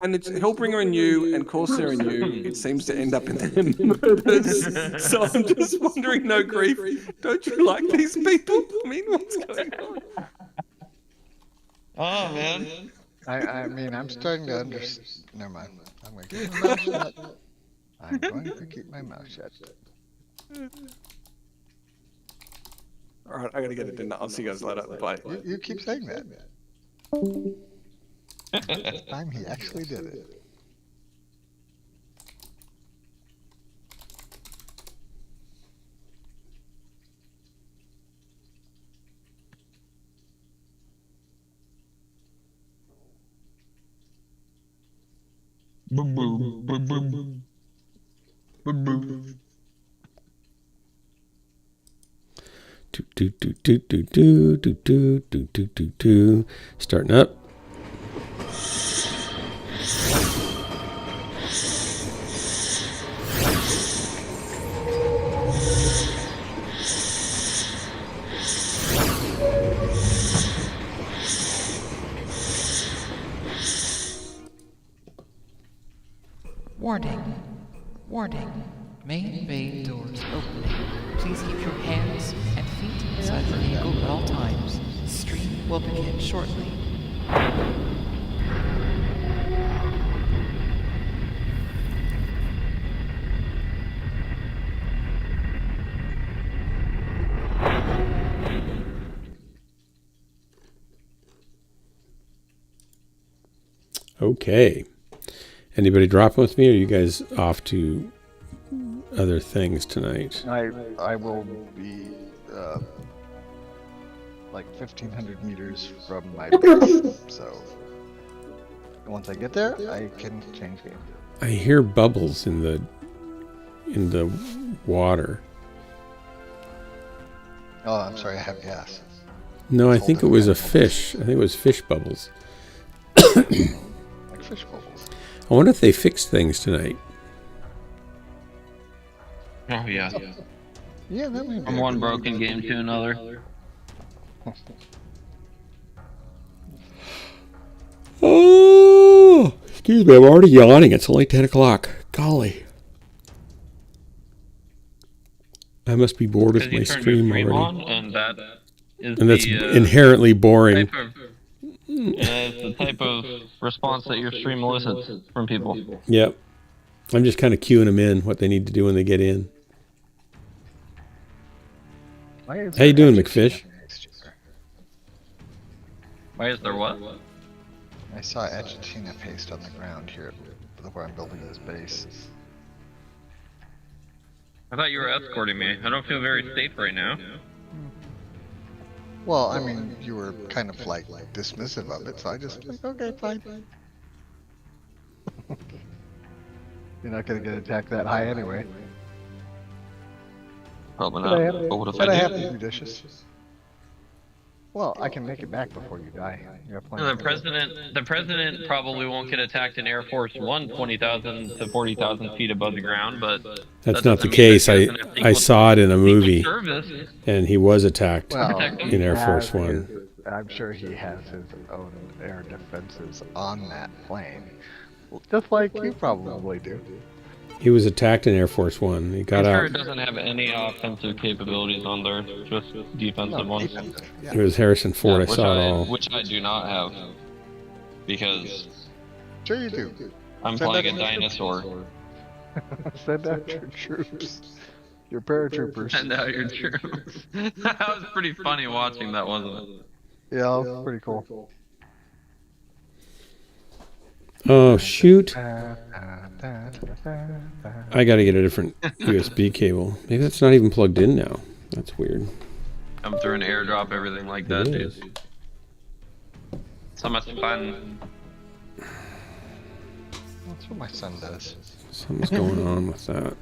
And it's Hellbringer and you and Corsair and you. It seems to end up in their murders. So I'm just wondering, no grief, don't you like these people? I mean, what's going on? Oh, man. I mean, I'm starting to understand. Never mind. I'm going to keep my mouth shut. I'm going to keep my mouth shut. All right, I got to get it done. I'll see you guys later. Bye. You keep saying that. This time he actually did it. Boom, boom, boom, boom. Boom, boom. Starting up. Warning. Warning. Main bay doors opening. Please keep your hands and feet inside the vehicle at all times. Stream will begin shortly. Okay. Anybody dropping with me, or are you guys off to other things tonight? I will be like 1,500 meters from my base, so once I get there, I can change game. I hear bubbles in the water. Oh, I'm sorry, I have gas. No, I think it was a fish. I think it was fish bubbles. Like fish bubbles. I wonder if they fixed things tonight. Oh, yeah. Yeah, that may be. From one broken game to another. Oh, excuse me, I'm already yawning. It's only 10 o'clock. Golly. I must be bored with my stream already. On, and that's inherently boring. It's the type of response that your stream elicits from people. Yep. I'm just kind of cueing them in, what they need to do when they get in. How you doing, McFish? Why is there what? I saw Argentina paste on the ground here where I'm building this base. I thought you were escorting me. I don't feel very safe right now. Well, I mean, you were kind of like dismissive of it, so I just like, okay, fine. You're not gonna get attacked that high anyway. Probably not. But what if I I have do? to be judicious. Well, I can make it back before you die. You have plenty The president probably won't get attacked in Air Force One 20,000 to 40,000 feet above the ground, but That's that not the doesn't mean case. that he doesn't have I saw it in a movie, service. and he was attacked Well, in Air Force One. I'm sure he has his own air defenses on that plane. Just like you probably do. He was attacked in Air Force One. He got I'm sure out. it doesn't have any offensive capabilities on there, just defensive ones. Yeah. It was Harrison Ford. I which saw it all. Which I do not have, because Sure you do. I'm Send playing a out your dinosaur. Send out your troops. Your paratroopers. Send out your troops. That was pretty funny watching that, wasn't it? Yeah, pretty cool. Oh, shoot. I I got to get a different USB cable. Maybe that's not even plugged in now. That's weird. Come through an airdrop, everything like that, It dude. is. So much fun. That's what my son does. Something's going on with that.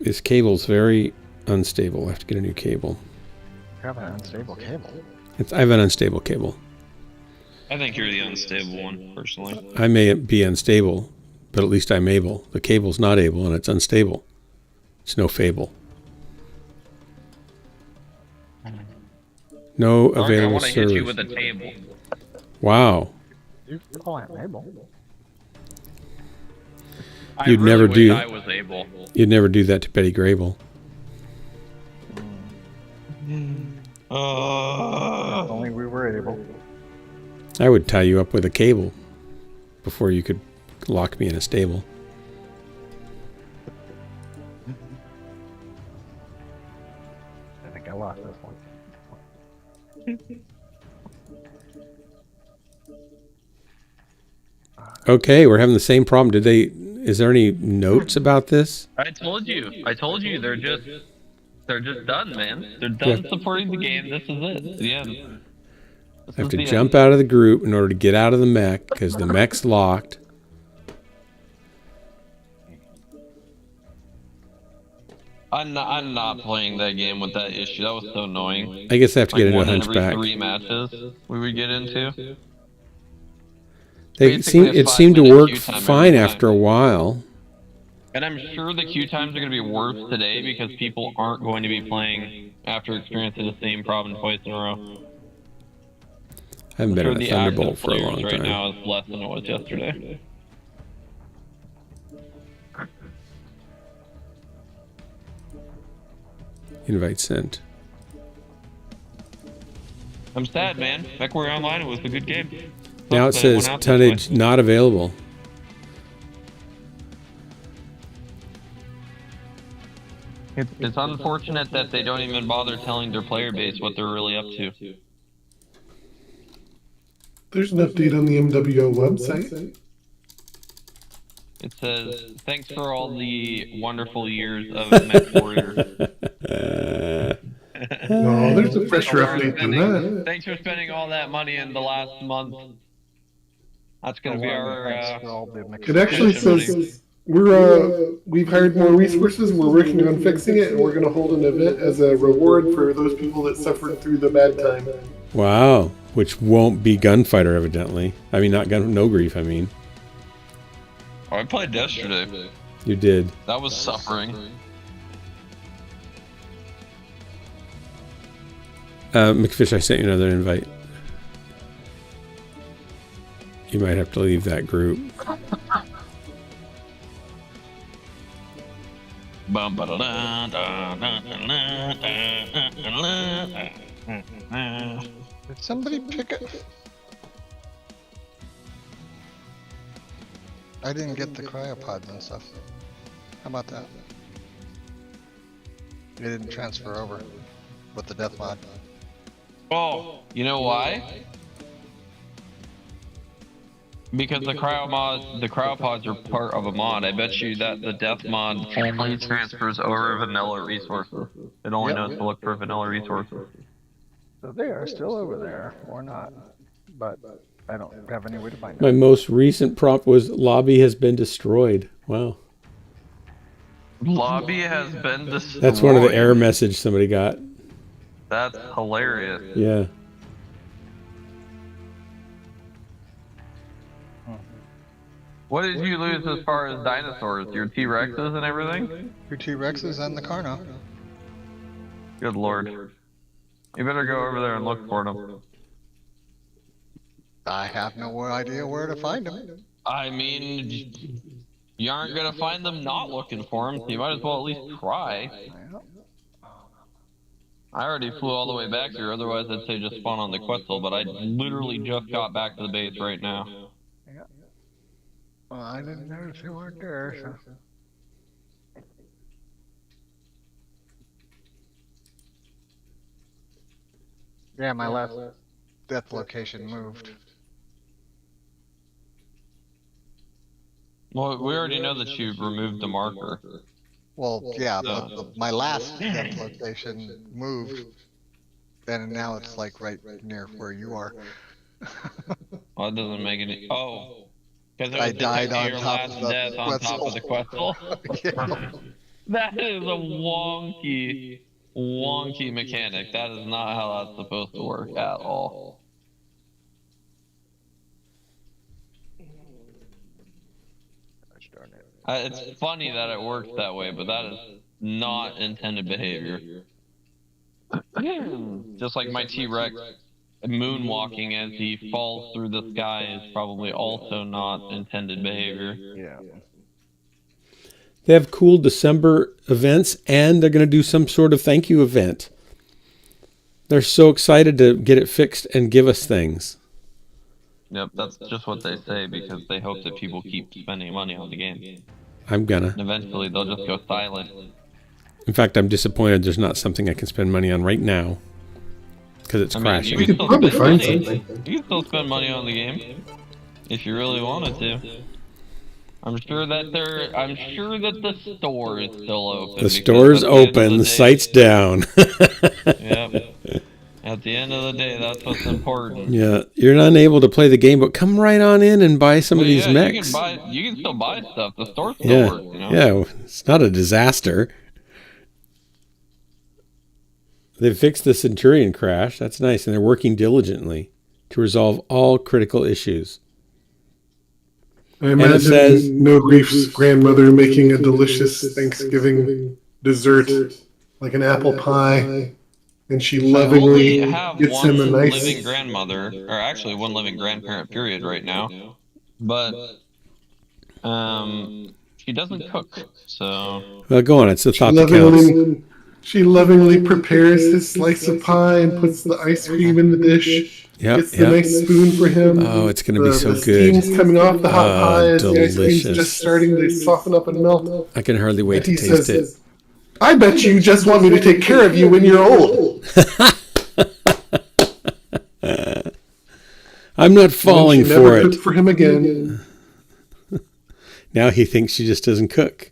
This cable's very unstable. I have to get a new cable. You have an unstable cable. I have an unstable cable. I think you're the unstable one, personally. I may be unstable, but at least I'm able. The cable's not able, and it's unstable. It's no fable. No Mark, I available want to hit you servers. with a table. Wow. You call it able. You'd I really never wish do- I was able. You'd never do that to Betty Grable. If only we were able. I would tie you up with a cable before you could lock me in a stable. I think I lost this one. Okay, we're having the same problem. Did they? Is there any notes about this? I told you. They're just done, man. They're done supporting the game. This is it. The end. I have to jump out of the group in order to get out of the mech because the mech's locked. I'm not playing that game with that issue. That was so annoying. I guess I have to get into a one in every hunchback. 3 matches we would get into. It Basically, seemed to 5-minute work queue time fine every after a time. while. And I'm sure the queue times are going to be worse today because people aren't going to be playing after experiencing the same problem twice in a row. I haven't been Sure, in a the Thunderbolt active for a players long right time. now is less than it was yesterday. Invite sent. I'm sad, man. Back where online, it was a good game. Now it Sucks that says went out this tonnage way. not available. It's unfortunate that they don't even bother telling their player base what they're really up to. There's an update on the MWO website. It says, thanks for all the wonderful years of Mech Warriors. No, there's a fresher update than that. Thanks for spending all that money in the last month. That's going to be our... It actually says we've hired more resources. We're working on fixing it, and we're going to hold an event as a reward for those people that suffered through the bad time. Wow, which won't be Gunfighter evidently. I mean, not No Grief. I mean, Oh, I played yesterday. you did. That was suffering. McFish, I sent you another invite. You might have to leave that group. Did somebody pick it? I didn't get the cryopods and stuff. How about that? It didn't transfer over with the death mod. Oh, you know why? Because the cryopods are part of a mod. I bet you that the death mod only transfers over vanilla resources. It only knows to look for vanilla resources. So they are still over there, or not. But I don't have any way to find My them. most recent prompt was lobby has been destroyed. Wow. Lobby has been destroyed. That's one of the error message somebody got. That's hilarious. Yeah. What did you lose as far as dinosaurs? Your T-Rexes and everything? Your T-Rexes and the Carno. Good lord. You better go over there and look for them. I have no idea where to find them. I mean, you aren't gonna find them not looking for them, so you might as well at least try. I already flew all the way back here, otherwise I'd say just spawn on the Quetzal, but I literally just got back to the base right now. Well, I didn't notice they weren't there, so. Yeah, my last death location moved. Well, we already know that you've removed the marker. Well, yeah, but my last death location moved, and now it's like right near where you are. Well, it doesn't make any... Oh. Because I died on your top last of the death on top of the Quetzal. Yeah. That is a wonky mechanic. That is not how that's supposed to work at all. It's funny that it works that way, but that is not intended behavior. Just like my T-Rex moonwalking as he falls through the sky is probably also not intended behavior. Yeah. They have cool December events, and they're going to do some sort of thank you event. They're so excited to get it fixed and give us things. Yep, that's just what they say because they hope that people keep spending money on the game. I'm gonna. And eventually they'll just go silent. In fact, I'm disappointed there's not something I can spend money on right now. Because it's crashing. You could still probably spend find money. something. You can still spend money on the game if you really wanted to. I'm sure that the store is still open. The store's open, the site's down. Yep. At the end of the day, that's what's important. Yeah, you're not able to play the game, but come right on in and buy some of these mechs. You can still buy stuff. The store still works, you know? Yeah, it's not a disaster. They fixed the Centurion crash. That's nice, and they're working diligently to resolve all critical issues. I imagine No Grief's grandmother making a delicious Thanksgiving dessert, like an apple pie, and she lovingly gets him a nice... living grandmother, or actually one living grandparent, period, right now. But she doesn't cook, so... Well, go on. It's the thought that counts. She lovingly prepares his slice of pie and puts the ice cream in the dish. Gets the nice spoon for him. Oh, it's going to be so the good. Steam's coming off the hot pie as delicious. the ice cream's just starting to soften up and melt. I can hardly wait to taste it. I bet you just want me to take care of you when you're old. I'm not falling for it. Never cooked for him again. Now he thinks she just doesn't cook.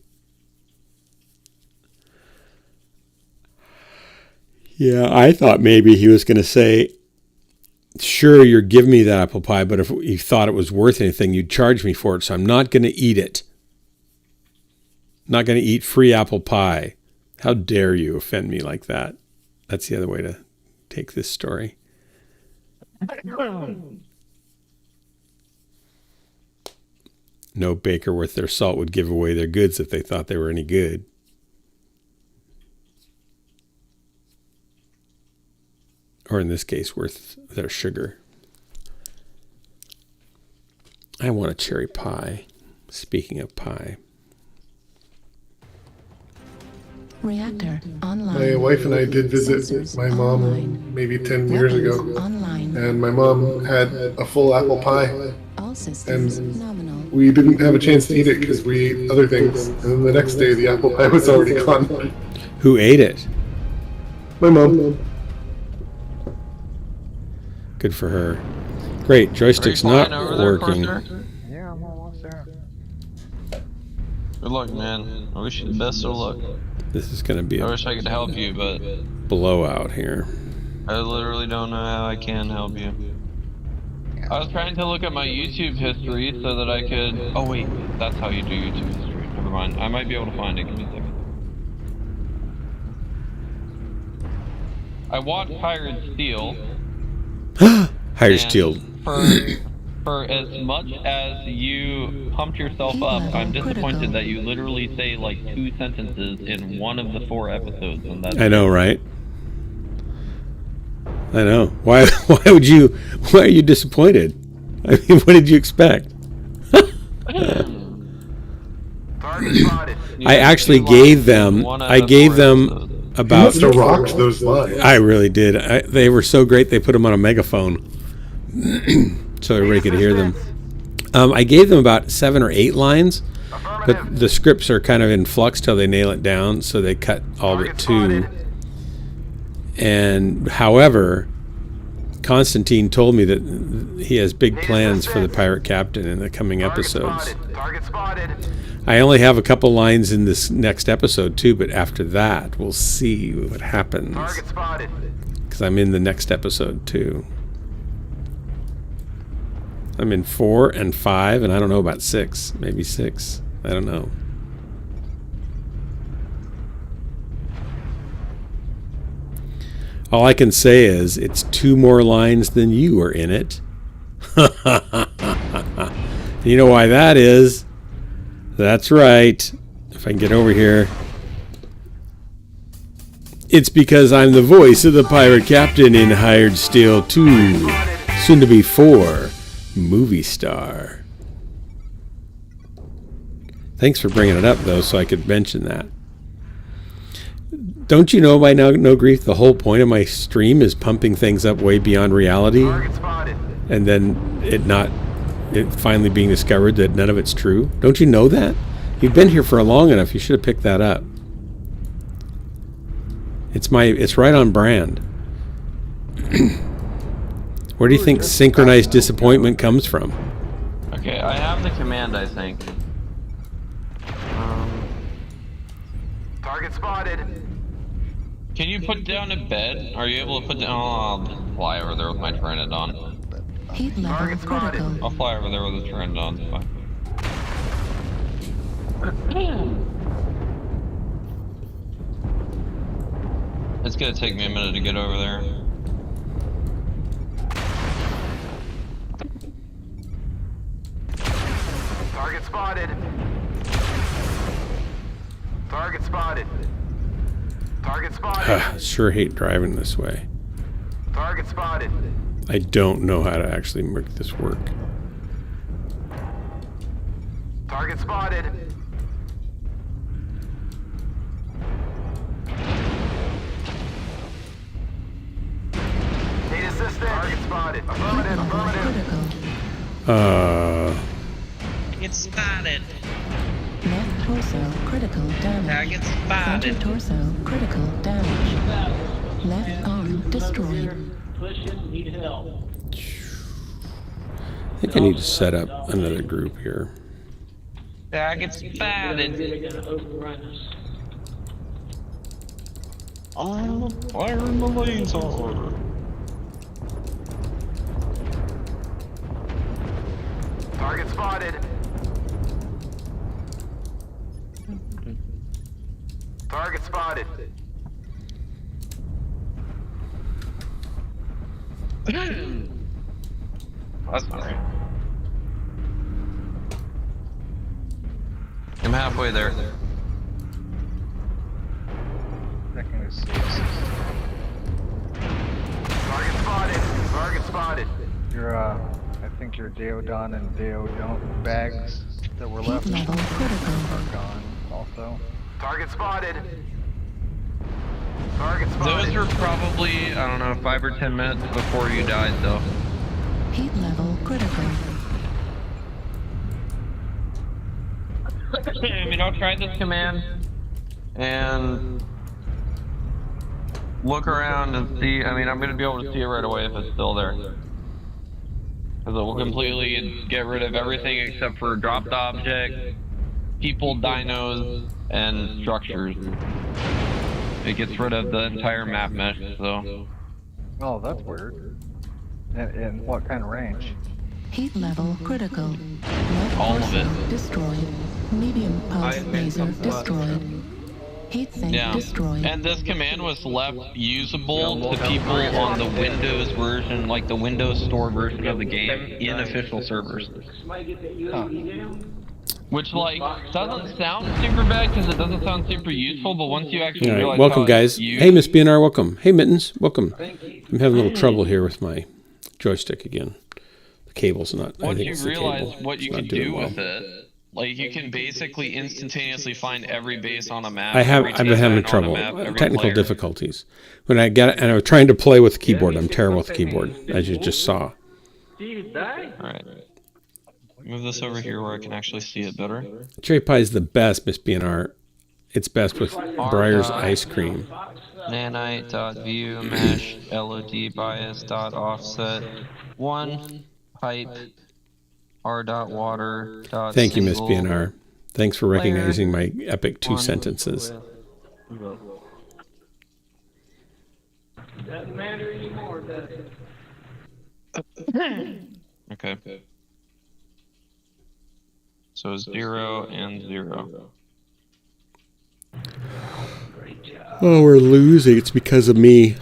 Yeah, I thought maybe he was going to say, sure, you're giving me that apple pie, but if you thought it was worth anything, you'd charge me for it, so I'm not going to eat it. Not going to eat free apple pie. How dare you offend me like that? That's the other way to take this story. No baker worth their salt would give away their goods if they thought they were any good. Or in this case, worth their sugar. I want a cherry pie. Speaking of pie. Reactor online. My wife and I did visit my mom maybe 10 years ago. Online. And my mom had a full apple pie. All systems nominal. We didn't have a chance to eat it because we ate other things. And then the next day, the apple pie was already gone. Who ate it? My mom. Good for her. Great, joystick's not working. Yeah, I'm almost there. Good luck, man. I wish you the best of luck. This is going to be I a wish I could help you, but blowout here. I literally don't know how I can help you. I was trying to look at my YouTube history so that I could... Oh wait, that's how you do YouTube history. Never mind. I might be able to find it. Give me a second. I watched Pirate Steel. Higher steel. For as much as you pumped yourself up, I'm disappointed that you literally say like 2 sentences in one of the 4 episodes. And that's I know, right? I know. Why are you disappointed? I mean, what did you expect? I actually gave them about... Must have rocked those lines. I really did. They were so great they put them on a megaphone so everybody could hear them. I gave them about 7 or 8 lines, but the scripts are kind of in flux till they nail it down, so they cut all but 2. And however, Constantine told me that he has big plans for the pirate captain in the coming episodes. I only have a couple lines in this next episode too, but after that we'll see what happens. Because I'm in the next episode too. I'm in 4 and 5, and I don't know about 6. Maybe 6. I don't know. All I can say is it's 2 more lines than you are in it. You know why that is? That's right. If I can get over here. It's because I'm the voice of the pirate captain in Hired Steel 2, soon to be 4, movie star. Thanks for bringing it up, though, so I could mention that. Don't you know by now, No Grief, the whole point of my stream is pumping things up way beyond reality, and then it finally being discovered that none of it's true? Don't you know that? You've been here for long enough. You should have picked that up. It's right on brand. Where do you think synchronized disappointment comes from? Okay, I have the command, I think. Target spotted. Can you put down a bed? Are you able to put down? Oh, I'll fly over there with my Tyrannid on. Heat level critical. I'll fly over there with the Tyrannid on. It's fine. It's gonna take me a minute to get over there. Target spotted. Target spotted. Target spotted. Sure hate driving this way. Target spotted. I don't know how to actually make this work. Target spotted. Need assistance. Target spotted. Affirmative. Affirmative. Critical. It's spotted. Left torso critical damage. Target Center spotted. torso critical damage. Left arm destroyed. I think I need to set up another group here. Target spotted. I'm firing the laser. Target spotted. Target spotted. That's not right. I'm halfway there. Target spotted. Target spotted. I think your Deodon and Deodont bags that were left Heat level critical. are gone also. Target spotted. Target spotted. Those were probably, I don't know, 5 or 10 minutes before you died, though. Heat level critical. I mean, I'll try this command and look around and see. I mean, I'm going to be able to see it right away if it's still there. Because it will completely get rid of everything except for dropped objects, people, dinos, and structures. It gets rid of the entire map mesh, so. Oh, that's weird. In what kind of range? Heat level critical. Left All of torso it. destroyed. Medium pulse laser destroyed. Heat sink Yeah, destroyed. and this command was left usable to people on the Windows version, like the Windows Store version of the game, in official servers. Which, like, doesn't sound super bad because it doesn't sound super useful, but once you actually All right, realize welcome, how guys. it's used, Hey, Miss BNR, welcome. Hey, Mittens, welcome. I'm having a little trouble here with my joystick again. The cable's not. I once think you it's the realize cable. what It's you not can doing do well. with it, like, you can basically instantaneously find every base on a map. I've been having trouble, technical difficulties. When I got and I was trying to play with the keyboard. I'm terrible with the keyboard, as you just saw. Alright. Move this over here where I can actually see it better. Cherry pie is the best, Miss BNR. It's best with Breyer's ice cream. Nanite.view mesh LOD bias dot offset 1 pipe r.water dot Thank you, Miss single BNR. Thanks for recognizing my epic 2 sentences. Doesn't matter anymore, does it? Okay. So 0 and 0. Oh, we're losing. It's because of me.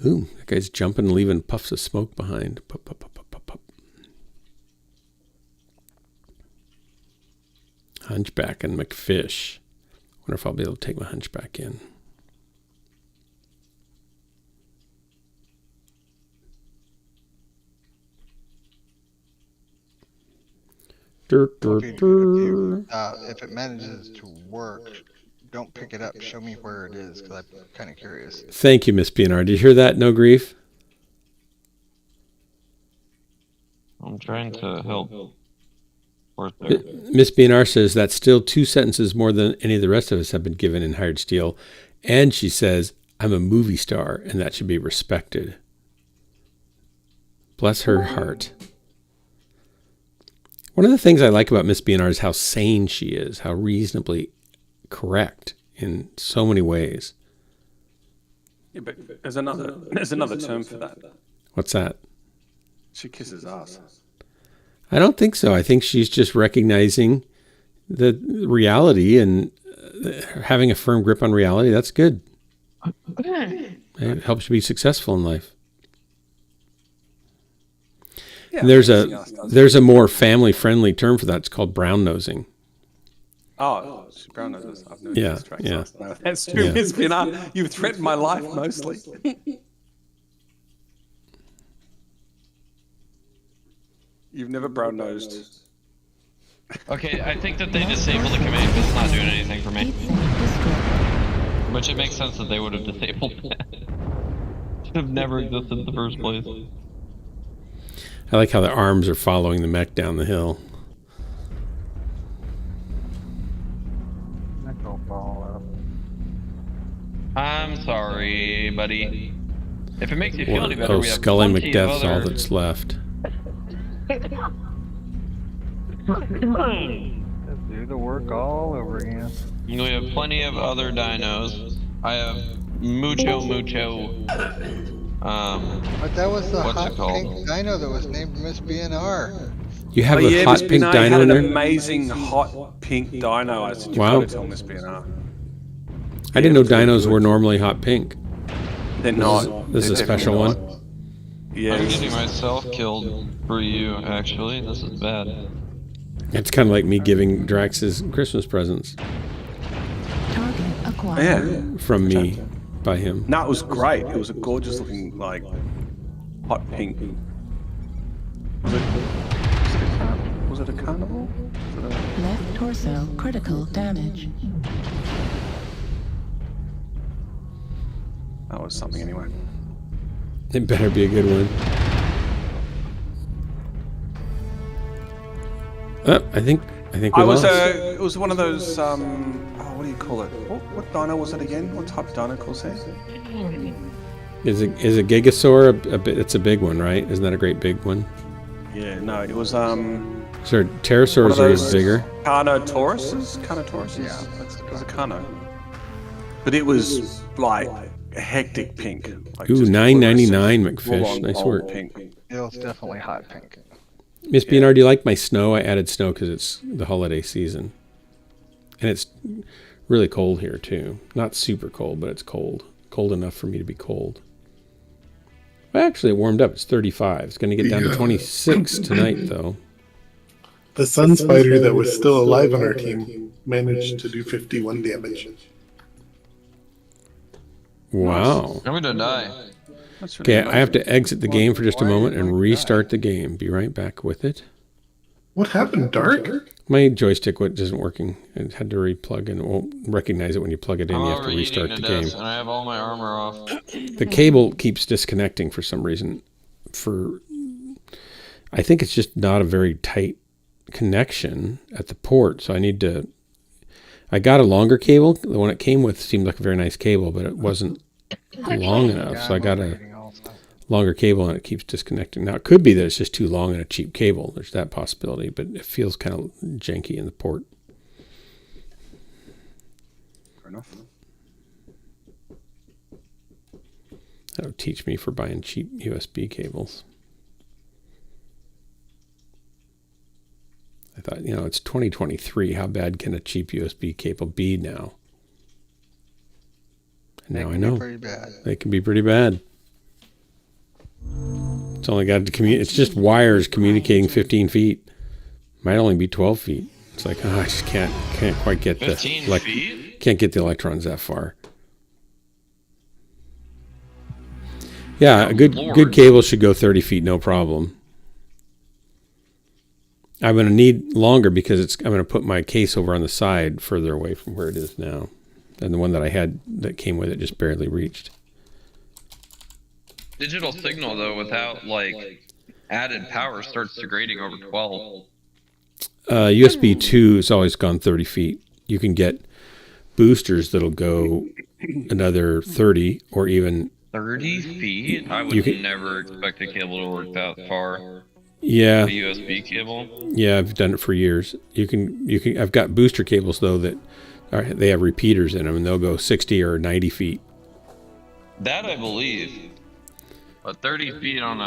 Ooh, that guy's jumping and leaving puffs of smoke behind. Puff, puff, puff, puff, puff, puff. Hunchback and McFish. Wonder if I'll be able to take my Hunchback in. If it manages to work, don't pick it up. Show me where it is, because I'm kind of curious. Thank you, Miss BNR. Did you hear that? No grief? I'm trying to help. Miss BNR says that's still 2 sentences more than any of the rest of us have been given in Hired Steel. And she says, I'm a movie star, and that should be respected. Bless her heart. One of the things I like about Miss BNR is how sane she is, how reasonably correct in so many ways. Yeah, but there's another term for that. What's that? She kisses ass. I don't think so. I think she's just recognizing the reality and having a firm grip on reality. That's good. It helps you be successful in life. Yeah, and there's a more family-friendly term for that. It's called brown nosing. Oh, brown noses. I've known Yeah, these tracks. yeah. No, that's true, Miss BNR. You've threatened my life mostly. You've never brown nosed. Okay, I think that they disabled the command because it's not doing anything for me. Which it makes sense that they would have disabled that. Should have never existed in the first place. I like how the arms are following the mech down the hill. I'm sorry, buddy. If it makes you feel any better, we have Scully plenty of McDeath's all other... that's left. Do the work all over again. We have plenty of other dinos. I have mucho. But that was the What's hot it called? pink dino that was named Miss BNR. You have a hot Miss pink BNR dino had in an there? amazing hot pink dino. I said, you've Wow. got to tell Miss BNR. I didn't know dinos were normally hot pink. They're not. This is a They're special definitely one. not. Yeah. I'm getting myself killed for you, actually. This is bad. It's kind of like me giving Drax his Christmas presents Target acquired. Yeah. from me by him. No, it was great. It was a gorgeous looking, like, hot pink. Was it a carnival? Was it a... Left torso critical damage. That was something anyway. It better be a good one. I think we lost. It was one of those, what do you call it? What dino was it again? What type of dino calls that? Is a Gigasaur a bit? It's a big one, right? Isn't that a great big one? Yeah, no, it was, So pterosaurs are bigger. Carnotauruses? Yeah, it was a Carno. But it was, like, a hectic pink. Like Ooh, just $9.99 full-on McFish. Nice gold work. Pink. It was definitely hot pink. Miss BNR, do you like my snow? I added snow because it's the holiday season. And it's really cold here, too. Not super cold, but it's cold. Cold enough for me to be cold. Well, actually, it warmed up. It's 35. It's going to get down to 26 tonight, though. The sun spider that was still alive on our team managed to do 51 damage. Wow. I'm gonna die. Okay, I have to exit the game for just a moment and restart the game. Be right back with it. What happened, Dark? My joystick isn't working. It had to replug and it won't recognize it when you plug it in. You have to restart the game. And I have all my armor off. The cable keeps disconnecting for some reason. I think it's just not a very tight connection at the port. So I got a longer cable. The one it came with seemed like a very nice cable, but it wasn't long enough. So I got a longer cable and it keeps disconnecting. Now it could be that it's just too long and a cheap cable. There's that possibility, but it feels kind of janky in the port. Fair enough. That'll teach me for buying cheap USB cables. I thought, it's 2023. How bad can a cheap USB cable be now? And now I know. They can be pretty bad. It's only got to it's just wires communicating 15 feet. Might only be 12 feet. It's like, I just can't quite get 15 the feet? can't get the electrons that far. Yeah, a good cable should go 30 feet, no problem. I'm going to need longer because I'm going to put my case over on the side further away from where it is now. And the one that I had that came with it just barely reached. Digital signal, though, without, like, added power starts degrading over 12. USB 2 has always gone 30 feet. You can get boosters that'll go another 30 or even... 30 feet? I would never expect a cable to work that far. Yeah. A USB cable? Yeah, I've done it for years. You can. I've got booster cables, though, they have repeaters in them, and they'll go 60 or 90 feet. That I believe. But 30 feet on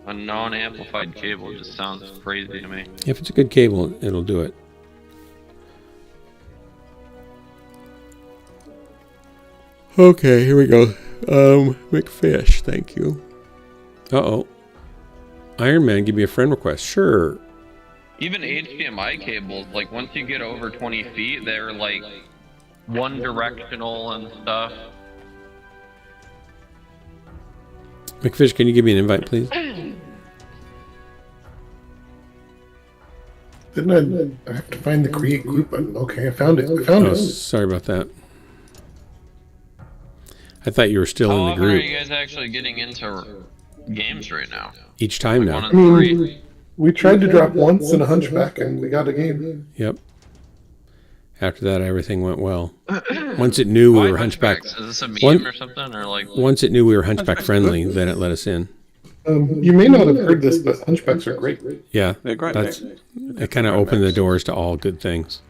a non-amplified cable just sounds crazy to me. If it's a good cable, it'll do it. Okay, here we go. McFish, thank you. Uh-oh. Iron Man, give me a friend request. Sure. Even HDMI cables, like once you get over 20 feet, they're like one directional and stuff. McFish, can you give me an invite, please? Didn't I have to find the create group button? Okay, I found it. Sorry about that. I thought you were still in the How often group. are you guys actually getting into games right now? Each time now. 1 and 3? We tried to drop once in a Hunchback and we got a game. Yep. After that, everything went well. Once it knew we were Hunchback... Is this a meme or something? Or like... Once it knew we were Hunchback friendly, then it let us in. You may not have heard this, but Hunchbacks are great. Yeah, They're great. It kind of opened the doors to all good things.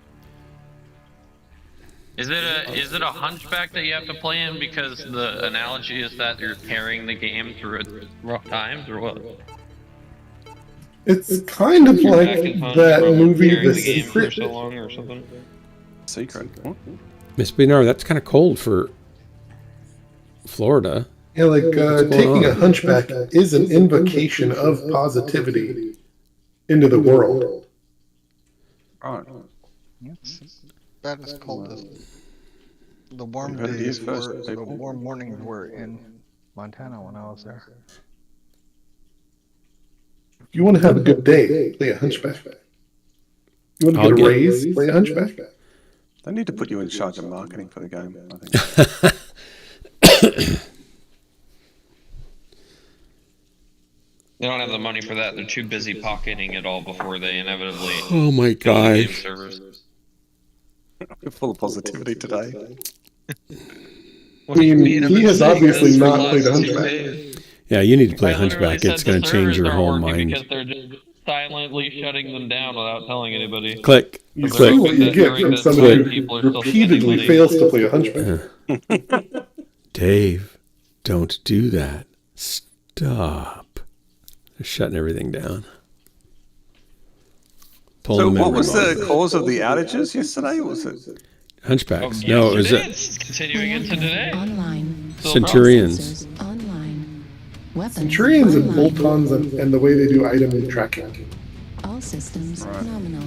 Is it a Hunchback that you have to play in because the analogy is that you're carrying the game through its rough times, or what? It's kind of like that movie, carrying The the game for Secret. so long or something. Secret. Miss Bernard, that's kind of cold for Florida. Yeah, like taking on? a Hunchback is an invocation of positivity into the world. Right. That is cold as the warm heard it days here first, were, the people. warm mornings were in Montana when I was there. If you want to have a good day, play a Hunchback. You want to get a raise, play a Hunchback. They need to put you in charge of marketing for the game, I think. They don't have the money for that. They're too busy pocketing it all before they inevitably. Oh my kill the game gosh. servers. We're full of positivity today. What do you mean? He has obviously not played a Hunchback. Yeah, you need to play I literally Hunchback. said It's going the to change servers your aren't whole working mind. because they're just silently shutting them down without telling anybody. Click. You Click. see what you get from somebody who People are still repeatedly spending fails to play a Hunchback. Dave, don't do that. Stop. They're shutting everything down. Pull So them what in was remote. the cause of the outages yesterday? Was it? Hunchbacks. Oh, No, it was yesterday, it's continuing into today. Online. Centurions. Sensors online. Weapons Centurions and online. bolt-ons and the way they do item tracking. All systems nominal.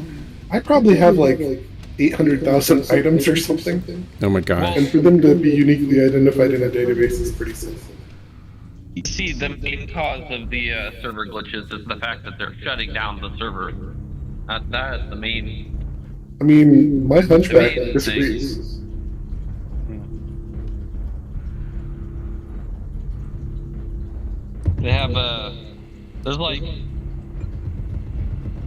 I probably have like 800,000 items or something. Oh my gosh. And for them to be uniquely identified in a database is pretty simple. See, the main cause of the server glitches is the fact that they're shutting down the server. That is the main. I mean, my Hunchback Amazing. disagrees. They have there's like.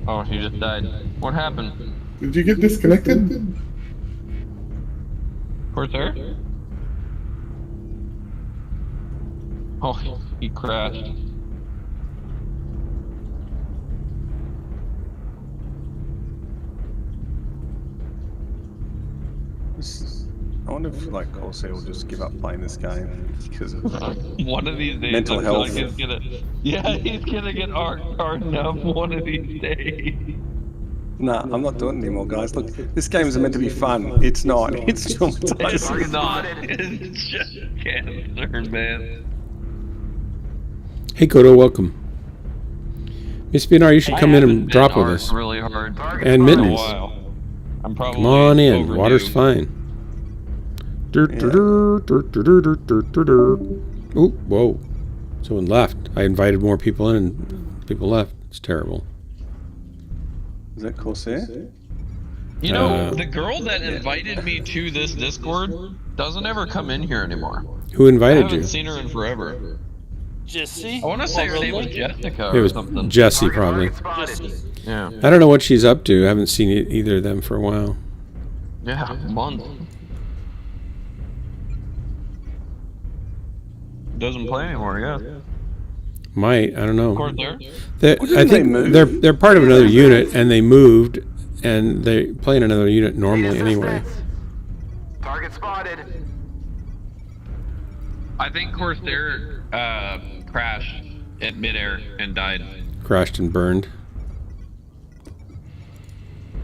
Oh, she just died. What happened? Did you get disconnected? Where's her? Oh, he crashed. I wonder if like Corsair will just give up playing this game because of One of these days, Mental I feel health. like he's gonna get hardened up one of these days. Nah, I'm not doing it anymore, guys. Look, this game is meant to be fun. It's not. It's It's traumatizing. not. It's just cancer, man. Hey, Kodo, welcome. Miss BNR, you should come in and drop with us. Really hard. And For a Mittens. while. I'm probably Come on in. overdue. Water's fine. Ooh, whoa. Someone left. I invited more people in and people left. It's terrible. Is that Corsair? You know, the girl that invited me to this Discord doesn't ever come in here anymore. Who I invited haven't you? seen her in forever. Jesse? I want to say her name was Jessica It or was something. Jessie, probably. Jesse. Yeah. I don't know what she's up to. I haven't seen either of them for a while. Yeah, months. Doesn't play anymore, I guess. Might, I don't know. Corsair? I think they're part of another unit, and they moved, and they play in another unit normally anyway. Target spotted. I think Corsair crashed at midair and died. Crashed and burned.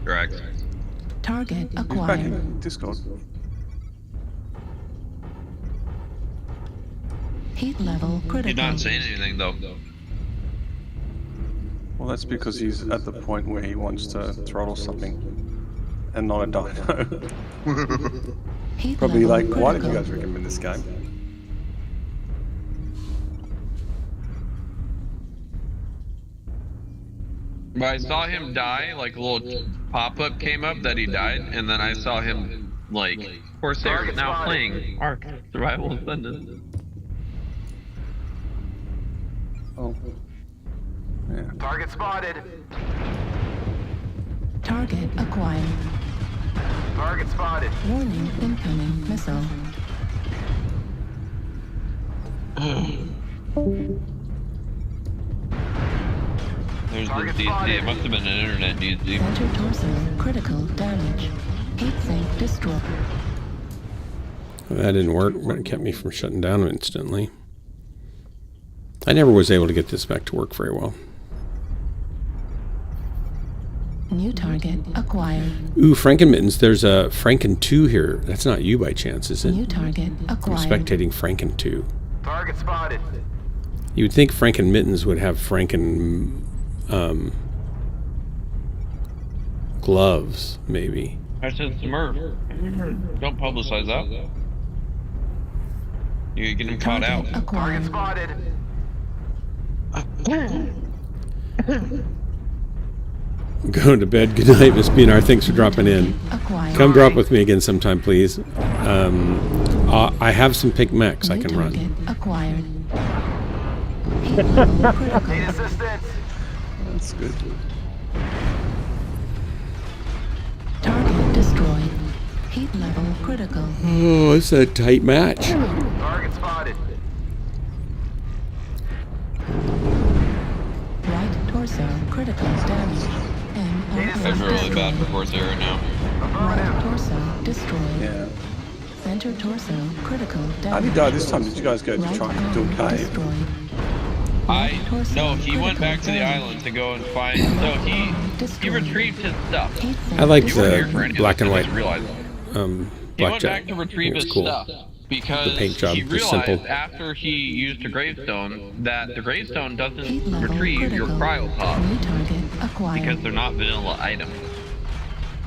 Correct. Target He's back acquired. in Discord. Heat level He's critical. not saying anything, though. Well, that's because he's at the point where he wants to throttle something and not a dino. Heat Probably level like, why did you critical. guys recommend this game? But I saw him die, like a little pop-up came up that he died, and then I saw him, like, Corsair is now playing Ark Survival Ascendant. Oh. Yeah. Target spotted. Target acquired. Target spotted. Warning, incoming missile. There's the DC. It must have been an internet DC. Center torso critical damage. Heat sink destroyed. That didn't work, but it kept me from shutting down instantly. I never was able to get this back to work very well. New target acquired. Ooh, Frankenmittens, there's a Franken 2 here. That's not you by chance, is it? New target I'm acquired. spectating Franken 2. Target spotted. You would think Frankenmittens would have Franken gloves, maybe. I said Smurf. Don't publicize that. You get him caught out. Target Target acquired. spotted. I'm going to bed. Good night, Miss BNR. Thanks for dropping in. Acquired. Come drop with me again sometime, please. I have some pink mechs I New can run. target acquired. Heat level critical. Need assistance. That's good. Target destroyed. Heat level critical. Oh, it's a tight match. Target spotted. Right torso critical damage. I'm really bad for Corsair right now. Right torso destroyed. Yeah. Center torso critical damage. How did he die this time? Did you guys go to Right try and do arm a cave? destroyed. No, he went back to the island to go and find. So he retrieved his stuff. Heat sink I like You weren't here for the any of black this, and I white just realized. He went blackjack. back to retrieve It was his cool. stuff because The paint job, he just realized simple. after he used a gravestone that the gravestone Heat doesn't level retrieve your critical. cryopod New target acquired. because they're not vanilla items.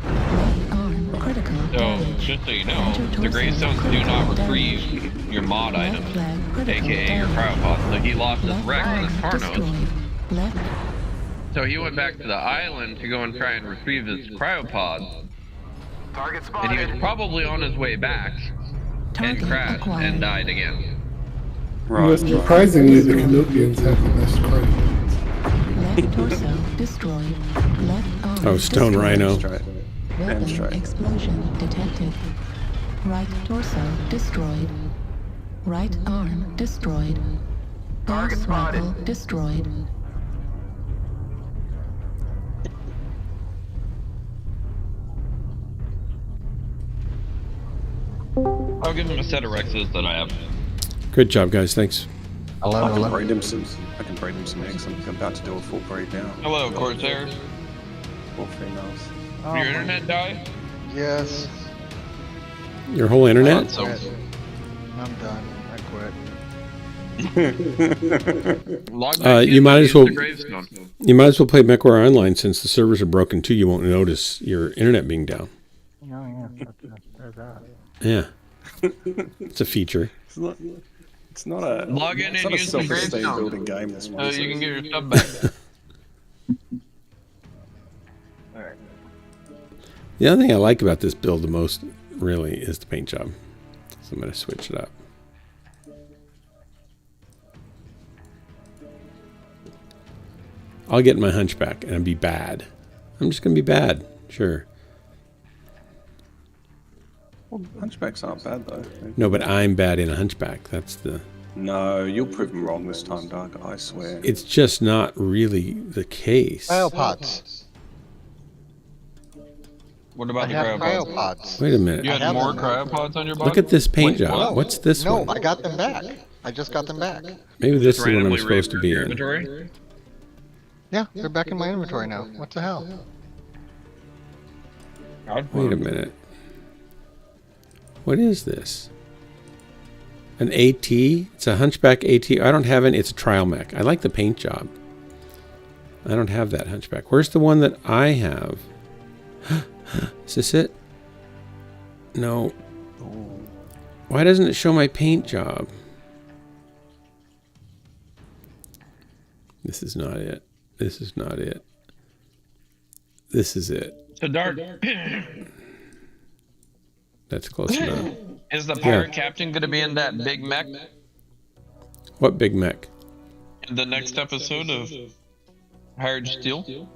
Right arm critical So damage. just so you know, Center the torso gravestones do critical not damage. retrieve your mod Left items, leg critical aka your damage. cryopod. So he lost his Left Rex and his arm Carnos. destroyed. Left So he went back to the island to go and try and retrieve his cryopod, Target and he was spotted. probably on his way back and target crashed acquired. and died again. Right. Surprisingly, the Canopians have the best credit. Left torso destroyed. Left arm Oh, Stone destroyed. Rhino. Straight. Weapon And straight. explosion detected. Right torso destroyed. Right arm destroyed. Target Pulse spotted. rifle destroyed. I'll give him a set of Rexes that I have. Good job, guys. Thanks. I Hello, can hello. breed him some. I can breed him some eggs. I'm about to do a full breed now. Hello, Corsair. 4 females. Oh, Your my- internet die? Yes. Your whole internet? So Quit. I'm done. I quit. Log back in, you might use as well. the gravestone. You might as well play MechWarrior Online since the servers are broken too. You won't notice your internet being down. Oh, yeah, there's that. Yeah, it's a feature. It's not a. Log in it's and not a use the self-esteem gravestone. building game. This one. So you can get your stuff back. Alright. The other thing I like about this build the most, really, is the paint job. So I'm going to switch it up. I'll get my hunchback and be bad. I'm just going to be bad. Sure. Well, hunchbacks aren't bad though. No, but I'm bad in a hunchback. That's the... No, you'll prove me wrong this time, Doug. I swear. It's just not really the case. Cryopods. What about the I have cryopods? cryopods. Wait a minute. You had have more them. cryopods on your body? Look at this paint Wait, job. what? What's this No, one? I got them back. I just got them back. Maybe this is the one I'm Randomly supposed to raised be your in. inventory? Yeah, they're back in my inventory now. What the hell? Wait a minute. What is this? An AT? It's a hunchback AT. I don't have any. It's a trial mech. I like the paint job. I don't have that hunchback. Where's the one that I have? Is this it? No. Why doesn't it show my paint job? This is not it. This is not it. This is it. So Dark, That's close enough. is the pirate captain going to be in that big mech What big mech? in the next episode of Hired Steel?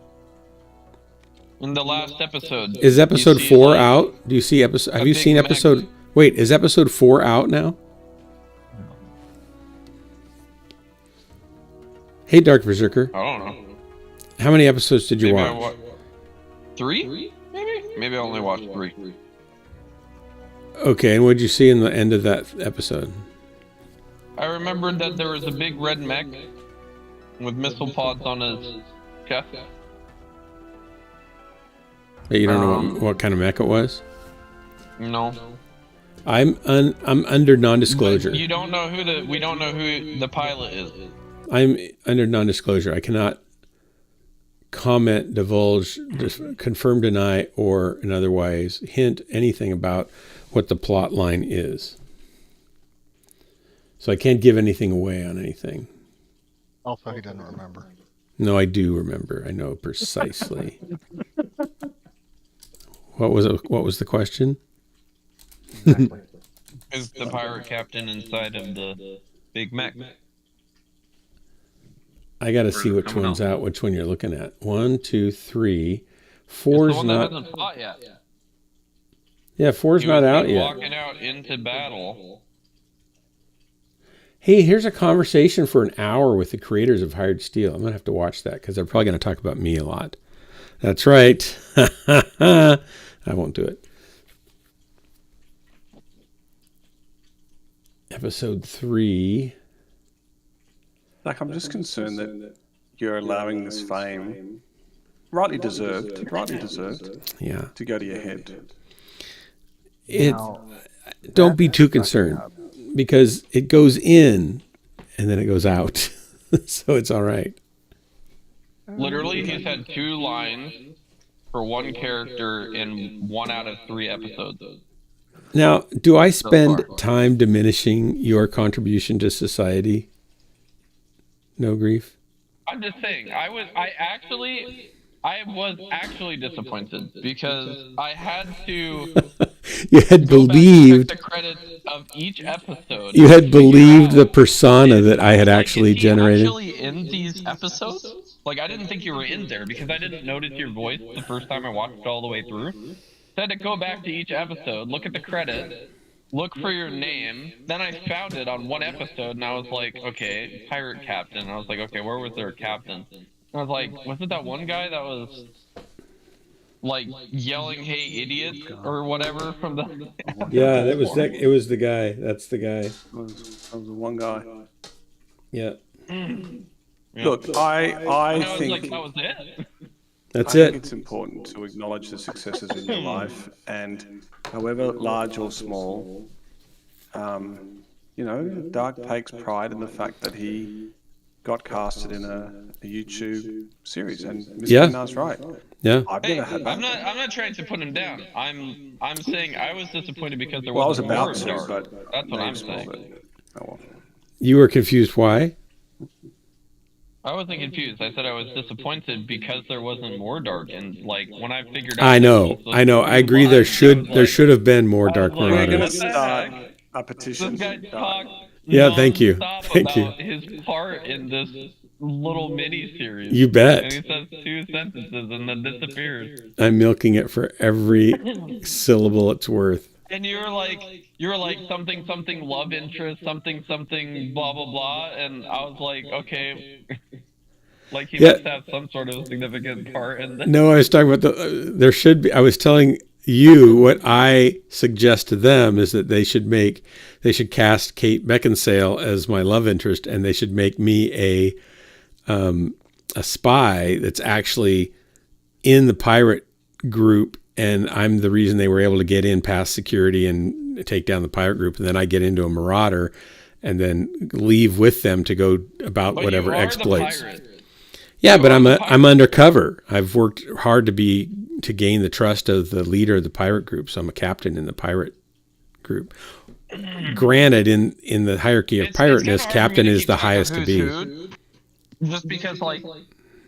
In the last episode. Is episode you see, 4 like, out? Do you see episode? Have a you big seen mech. episode? Wait, is episode 4 out now? Hey, Dark Berserker. I don't know. How many episodes did you Maybe I watch? 3? Maybe? Maybe I only watched 3. Okay, and what did you see in the end of that episode? I remembered that there was a big red mech with missile pods on his chest. Hey, you don't know what kind of mech it was? No. I'm under non-disclosure. But you don't know who we don't know who the pilot is. I'm under non-disclosure. I cannot comment, divulge, confirm, deny, or in other ways hint anything about what the plot line is. So I can't give anything away on anything. Also, he doesn't remember. No, I do remember. I know precisely. What was it? What was the question? Exactly. Is the pirate captain inside of the big mech? I got to see which coming one's out, which one you're looking at. 1, 2, 3. It's the 4's one not. that hasn't fought yet. Yeah, 4's He not was, out like, yet. walking out into battle. Hey, here's a conversation for an hour with the creators of Hired Steel. I'm going to have to watch that because they're probably going to talk about me a lot. That's right. I won't do it. Episode 3. Like, I'm just concerned that you're allowing this fame, rightly deserved, Yeah. to go to your head. Don't be too concerned because it goes in and then it goes out. So it's all right. Literally, he's had 2 lines for one character in 1 out of 3 episodes. Now, do I spend time diminishing your contribution to society? No grief? I'm just saying, I was actually disappointed because I had to You had go back and check believed. the credits of each episode. You had to figure believed out, the persona that I had like, actually is he generated. actually in these episodes? Like, I didn't think you were in there because I didn't notice your voice the first time I watched it all the way through. So I had to go back to each episode, look at the credits, look for your name. Then I found it on one episode, and I was like, okay, pirate captain. I was like, okay, where was their captain? And I was like, was it that one guy that was like yelling, "Hey, idiot," or whatever from the? Yeah, it was the guy. That's the guy. That was the one guy. Yeah. Look, I was think like, that was it. That's I think it. it's important to acknowledge the successes in your life, and however large or small, you know, Dark takes pride in the fact that he got casted in a YouTube series, and Mr. Yeah. Pinar's right. Yeah. I've Hey, never had that. I'm not trying to put him down. I'm saying I was disappointed because there Well, I was wasn't more about to, Dark. but That's what now I'm you spoiled saying. it. Oh, well. You were confused. Why? I wasn't confused. I said I was disappointed because there wasn't more Dark, and like when I figured out. I know. I agree. There should have been more Dark We're going to Marauders. start a petition. This guy talked Yeah, thank you. nonstop Thank you. about his part in this little mini series. You bet. And he says 2 sentences and then disappears. I'm milking it for every syllable it's worth. And you were like something love interest, something blah blah blah, and I was like, okay, like he must have some sort of significant part in this. No, I was talking about there should be. I was telling you what I suggest to them is that they should cast Kate Beckinsale as my love interest, and they should make me a spy that's actually in the pirate group, and I'm the reason they were able to get in past security and take down the pirate group, and then I get into a marauder and then leave with them to go about whatever exploits. Yeah, but I'm undercover. I've worked hard to gain the trust of the leader of the pirate group, so I'm a captain in the pirate group. Granted, in the hierarchy of pirateness, captain is the highest to be. Just because, like,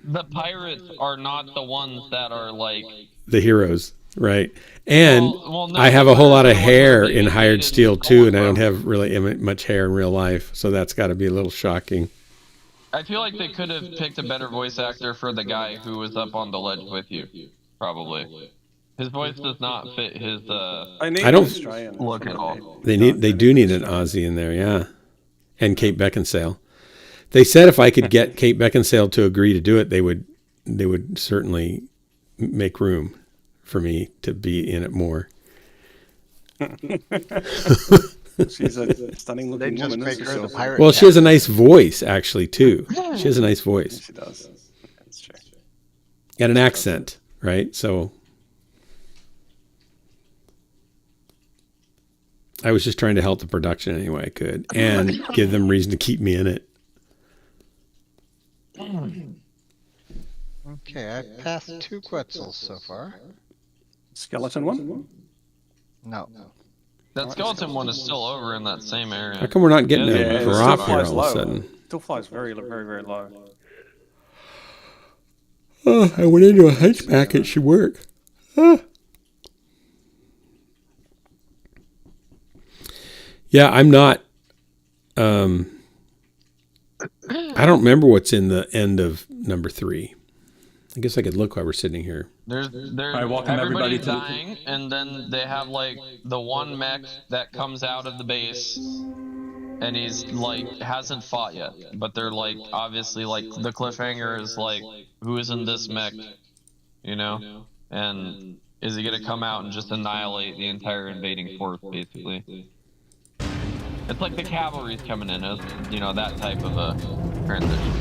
the pirates are not the ones that are, like... the heroes, right? And no, I have a whole lot of hair in Hired Steel, too, and I don't have really much hair in real life, so that's got to be a little shocking. I feel like they could have picked a better voice actor for the guy who was up on the ledge with you, probably. His voice does not fit his I don't look at all. They do need an Aussie in there, yeah. And Kate Beckinsale. They said if I could get Kate Beckinsale to agree to do it, they would certainly make room for me to be in it more. She's a stunning looking woman. Make her the pirate. Well, she has a nice voice, actually, too. She has a nice voice. She does. That's true. And an accent, right? So I was just trying to help the production any way I could and give them reason to keep me in it. Okay, I passed 2 Quetzals so far. Skeleton one? No. That skeleton one is still over in that same area. How come we're not getting a it drop still here flies all low. of a sudden? Still flies very, very, very low. Oh, I went into a hunchback. It should work. Yeah, I'm not. I don't remember what's in the end of number 3. I guess I could look while we're sitting here. There's everybody's dying, and then they have like the one mech that comes out of the base, and he's like hasn't fought yet. But they're like obviously like the cliffhanger is like who is in this mech, you know, and is he gonna come out and just annihilate the entire invading force basically? It's like the cavalry's coming in, as you know, that type of a transition.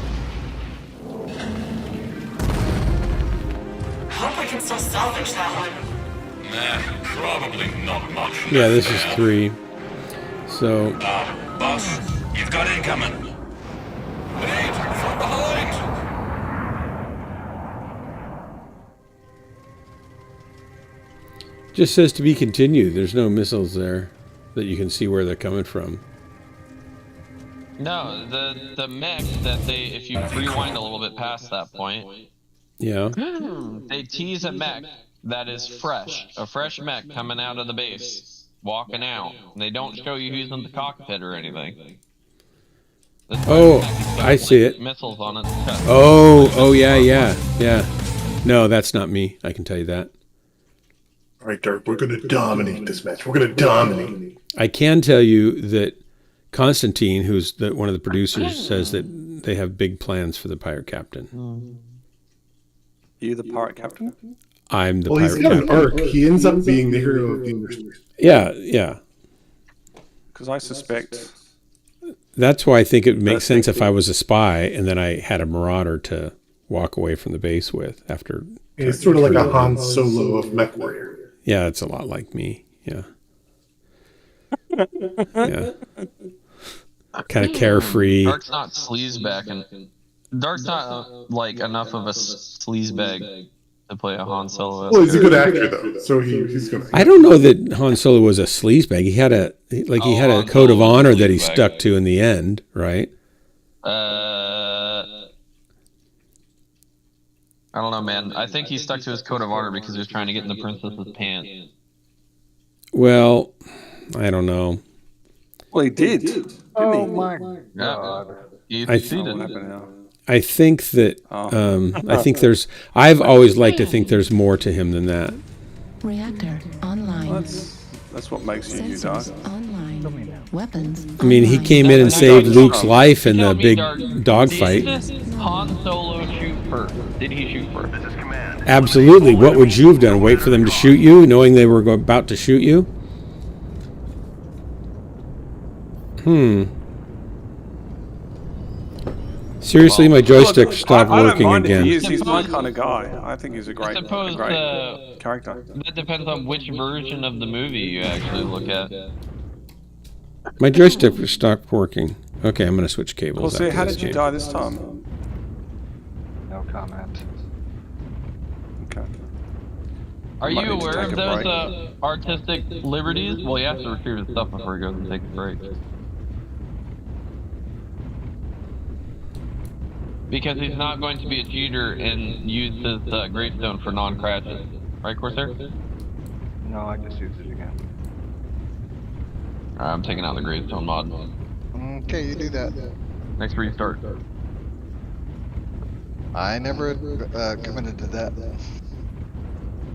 Hope we can still salvage that one. Nah, probably not much. Yeah, this is 3. So. Boss, you've got incoming. Wait, from behind. Just says to be continued. There's no missiles there that you can see where they're coming from. No, the mech that they, if you rewind a little bit past that point, yeah, they tease a mech that is fresh, a fresh mech coming out of the base, walking out. They don't show you who's in the cockpit or anything. Oh, I see it. Missiles on its chest. Oh, yeah. No, that's not me. I can tell you that. All right, Dirk, we're going to dominate this match. We're going to dominate. I can tell you that Constantine, who's one of the producers, says that they have big plans for the pirate captain. You the pirate captain? I'm the pirate captain. Well, he's got an arc. He ends up being the hero of the industry. Yeah. Because I suspect... That's why I think it makes sense if I was a spy and then I had a marauder to walk away from the base with after... It's sort of like a Han Solo of Mech Warrior. Yeah, it's a lot like me. Yeah. Yeah. kind of carefree. Dark's not sleazeback, and Dark's not like enough of a sleazebag to play a Han Solo. Well, he's a good actor though, so he's gonna. I don't know that Han Solo was a sleazebag. He had a code of honor that he stuck to in the end, right? I don't know, man. I think he stuck to his code of honor because he was trying to get in the princess's pants. Well, I don't know. Well, he did. Oh my God! He I succeeded. I think that I think there's. I've always liked to think there's more to him than that. Reactor online. Well, that's what makes you die. Sensors online. Weapons. I mean, he came in and saved Luke's life in the big dogfight. Did Han Solo shoot first? Did he shoot first? Absolutely. What would you have done? Wait for them to shoot you, knowing they were about to shoot you? Seriously, my joystick stopped working again. He's my kind of guy. I think he's a great character. That depends on which version of the movie you actually look at. My joystick stopped working. Okay, I'm going to switch cables. Well, see, how did you die this time? No comment. Okay. Are you aware of those artistic liberties? Well, you have to retrieve his stuff before he goes and takes a break. Because he's not going to be a cheater and use his gravestone for non-crashes. Right, Corsair? No, I just used it again. I'm taking out the gravestone mod. Okay, you do that. Next restart. I never committed to that.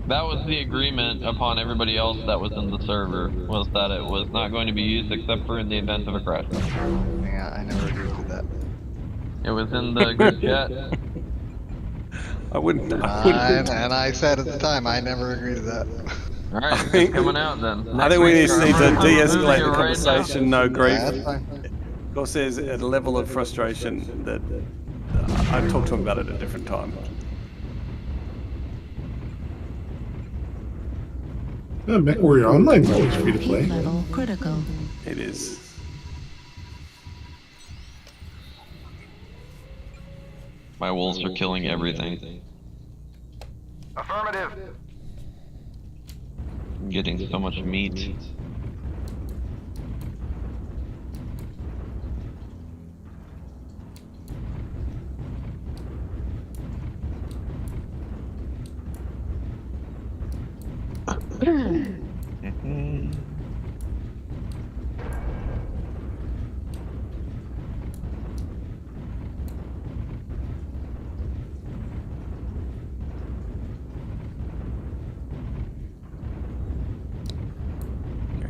That was the agreement upon everybody else that was in the server, was that it was not going to be used except for in the event of a crash. Yeah, I never agreed to that. It was in the group chat. I wouldn't. And I said at the time, I never agreed to that. Alright, it's coming out then. I think we need to de-escalate the conversation. No grief. That's fine. Of course, there's a level of frustration that I talked to him about it at a different time. MechWarrior Online is always free to play. Heat level critical. It is. My wolves are killing everything. Affirmative. I'm getting so much meat.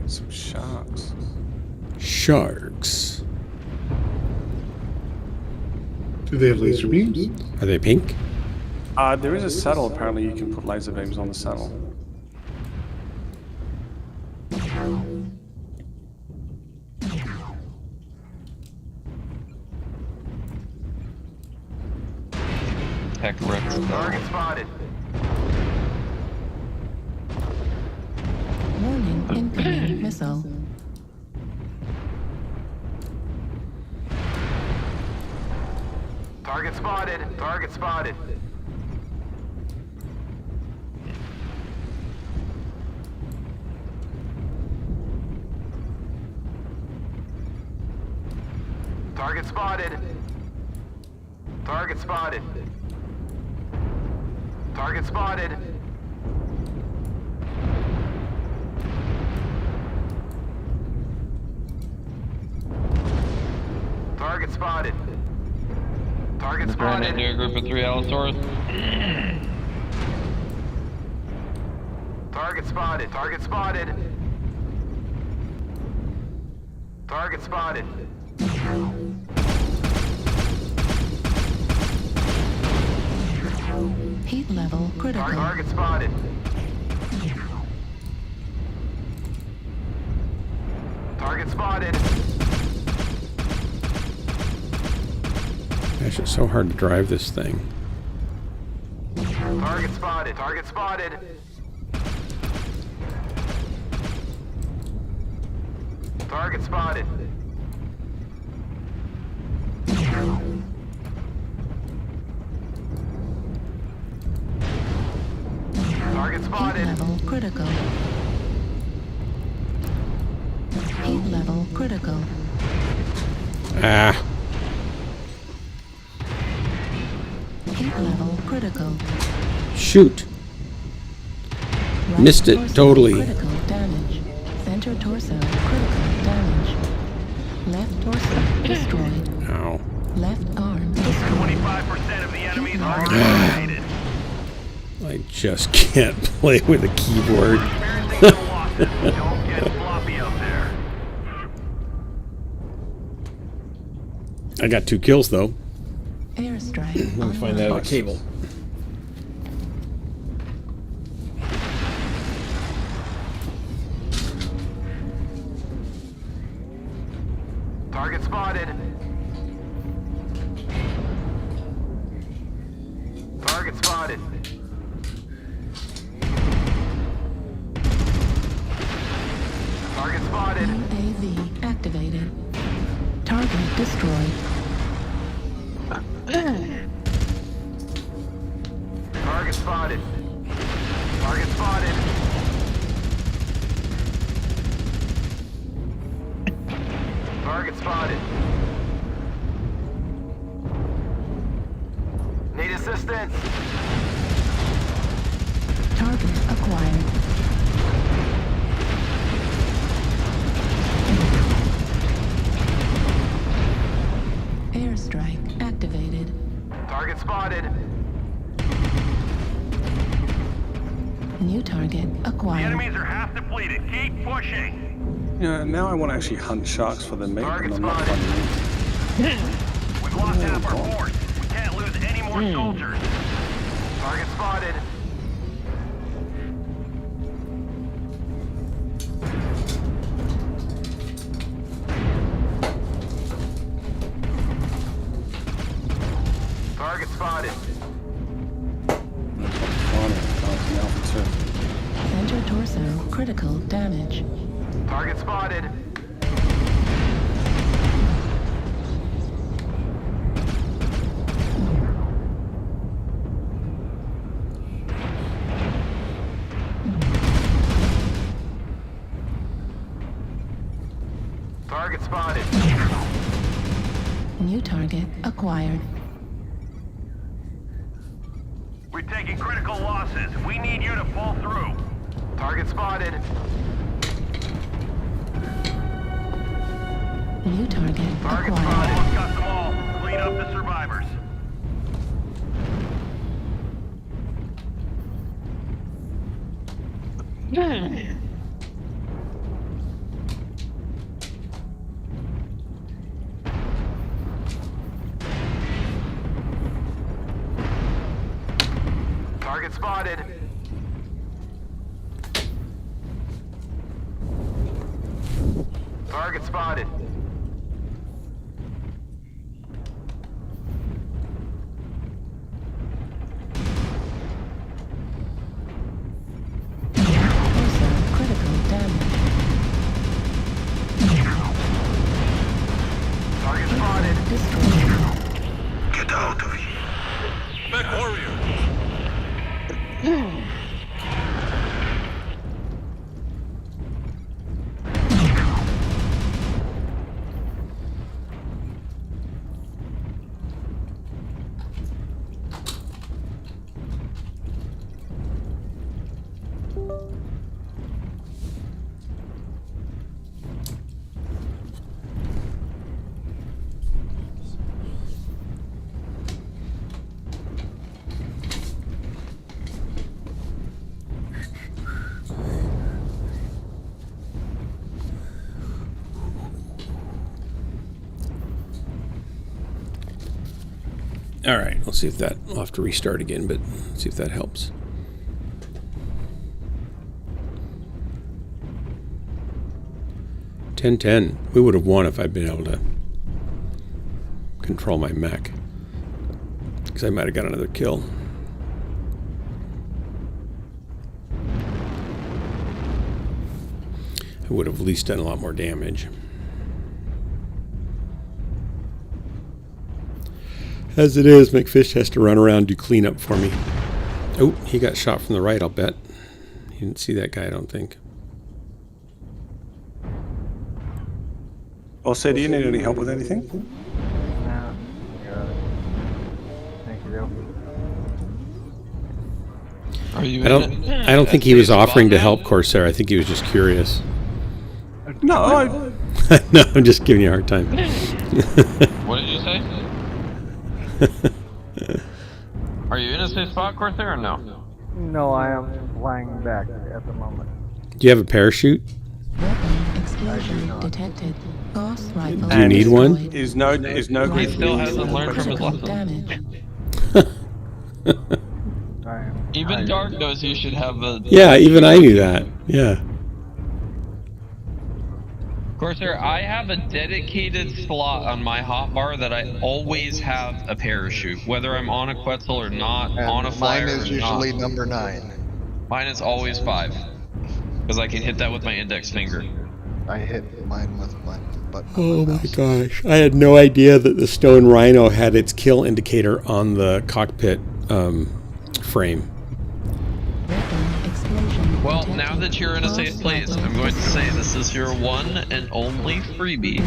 Some sharks. Sharks. Do they have laser beams? Are they pink? There is a saddle. Apparently, you can put laser beams on the saddle. Heck, Rex. Target spotted. Warning, incoming missile. Target spotted. Target spotted. Target spotted. Target spotted. Target spotted. Target spotted. Target Just ran spotted. into a group of 3 Allosaurus. Target spotted. Target spotted. Target spotted. Heat level critical. Target spotted. Target spotted. Gosh, it's so hard to drive this thing. Target spotted. Target spotted. Target spotted. Target Heat spotted. level critical. Heat level critical. Ah, Heat level critical. shoot. Right Missed it torso totally. Critical damage. Center torso critical damage. Left torso destroyed. Ow. Left arm destroyed. 25% of the enemies are Ah. eliminated. I just can't play with a keyboard. Experiencing some losses. Don't get sloppy out there. I got 2 kills though. Airstrike. Let me find that on cable. Target spotted. Target spotted. Target spotted. UAV activated. Target destroyed. Target spotted. Target spotted. Target spotted. Need assistance. Target acquired. Airstrike activated. Target spotted. New target The acquired. enemies are half depleted. Keep pushing. Yeah, now I want to actually hunt sharks for the meat, and I'm not Target finding it. We've lost half our force. We can't lose any more soldiers. Target spotted. Target spotted. That's what's fun. Oh, it's an alpha too. Center torso critical damage. Target spotted. Target spotted. New target acquired. We're taking critical losses. We need you to pull through. Target spotted. New target Target acquired. spotted. Almost got them all. Clean up the survivors. Target spotted. Target spotted. Torso critical damage. Target spotted. Destroyed. Get out of here. Back warrior. All right, let's see if that, I'll have to restart again, but see if that helps. $10-10. We would have won if I'd been able to control my mech. Because I might have got another kill. I would have at least done a lot more damage. As it is, McFish has to run around do cleanup for me. Oh, he got shot from the right, I'll bet. You didn't see that guy, I don't think. Also, do you need any help with anything? No. Thank you. Are you? I don't think he was offering to help Corsair. I think he was just curious. No, No, I'm just giving you a hard time. What did you say? Are you in a safe spot, Corsair, or no? No, I am flying back at the moment. Do you have a parachute? Weapon explosion detected. Gauss rifle. Do you need one? is no He grief. still hasn't learned from his Critical lesson. damage. Even Dark knows you should have a... Yeah, even I knew that. Yeah. Corsair, I have a dedicated slot on my hotbar that I always have a parachute, whether I'm on a Quetzal or not, on a flyer Mine is or usually not. number 9. Mine is always 5, because I can hit that with my index finger. I hit mine with my button. Oh my gosh. I had no idea that the Stone Rhino had its kill indicator on the cockpit frame. Weapon explosion Well, detected. now that you're in a safe place, I'm going to say this is your one and only freebie.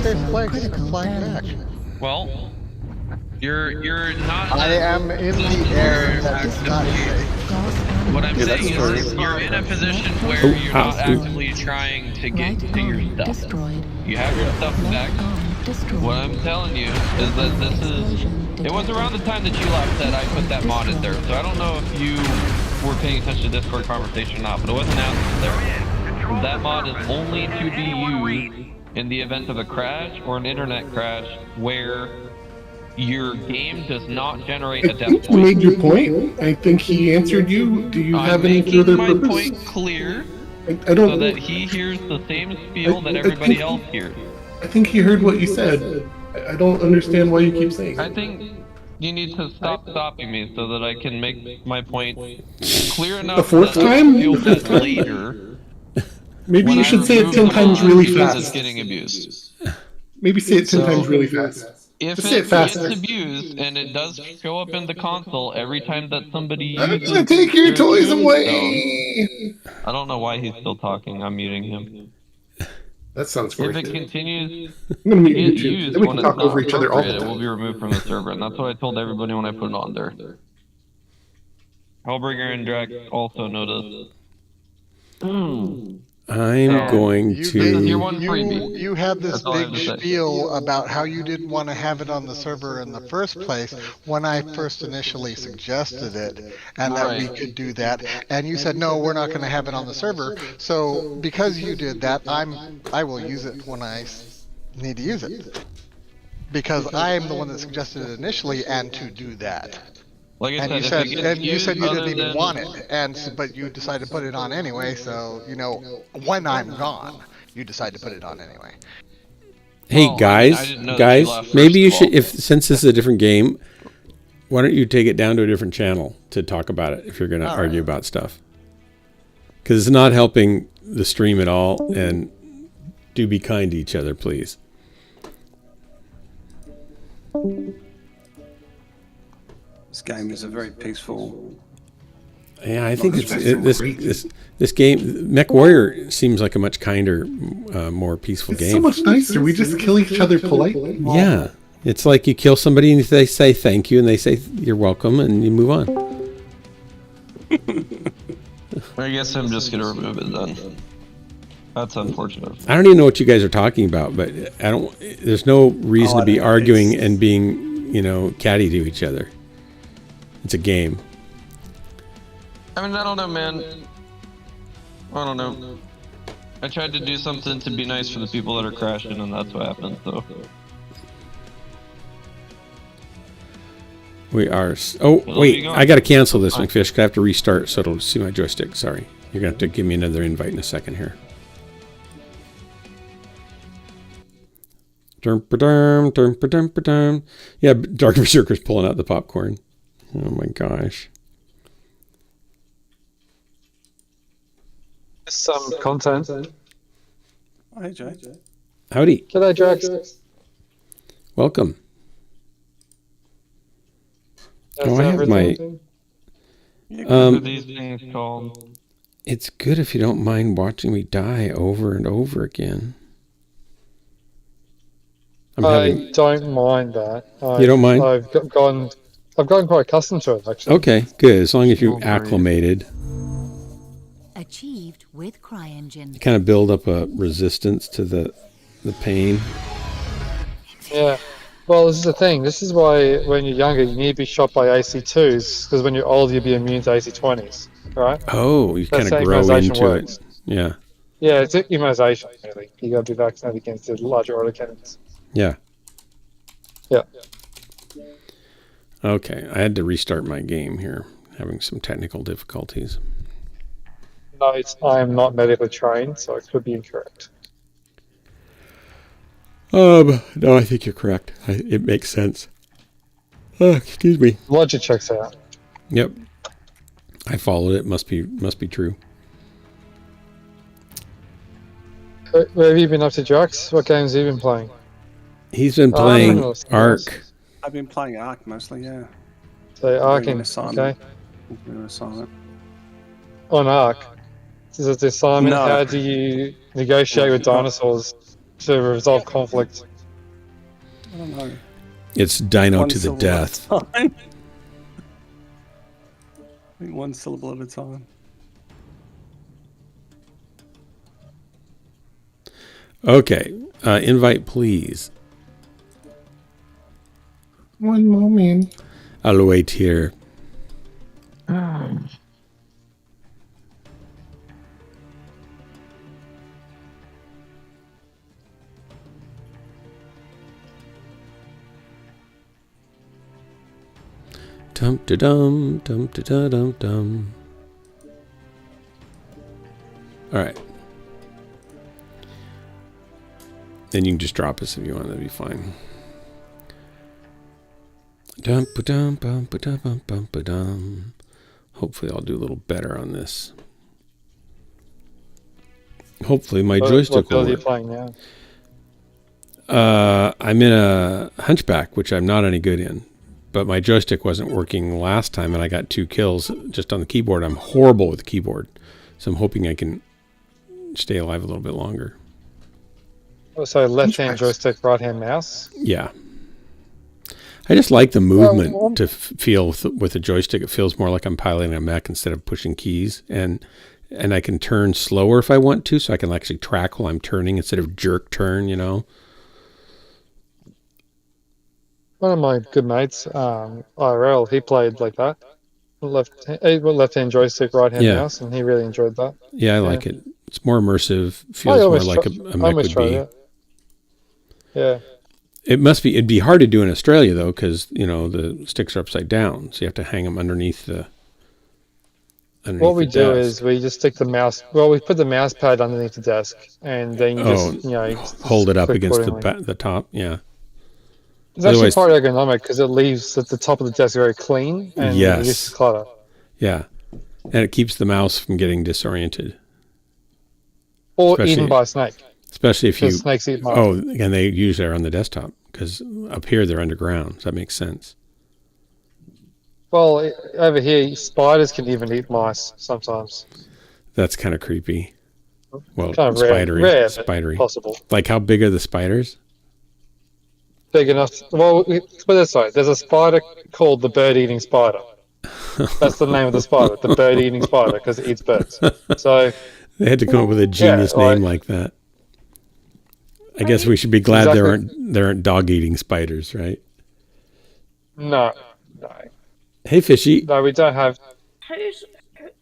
Safe Also place. critical I'm flying back. damage. Well, you're not... I am in the air. That is not safe. Gauss What I'm Yeah, saying that's is true. you're in a position where Oh, you're ow. not actively trying to get right to your arm stuff. destroyed. You have your stuff back. Left arm destroyed. What I'm telling you is that this is... It was around the time that you left that I put that mod in there, so I don't know if you were paying attention to Discord conversation or not, but it was announced there. That mod is only to be used in the event of a crash or an internet crash where your game does not generate I a death think you point. made your point. I think he answered you. Do you have I'm any making further my purpose? point clear I so don't. that he hears the same spiel that I everybody think- else hears. I think he heard what you said. I don't understand why you keep saying I it. think you need to stop stopping me so that I can make my point clear enough The fourth that I time? feel The fifth that time? later. Maybe when you I should say it remove 10 the times mod really because it's fast. getting abused. Maybe say it 10 So, times really fast. If Just say it it faster. gets abused and it does show up in the console every time that somebody I'm uses gonna take your their toys tombstone, away. I don't know why he's still talking. I'm muting him. That sounds If great. it continues I'm gonna to mute get you too. used Then we when can it's talk not over each other all the appropriate, it will time. be removed from the server, and that's what I told everybody when I put it on there. Hellbringer and Drax also noticed. I'm going You, to... You're one freebie. you had this That's all I have big to say. spiel about how you didn't want to have it on the server in the first place when I first initially suggested it, and that we Right. could do that. And you said, no, we're not going to have it on the server. So because you did that, I will use it when I need to use it. Because I am the one that suggested it initially, and to do that. Like I And you said, said, if it gets and you used said you other didn't even than- want it, but you decided to put it on anyway. So when I'm gone, you decide to put it on anyway. Hey Well, I guys, didn't know that you guys, left maybe you first of should, if since this is a different game, why don't you take it down to a different channel to talk about it if you're going to argue about stuff? Because it's not helping the stream at all, and do be kind to each other, please. This game is a very peaceful. Yeah, I think that's this game, Mech Warrior, seems like a much kinder, more peaceful It's game. so much nicer. We just kill each other politely. Yeah, it's like you kill somebody and they say thank you and they say you're welcome and you move on. I guess I'm just gonna remove it then. That's unfortunate. I don't even know what you guys are talking about, but I don't. There's no reason to be arguing and being, catty to each other. It's a game. I mean, I don't know, man. I don't know. I tried to do something to be nice for the people that are crashing, and that's what happened, so. We are. Oh, wait. I got to cancel this, McFish. I have to restart so it'll see my joystick. Sorry. You're going to have to give me another invite in a second here. Yeah, Dark Berserker's pulling out the popcorn. Oh my gosh. Some content. Hey, Jay. Howdy. G'day, Drax. Welcome. Oh, I have my. What are these things called? It's good if you don't mind watching me die over and over again. I don't mind that. You don't mind? I've gotten quite accustomed to it, actually. Okay, good. As long as you acclimated. Achieved with CryEngine. You kind of build up a resistance to the pain. Yeah. Well, this is the thing. This is why when you're younger, you need to be shot by AC2s, because when you're older, you'll be immune to AC20s, right? Oh, you kind of grow into it. Yeah. Yeah, it's immunization, really. You got to be vaccinated against the larger autocannons. Yeah. Yeah. Okay, I had to restart my game here, having some technical difficulties. No, I am not medically trained, so it could be incorrect. No, I think you're correct. It makes sense. Oh, excuse me. Logic checks out. Yep. I followed it. Must be true. Where have you been up to, Jax? What games have you been playing? He's been playing Ark. I've been playing Ark mostly, yeah. So Arking, okay. On Ark, is it the assignment? No. How do you negotiate with dinosaurs to resolve conflict? I don't know. It's dino to the death. I think one syllable at a time. Okay, invite please. One moment. I'll wait here. Dum da dum dum da da dum dum. All right. Then you can just drop us if you want. That'd be fine. Dum ba dum bum ba dum bum bum ba dum. Hopefully, I'll do a little better on this. Hopefully, my joystick will work. What build are you playing now? I'm in a Hunchback, which I'm not any good in. But my joystick wasn't working last time, and I got 2 kills just on the keyboard. I'm horrible with the keyboard, so I'm hoping I can stay alive a little bit longer. Oh, so left-hand joystick, right-hand mouse? Yeah. I just like the movement to feel with the joystick. It feels more like I'm piloting a mech instead of pushing keys. And I can turn slower if I want to, so I can actually track while I'm turning instead of jerk turn, you know? One of my good mates, IRL, he played like that. Left-hand joystick, right-hand mouse, and he really enjoyed that. Yeah, I like it. It's more immersive. Feels more like a mech would be. It. Yeah. It'd be hard to do in Australia, though, because, you know, the sticks are upside down, so you have to hang them underneath the What we do is we just stick the mouse, we put the mouse pad underneath the desk, and then you just, hold it up against the top, yeah. It's actually quite ergonomic because it leaves the top of the desk very clean and reduces clutter. Yeah, and it keeps the mouse from getting disoriented. Or eaten by a snake. Especially if you... snakes eat mice. Oh, and they usually are on the desktop because up here they're underground. Does that make sense? Well, over here, spiders can even eat mice sometimes. That's kind of creepy. Well, kind of spidery. Possible. Like, how big are the spiders? Big enough. Well, put it this way. There's a spider called the bird-eating spider. That's the name of the spider, the bird-eating spider, because it eats birds. So they had to come up with a genius name like that. I guess we should be glad there aren't dog-eating spiders, right? No. Hey, Fishy. No, we don't have.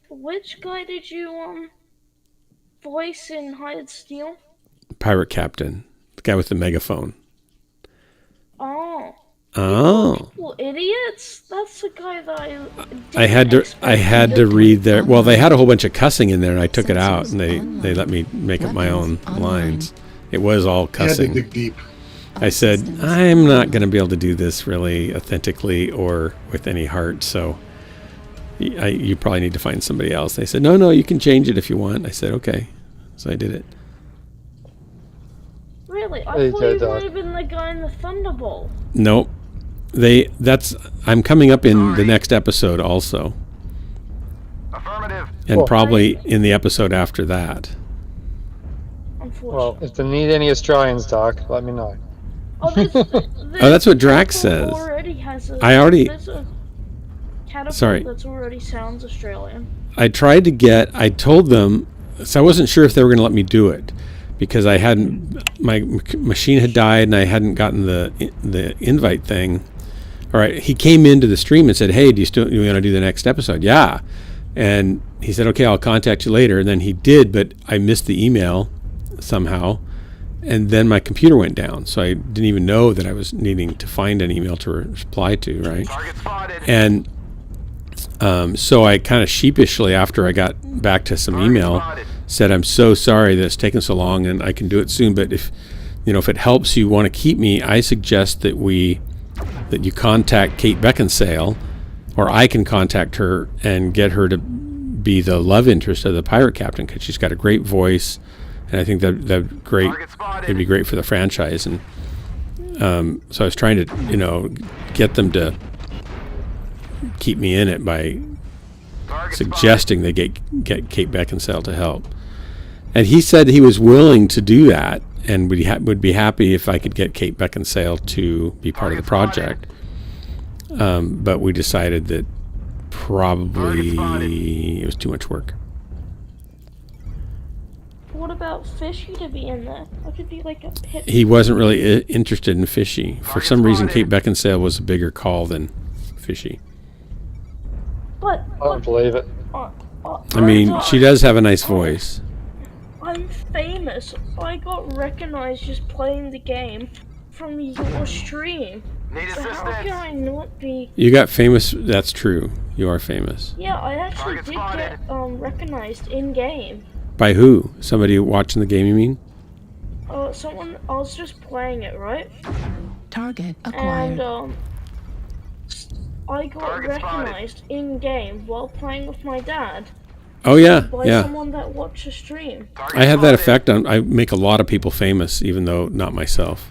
Which guy did you voice in Hired Steel? Pirate Captain, the guy with the megaphone. Oh. People idiots. That's the guy that I had to read their. Well, they had a whole bunch of cussing in there, and I took it out, and they let me make up my own lines. It was all cussing. You had to dig deep. I said, I'm not going to be able to do this really authentically or with any heart, so you probably need to find somebody else. They said, no, you can change it if you want. I said, okay. So I did it. Really? I thought you might have been the guy in the Thunderbolt. Nope. I'm coming up in the next episode also. Affirmative. And probably in the episode after that. Well, if they need any Australians, Doc, let me know. Oh, that's what Drax says. There's a catapult that's already sounds Australian. I told them, so I wasn't sure if they were going to let me do it because my machine had died and I hadn't gotten the invite thing. All right, he came into the stream and said, "Hey, do you want to do the next episode?" Yeah. And he said, "Okay, I'll contact you later." And then he did, but I missed the email somehow. And then my computer went down, so I didn't even know that I was needing to find an email to reply to, right? And so I kind of sheepishly, after I got back to some email, said, "I'm so sorry that it's taken so long, and I can do it soon. But if it helps you want to keep me, I suggest that you contact Kate Beckinsale, or I can contact her and get her to be the love interest of the pirate captain because she's got a great voice." And I think that'd great. It'd be great for the franchise, and so I was trying to, get them to keep me in it by suggesting they get Kate Beckinsale to help. And he said he was willing to do that, and would be happy if I could get Kate Beckinsale to be part of the project. But we decided that probably it was too much work. What about Fishy to be in there? I could be like a pit. He wasn't really interested in Fishy. For some reason, Kate Beckinsale was a bigger call than Fishy. But I don't believe it. I mean, she does have a nice voice. I'm famous. I got recognized just playing the game from your stream. So how can I not be... You got famous. That's true. You are famous. Yeah, I actually did get recognized in game. By who? Somebody watching the game, you mean? Someone. I was just playing it, right? Target acquired. And I got recognized in game while playing with my dad. Oh yeah, by someone that watched the stream. I have that effect I make a lot of people famous, even though not myself.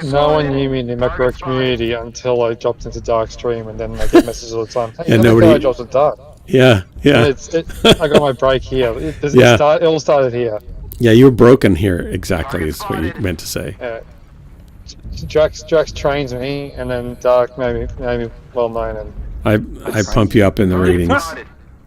No one knew me in the macro community until I dropped into Dark Stream, and then I get messages all the time. Hey, I dropped into Dark. Yeah. I got my break here. It all started here. Yeah, you were broken here. Exactly, is what you meant to say. Drax trains me, and then Dark maybe well known, and I pump you up in the ratings.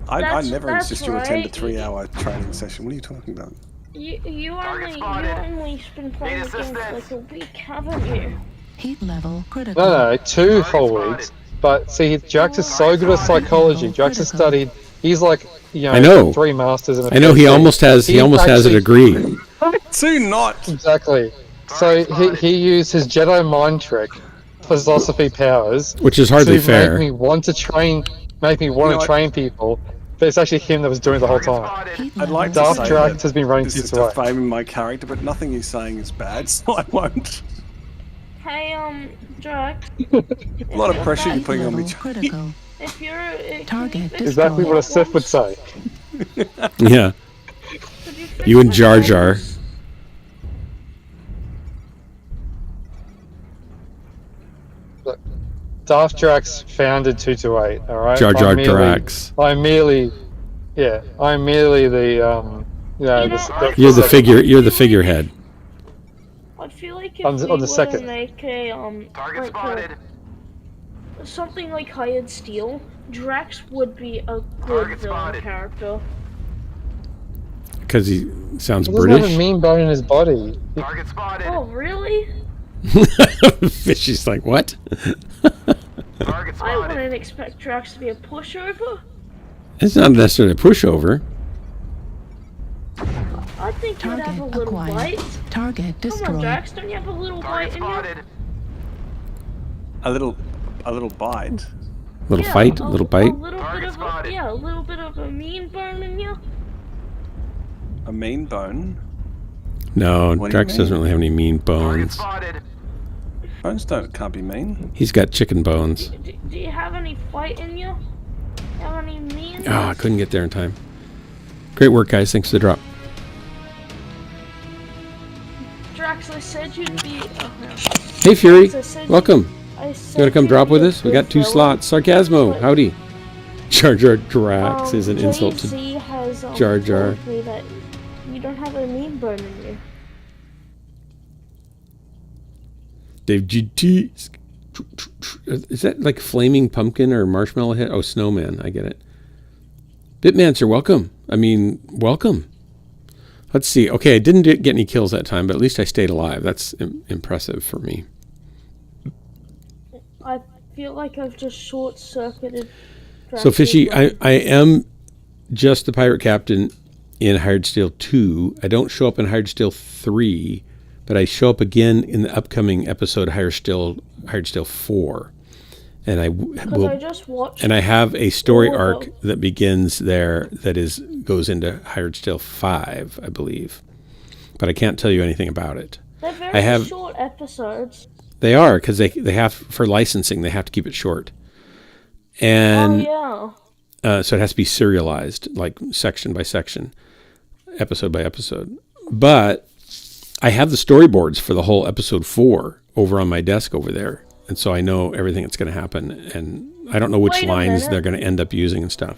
I never insist you attend a 3-hour training session. What are you talking about? You only been playing the game for like a week, haven't you? Heat level critical. No, 2 whole weeks. But see, Drax is so good at psychology. Drax has studied. He's like, I know. 3 masters and a I know. He almost has. He almost has a degree. Not exactly. So he used his Jedi mind trick, philosophy powers, which is hardly fair. Make me want to train people. But it's actually him that was doing it the whole time. I'd like to say Drax has been running this is to defaming my character, but nothing he's saying is bad, so I won't. Hey, Drax. A lot of pressure you're putting on me. If you're target exactly what a Sith would say. Yeah. You and Jar Jar. Look, Darth Drax founded 228. All right. Jar Jar Drax. I'm merely the You're the figure. You're the figurehead. I feel like if on we the were second. to make something like Hired Steel, Drax would be a good villain character. Because he sounds he British. He doesn't have a mean bone in his body. Target spotted. Oh, really? Fishy's like, what? I wouldn't expect Drax to be a pushover. It's not necessarily a pushover. I think you'd have a little bite. Target destroyed. Come on, Drax, don't you have a little bite in you? A little bite. Little fight, a little bite. A little bit of a mean bone in you. A mean bone? No, Drax doesn't really have any mean bones. Bones can't be mean. He's got chicken bones. Do you have any fight in you? Have any mean? Oh, I couldn't get there in time. Great work, guys. Thanks for the drop. Drax, I said you'd be... Oh, no. Hey, Fury. Welcome. I You want to come drop with us? We got 2 villain. slots. Sarcasmo, But, howdy. Jar Jar Drax is an insult to JC has Jar Jar. told me that you don't have a mean bone in you. Dave GT. Is that like flaming pumpkin or marshmallow head? Oh, snowman. I get it. Bitmancer, welcome. I mean, welcome. Let's see. Okay, I didn't get any kills that time, but at least I stayed alive. That's impressive for me. I feel like I've just short-circuited. So, Fishy, I am just the pirate captain in Hired Steel 2. I don't show up in Hired Steel 3, but I show up again in the upcoming episode Hired Steel 4. And I have a story arc that begins there that goes into Hired Steel 5, I believe. But I can't tell you anything about it. They're very short episodes. They are, because they have, for licensing, they have to keep it short. And so it has to be serialized, like section by section, episode by episode. But I have the storyboards for the whole episode 4 over on my desk over there. And so I know everything that's going to happen. And I don't know which lines they're going to end up using and stuff.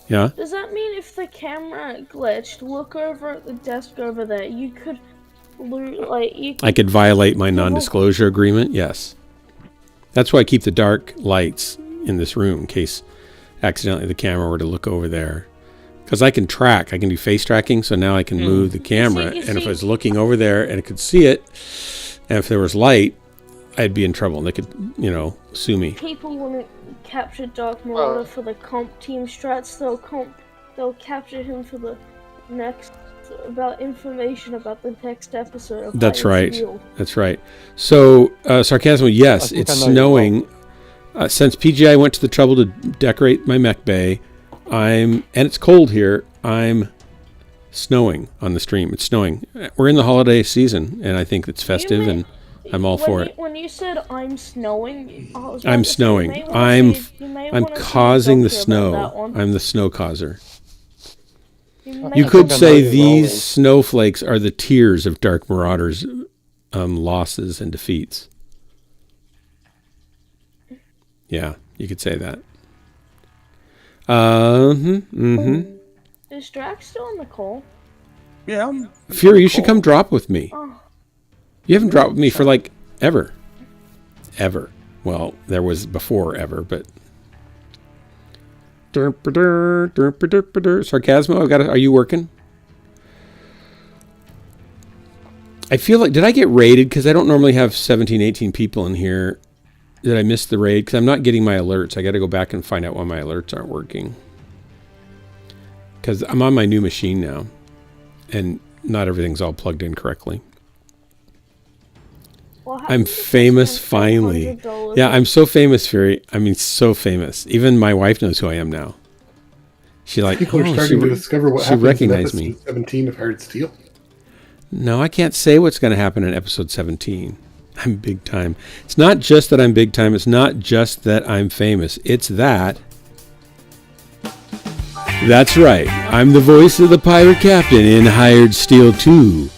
Yeah? Does that mean if the camera glitched, look over at the desk over there, you could, I could violate my non-disclosure agreement? Yes. That's why I keep the dark lights in this room in case accidentally the camera were to look over there. Because I can do face tracking, so now I can move the camera. And if I was looking over there and I could see it, and if there was light, I'd be in trouble. And they could, sue me. People wouldn't capture Dark Marauder for the comp team strats. They'll capture him for the next information about the next episode of That's right. That's right. So, Sarcasm, yes, it's snowing. Since PGI went to the trouble to decorate my mech bay, and it's cold here, I'm snowing on the stream. It's snowing. We're in the holiday season, and I think it's festive, and I'm all for it. When you said I'm snowing, I'm snowing. I'm causing the snow. I'm the snow causer. You could say these snowflakes are the tears of Dark Marauder's losses and defeats. Yeah, you could say that. Is Drax still in the call? Yeah. Fury, you should come drop with me. You haven't dropped with me for ever. Ever. Well, there was before ever, but... Sarcasmo, are you working? I feel like, did I get raided? Because I don't normally have 17, 18 people in here. Did I miss the raid? Because I'm not getting my alerts. I got to go back and find out why my alerts aren't working. Because I'm on my new machine now. And not everything's all plugged in correctly. I'm famous finally. Yeah, I'm so famous, Fury. I mean, so famous. Even my wife knows who I am now. She people are starting to discover what happens in episode 17 of Hard Steel. No, I can't say what's going to happen in episode 17. I'm big time. It's not just that I'm big time. It's not just that I'm famous. It's that. That's right. I'm the voice of the pirate captain in Hired Steel 2.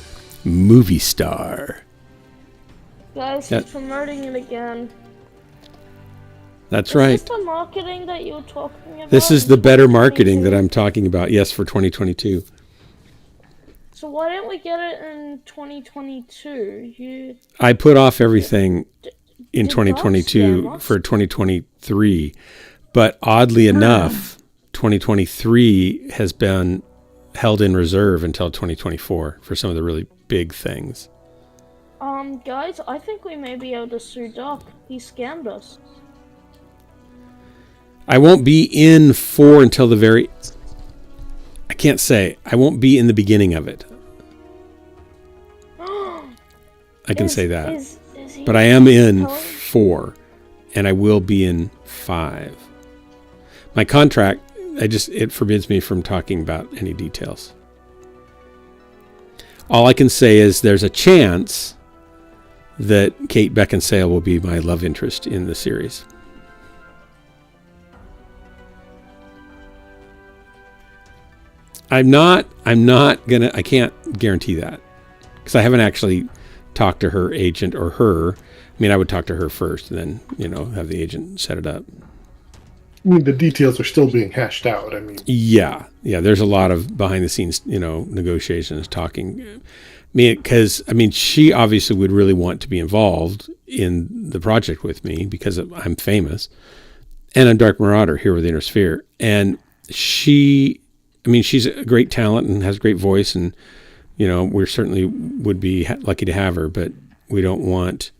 Movie star. Guys, he's promoting it again. That's right. Is this the marketing that you were talking about? This is the better marketing that I'm talking about. Yes, for 2022. So why didn't we get it in 2022? I put off everything in 2022 for 2023. But oddly enough, 2023 has been held in reserve until 2024 for some of the really big things. Guys, I think we may be able to sue Doc. He scammed us. I won't be in 4 until the very... I can't say. I won't be in the beginning of it. I can say that. But I am in 4, and I will be in 5. My contract, it forbids me from talking about any details. All I can say is there's a chance that Kate Beckinsale will be my love interest in the series. I can't guarantee that because I haven't actually talk to her agent or her. I mean, I would talk to her first and then, have the agent set it up. I mean, the details are still being hashed out. I mean, yeah, there's a lot of behind the scenes, negotiations, talking. Because she obviously would really want to be involved in the project with me because I'm famous, and I'm Dark Marauder here with Inner Sphere. And she's a great talent and has a great voice, and we certainly would be lucky to have her. But we don't want.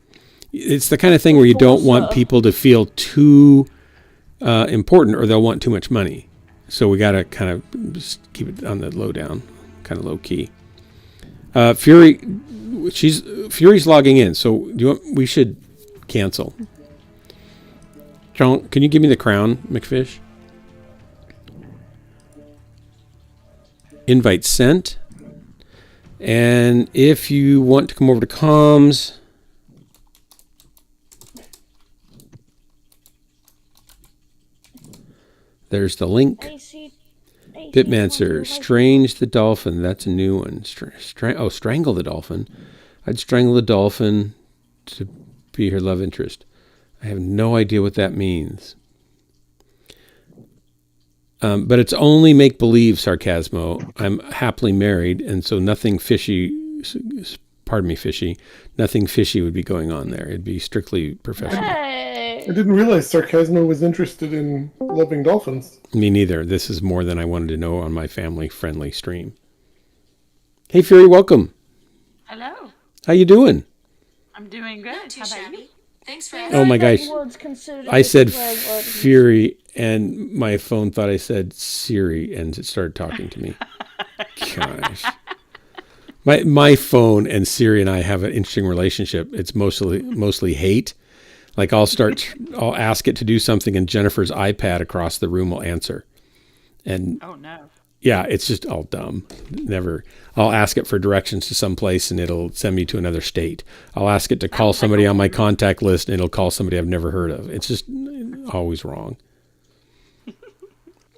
It's the kind of thing where you don't want people to feel too important, or they'll want too much money. So we got to kind of just keep it on the low down, kind of low key. Fury's logging in, so we should cancel. John, can you give me the crown, McFish? Invite sent. And if you want to come over to comms, there's the link. Bitmancer, Strange the Dolphin. That's a new one. Strangle the Dolphin. I'd strangle the dolphin to be her love interest. I have no idea what that means. But it's only make-believe, Sarcasmo. I'm happily married, and so nothing fishy, nothing fishy would be going on there. It'd be strictly professional. I didn't realize Sarcasmo was interested in loving dolphins. Me neither. This is more than I wanted to know on my family-friendly stream. Hey, Fury, welcome. Hello. How you doing? I'm doing good. How about you? Thanks for Oh my gosh. I said Fury, and my phone thought I said Siri, and it started talking to me. Gosh. My phone and Siri and I have an interesting relationship. It's mostly hate. Like I'll ask it to do something, and Jennifer's iPad across the room will answer. And oh no. Yeah, it's just all dumb. I'll ask it for directions to some place, and it'll send me to another state. I'll ask it to call somebody on my contact list, and it'll call somebody I've never heard of. It's just always wrong.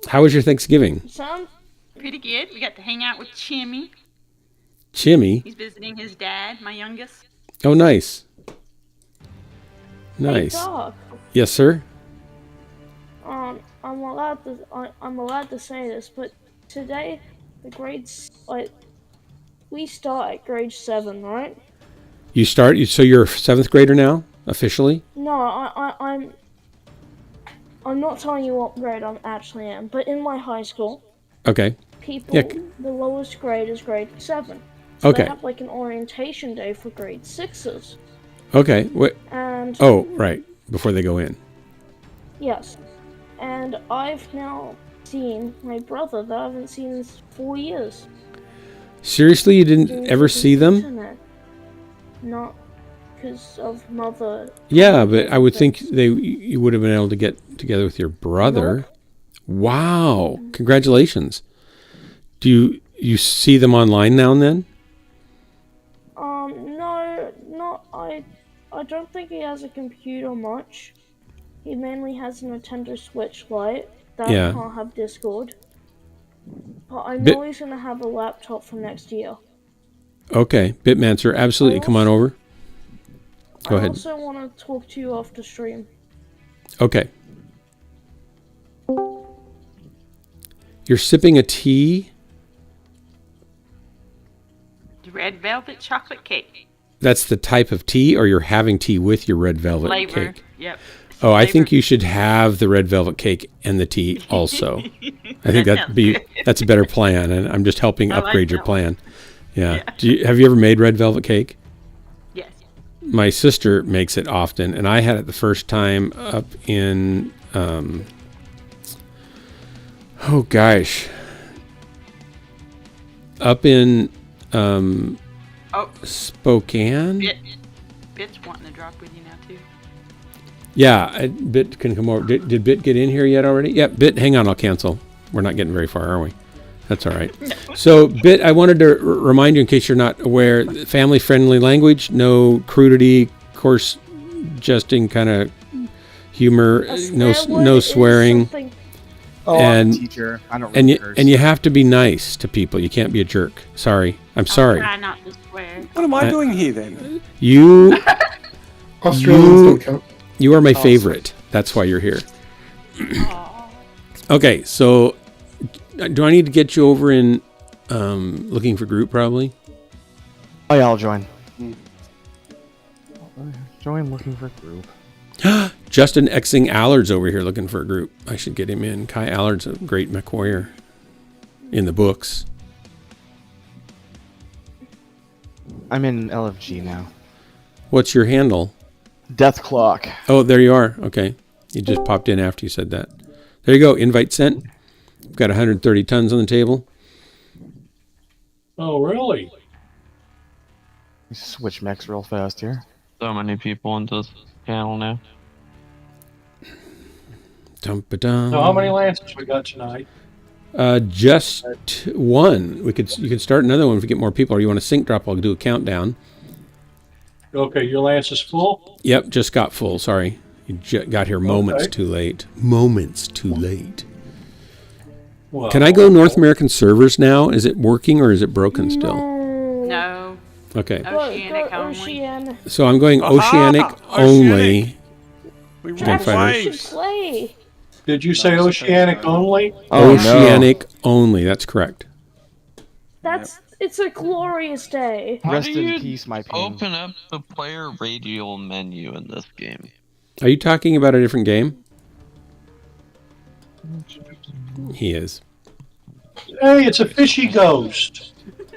How was your Thanksgiving? Sounds pretty good. We got to hang out with Chimmy. Chimmy? He's visiting his dad, my youngest. Oh, nice. Nice. Hey, Doc. Yes, sir? I'm allowed to say this, but today the grades we start at grade 7, right? So you're a 7th grader now, officially? No, I'm not telling you what grade I actually am, but in my high school, okay, the lowest grade is grade 7. So okay. They have like an orientation day for grade 6s. Okay. And right, before they go in. Yes, and I've now seen my brother that I haven't seen in 4 years. Seriously, you didn't ever see them? Internet. Not because of mother. Yeah, but I would think you would have been able to get together with your brother. Nope. Wow! Congratulations. Do you see them online now and then? No, not I don't think he has a computer much. He mainly has a Nintendo Switch Lite that can't have Discord. But I know he's gonna have a laptop for next year. Okay, Bitmancer, absolutely. Come on over. Go ahead. I also want to talk to you after stream. Okay. You're sipping a tea? The red velvet chocolate cake. That's the type of tea, or you're having tea with your red velvet flavor. Cake? Yep. Oh, I think you should have the red velvet cake and the tea also. I think that's a better plan, and I'm just helping upgrade your plan. Yeah. Have you ever made red velvet cake? Yes. My sister makes it often, and I had it the first time up in up in Spokane. Bit's wanting to drop with you now too. Yeah, Bit can come over. Did Bit get in here yet already? Yeah, Bit, hang on, I'll cancel. We're not getting very far, are we? That's all right. So, Bit, I wanted to remind you, in case you're not aware, family-friendly language, no crudity, coarse jesting kind of humor, no swearing. Oh, I'm a teacher. I don't really curse. And you have to be nice to people. You can't be a jerk. Sorry. I'm sorry. Try not to swear. What am I doing here then? You Australians don't count. You are my favorite. That's why you're here. Okay, so do I need to get you over in looking for group probably? Oh yeah, I'll join. Join looking for group. Justin Xing Allard's over here looking for a group. I should get him in. Kai Allard's a great mech warrior in the books. I'm in LFG now. What's your handle? Death Clock. Oh, there you are. Okay. You just popped in after you said that. There you go. Invite sent. We've got 130 tons on the table. Oh, really? Switch mechs real fast here. So many people into this channel now. Dum-ba-dum. So how many lances we got tonight? Just one. You could start another one if we get more people, or you want to sync drop? I'll do a countdown. Okay, your lance is full? Yep, just got full. Sorry. You got here moments too late. Moments too late. Well, Can I go North American servers now? Is it working or is it broken still? No. Okay. Oceanic only. Oceanic. So I'm going Oceanic only. We Can't want find it. waves. Play. Did you say oceanic only? Oceanic only. That's correct. It's a glorious day. Rest in peace, my pain. Open up the player radial menu in this game. Are you talking about a different game? He is. Hey, it's a fishy ghost.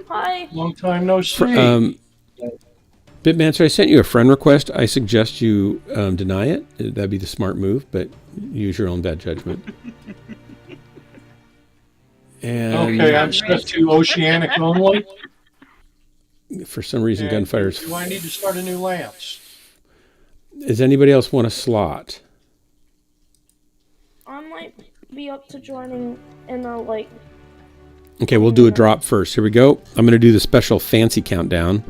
Hi. Long time no see. Bitmancer, I sent you a friend request. I suggest you deny it. That'd be the smart move, but use your own bad judgment. And Okay, I'm set to oceanic only. For some reason, And gunfire's. do I need to start a new lance? Does anybody else want a slot? I might be up to joining in a like. Okay, we'll do a drop first. Here we go. I'm going to do the special fancy countdown.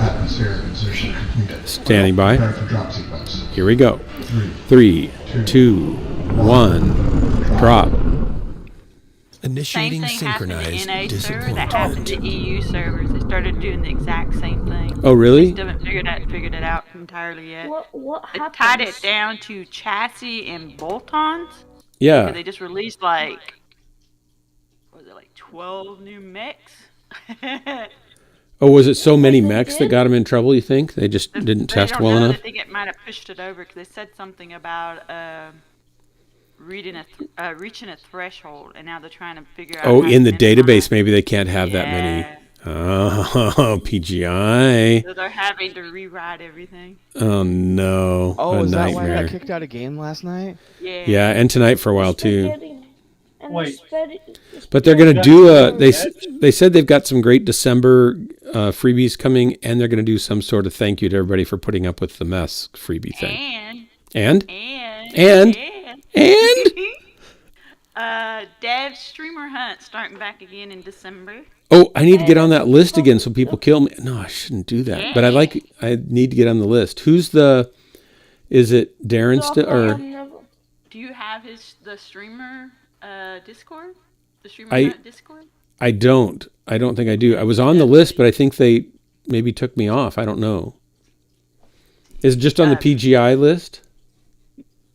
Atmospheric insertion completed. Standing by. Prepare for drop sequence. Here we go. 3, 2, 1, drop. Initiating synchronized server that happened to EU servers. They started doing the exact same thing. Oh, really? They still haven't figured it out entirely yet. What They happened? tied it down to chassis and bolt-ons. Yeah. Because they just released like 12 new mechs. Oh, was it so many mechs that got them in trouble, you think? They just didn't test well enough? I think it might have pushed it over because they said something about reaching a threshold, and now they're trying to figure out. Oh, how in to the minimize. database, maybe they can't have that many. Oh, PGI. So they're having to rewrite everything. Oh, no. Oh, a is that why I nightmare. got kicked out of game last night? Yeah. Yeah, and tonight for a while, too. Wait. But they're going to do they said they've got some great December freebies coming, and they're going to do some sort of thank you to everybody for putting up with the mess freebie thing. And? Dev streamer hunt starting back again in December. Oh, I need to get on that list again so people kill me. No, I shouldn't do that. But I need to get on the list. Is it Darren still, or? Do you have the streamer Discord? The streamer hunt Discord? I don't think I do. I was on the list, but I think they maybe took me off. I don't know. Is it just on the PGI list?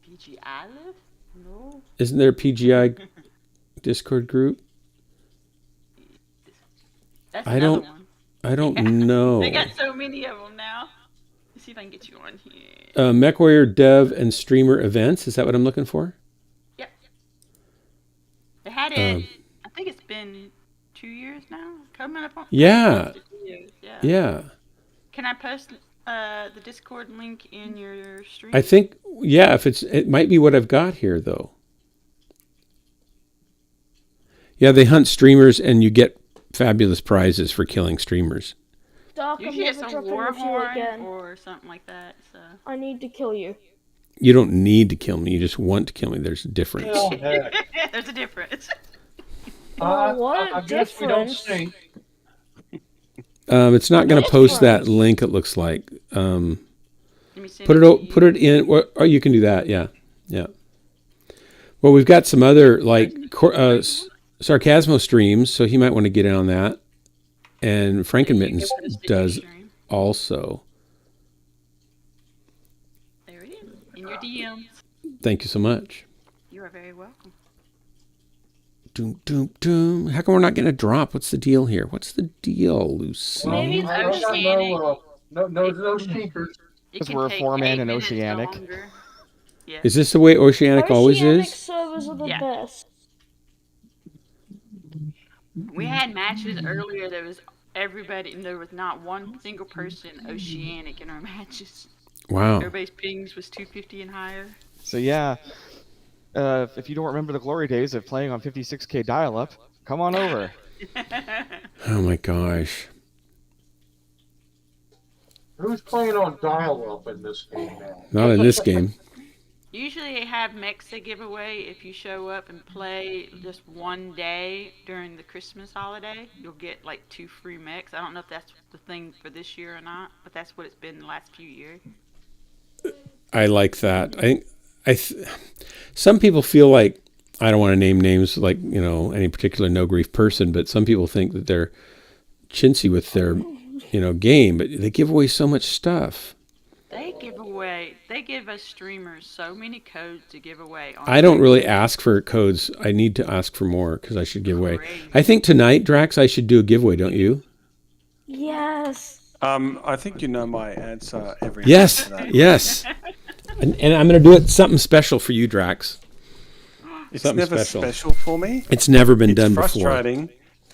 PGI list? No. Isn't there a PGI Discord group? That's I don't know. They got so many of them now. Let's see if I can get you on here. MechWarrior dev and streamer events. Is that what I'm looking for? Yep. They had it. I think it's been 2 years now. Coming up on. Yeah. 2 years. Yeah. Yeah. Can I post the Discord link in your stream? I think it might be what I've got here though. Yeah, they hunt streamers and you get fabulous prizes for killing streamers. Doc, You I'm should get never some dropping with you again. or something like that. So. I need to kill you. You don't need to kill me. You just want to kill me. There's a difference. Oh, heck. There's a difference. What I guess we don't difference? see. It's not going to post that link. It looks like. Put it in. Or you can do that. Yeah, yeah. Well, we've got some other like Sarcasmo streams, so he might want to get in on that. And Frankenmittens does also. There it is. In your DMs. Thank you so much. You are very welcome. Doom, doom, doom. How come we're not getting a drop? What's the deal here? What's the deal, Lucy? Maybe it's no sneakers. Because we're a 4-man and Oceanic. Yeah. Is this the way Oceanic always Oceanic is? servers are the best. We had matches earlier. There was everybody, and there was not one single person Oceanic in our matches. Wow. Everybody's pings was 250 and higher. So yeah, if you don't remember the glory days of playing on 56K dial-up, come on over. Oh my gosh. Who's playing on dial-up in this game now? Not in this game. Usually they have mechs to give away if you show up and play just one day during the Christmas holiday. You'll get like 2 free mechs. I don't know if that's the thing for this year or not, but that's what it's been the last few years. I like that. Some people feel like, I don't want to name names like, any particular no grief person, but some people think that they're chintzy with their, game, but they give away so much stuff. They give us streamers so many codes to give away. I don't really ask for codes. I need to ask for more because I should give away. I think tonight, Drax, I should do a giveaway, don't you? Yes. I think you know my answer every Yes, time to that. yes. And I'm going to do it something special for you, Drax. It's Something never special. special for me. It's never been done before. It's frustrating.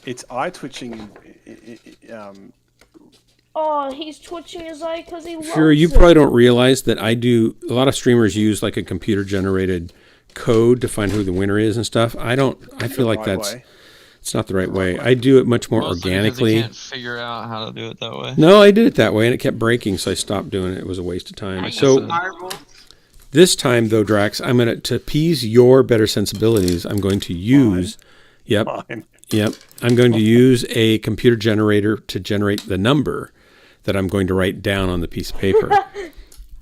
It's eye-twitching. Oh, he's twitching his eye because he loves Sure, you it. probably don't realize that I do. A lot of streamers use like a computer-generated code to find who the winner is and stuff. I don't. I feel like it's not the right way. I do it much more Mostly organically. because you can't figure out how to do it that way. No, I did it that way, and it kept breaking, so I stopped doing it. It was a waste of time. So this time, though, Drax, I'm going to appease your better sensibilities. I'm going to use. Yep. Yep. I'm going to use a computer generator to generate the number that I'm going to write down on the piece of paper.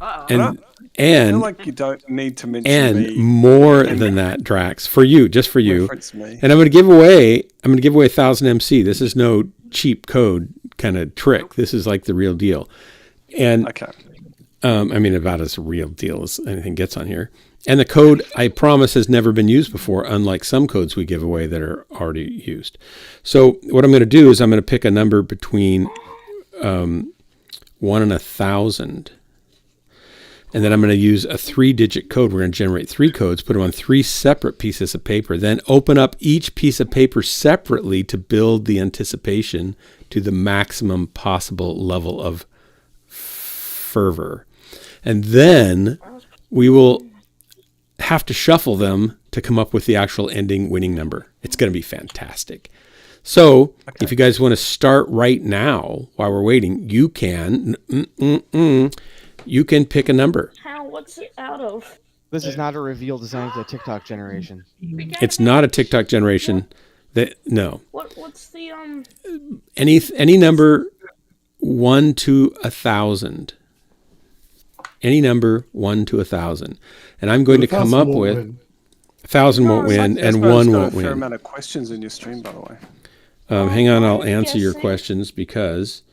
And I feel like you don't need to mention me. More than that, Drax, for you, just for you. Reference me. And I'm going to give away 1,000 MC. This is no cheap code kind of trick. This is like the real deal. And about as real deal as anything gets on here. And the code, I promise, has never been used before, unlike some codes we give away that are already used. So what I'm going to do is I'm going to pick a number between 1 and 1,000. And then I'm going to use a 3-digit code. We're going to generate 3 codes, put them on 3 separate pieces of paper, then open up each piece of paper separately to build the anticipation to the maximum possible level of fervor. And then we will have to shuffle them to come up with the actual ending winning number. It's going to be fantastic. So if you guys want to start right now while we're waiting, you can. You can pick a number. How? What's it out of? This is not a reveal designed for the TikTok generation. It's not a TikTok generation. No. What's the Any number 1 to 1,000. Any number 1 to 1,000, and I'm going to come up with 1,000 won't win and 1 won't a fair win. amount of questions in your stream, by the way. Hang on, I'll answer your questions because.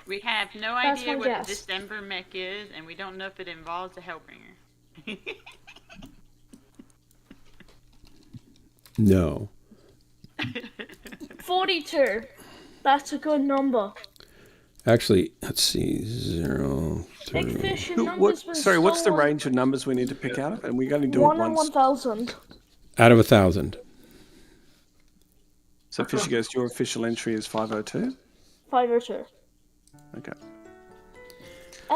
We have no idea what the December mech is, and we don't know if it involves a Hellbringer. No. 42. That's a good number. Actually, let's see. 0, 3. Big Fish and numbers been Sorry, what's the stolen. range of numbers we need to pick out of? And we're going to do 1 it and once. 1,000. Out of 1,000. So Fishy goes, your official entry is 502? 502. Okay.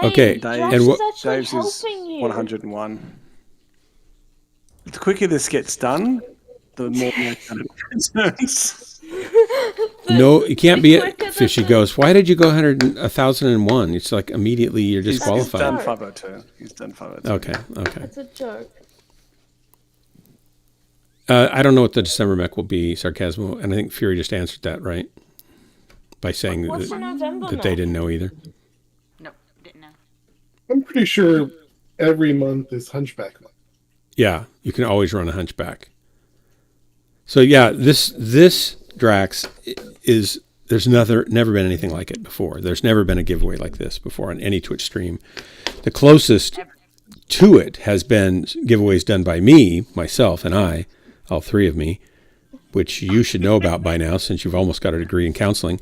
Okay, Josh and what? Dave's is 101. The quicker this gets done, the more concerns. No, you can't be it. Fishy goes, why did you go 1,001? It's like immediately you're disqualified. He's done 502. He's done 502. Okay. That's a joke. I don't know what the December mech will be, Sarcasmo, and I think Fury just answered that, right? By saying What's the November that they didn't know either. Nope, didn't know. I'm pretty sure every month is Hunchback month. Yeah, you can always run a hunchback. So yeah, this Drax is, there's never been anything like it before. There's never been a giveaway like this before on any Twitch stream. The closest to it has been giveaways done by me, myself, and I, all three of me, which you should know about by now since you've almost got a degree in counseling.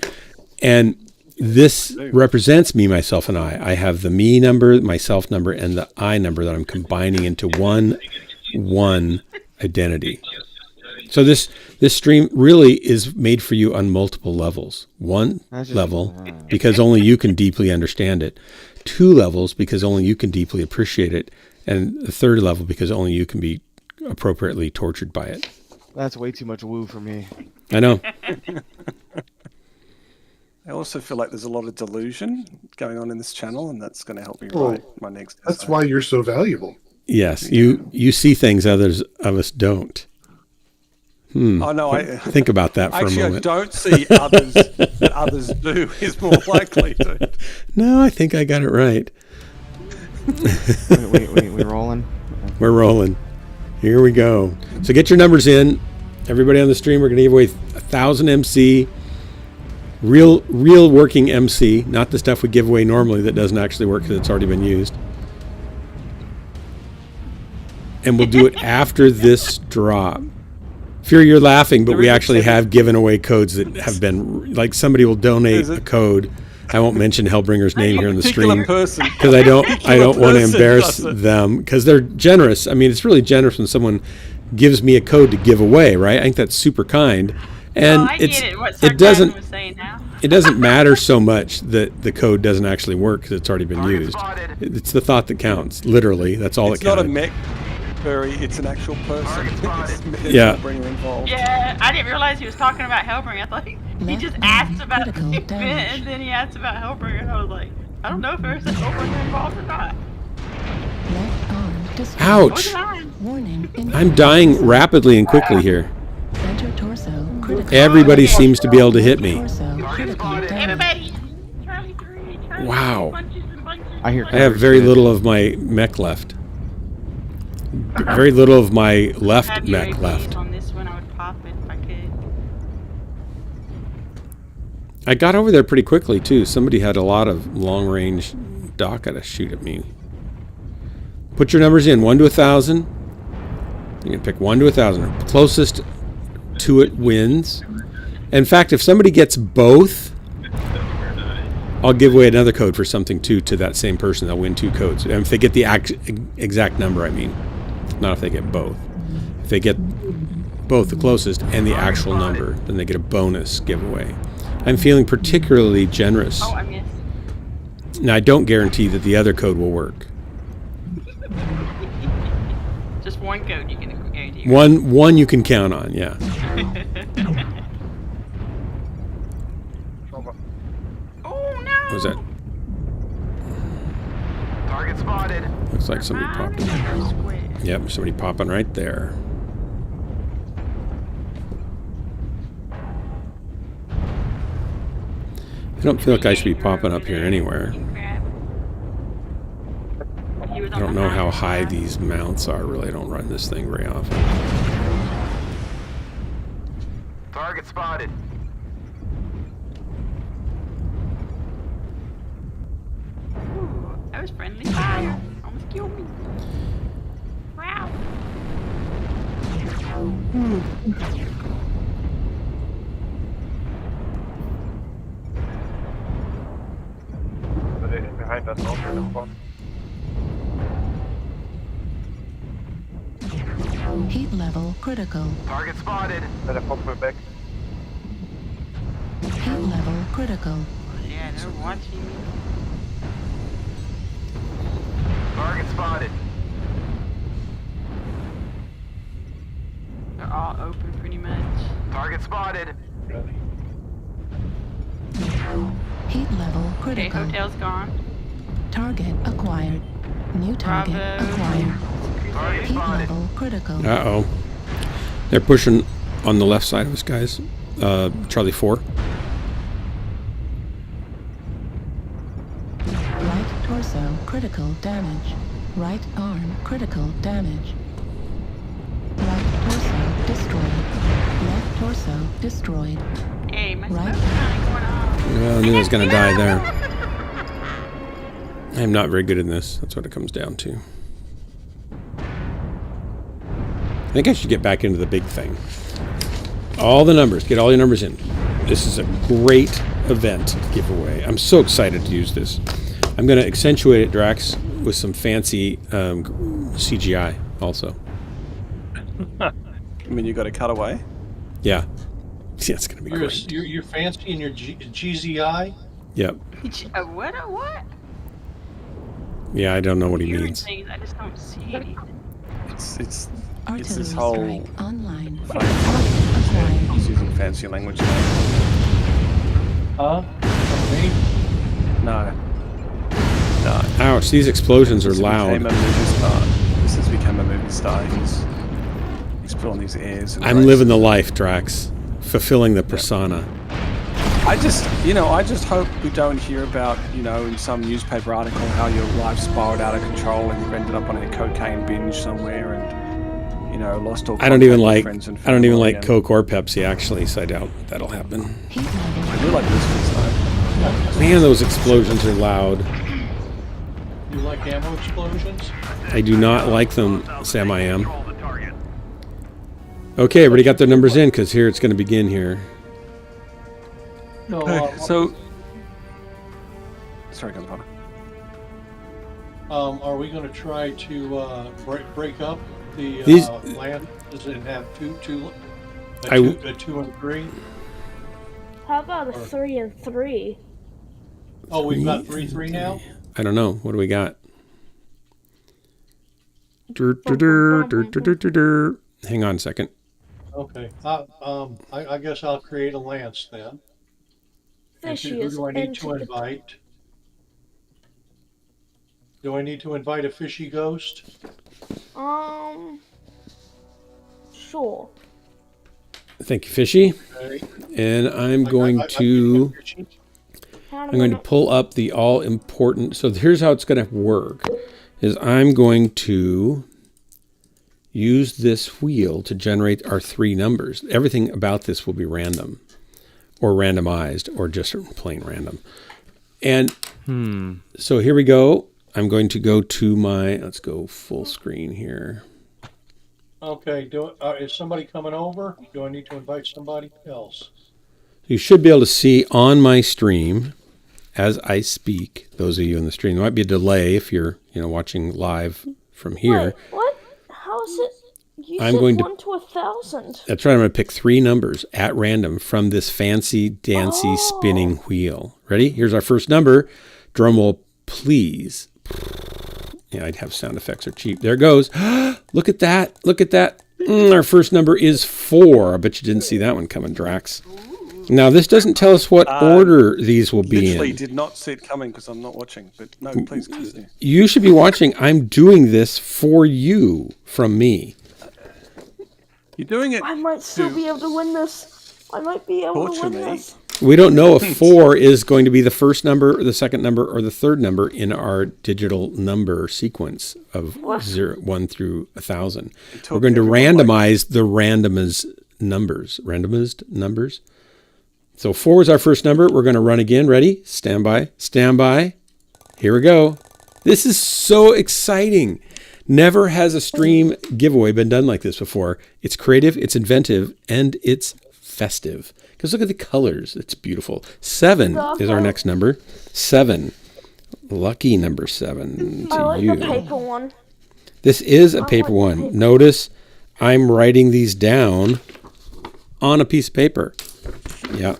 And this represents me, myself, and I. I have the me number, myself number, and the I number that I'm combining into one identity. So this stream really is made for you on multiple levels. One level, because only you can deeply understand it. 2 levels, because only you can deeply appreciate it. And the 3rd level, because only you can be appropriately tortured by it. That's way too much woo for me. I know. I also feel like there's a lot of delusion going on in this channel, and that's going to help me write my next essay. That's why you're so valuable. Yes, you see things others of us don't. Oh, no, Think about that for a moment. Actually, I don't see others that others do is more likely to. No, I think I got it right. wait, we're rolling? We're rolling. Here we go. So get your numbers in. Everybody on the stream, we're going to give away 1,000 MC. Real working MC, not the stuff we give away normally that doesn't actually work because it's already been used. And we'll do it after this drop. Fear you're laughing, but we actually have given away codes that have been, like, somebody will donate a code. I won't mention Hellbringer's name here in the stream because I don't want to embarrass them because they're generous. I mean, it's really generous when someone gives me a code to give away, right? I think that's super kind. And it doesn't matter so much that the code doesn't actually work because it's already been used. It's the thought that counts. Literally, that's all that counts. It's not a mech. It's an actual person. Yeah. Yeah, I didn't realize he was talking about Hellbringer. I thought he just asked about the event, and then he asked about Hellbringer, and I was like, I don't know if there's a Hellbringer involved or not. Ouch! I'm dying rapidly and quickly here. Everybody seems to be able to hit me. Everybody! Wow. I have very little of my mech left. Very little of my left mech left. On this one, I would pop it if I could. I got over there pretty quickly too. Somebody had a lot of long-range Daka to shoot at me. Put your numbers in, 1 to 1,000. You can pick 1 to 1,000. Closest to it wins. In fact, if somebody gets both, I'll give away another code for something too to that same person. They'll win 2 codes. And if they get the exact number, I mean. Not if they get both. If they get both, the closest, and the actual number, then they get a bonus giveaway. I'm feeling particularly generous. Oh, I missed. Now, I don't guarantee that the other code will work. Just one code you can guarantee. One you can count on, yeah. Oh, no! What was that? Target spotted. Looks like somebody popped in. Yep, somebody popping right there. I don't feel like I should be popping up here anywhere. I don't know how high these mounts are, really. I don't run this thing very often. Target spotted. Ooh, that was friendly fire. Almost killed me. Wow. Behind us, also. Heat level critical. Target spotted. Better pop me back. Heat level critical. Yeah, they're watching me. Target spotted. They're all open pretty much. Target spotted. Heat level critical. Okay, hotel's gone. Target acquired. New target acquired. Heat level critical. Uh-oh. They're pushing on the left side of us, guys. Charlie 4. Right torso critical damage. Right arm critical damage. Torso destroyed. Hey, my Right. smoke's kind of going off. Well, I knew I was going to die there. I'm not very good in this. That's what it comes down to. I think I should get back into the big thing. All the numbers. Get all your numbers in. This is a great event giveaway. I'm so excited to use this. I'm going to accentuate it, Drax, with some fancy CGI also. I mean, you got a cutaway? Yeah. Yeah, it's going to be great. You're fancy in your GZI? Yep. What? Yeah, I don't know what he Hearing means. things, I just don't see anything. It's this Artillery whole... strike online. He's using fancy language. Huh? Me? No. Ouch, these explosions are This loud. became a movie star. This has become a movie star. He's put on these airs. And I'm living the life, Drax. Fulfilling the persona. I just hope we don't hear about, in some newspaper article how your life spiraled out of control and you ended up on a cocaine binge somewhere and, lost all I don't even like friends and I don't even family like Coke or Pepsi actually, so I doubt that'll happen. I do like biscuits though. Man, those explosions are loud. You like ammo explosions? I do not like them, Sam. I am. Okay, everybody got their numbers in because here it's going to begin here. No. Sorry, Gunpowder. Are we going to try to break up the land? Does it have two and 3? How about a 3 and 3? Oh, we've got 3 now? I don't know. What do we got? Hang on a second. Okay. I guess I'll create a lance then. Who do I need to invite? Do I need to invite a fishy ghost? Sure. Thank you, Fishy. Okay. And I'm going to pull up the all important. So here's how it's going to work. Is I'm going to use this wheel to generate our 3 numbers. Everything about this will be random or randomized or just plain random. And so here we go. I'm going to go to let's go full screen here. Okay, is somebody coming over? Do I need to invite somebody else? You should be able to see on my stream as I speak, those of you in the stream. There might be a delay if you're watching live from here. Wait, what? How is it? You I'm said going 1 to 1,000. That's right. I'm going to pick 3 numbers at random from this fancy, dancy, spinning wheel. Ready? Here's our first number. Drum roll, please. Yeah, I'd have sound effects are cheap. There it goes. Look at that. Look at that. Our first number is 4. I bet you didn't see that one coming, Drax. Now, this doesn't tell us what order these will be in. Literally did not see it coming because I'm not watching. But no, please continue. You should be watching. I'm doing this for you from me. You're doing it. I might still be able to win this. I might be able to win this. We don't know if 4 is going to be the first number, or the second number, or the third number in our digital number sequence of 1 through 1,000. We're going to randomize the randomized numbers. So 4 is our first number. We're going to run again. Ready? Stand by. Stand by. Here we go. This is so exciting. Never has a stream giveaway been done like this before. It's creative, it's inventive, and it's festive. Because look at the colors. It's beautiful. 7 is our next number. 7. Lucky number 7 to I like you. the paper one. This is a paper one. Notice I'm writing these down on a piece of paper. Yep.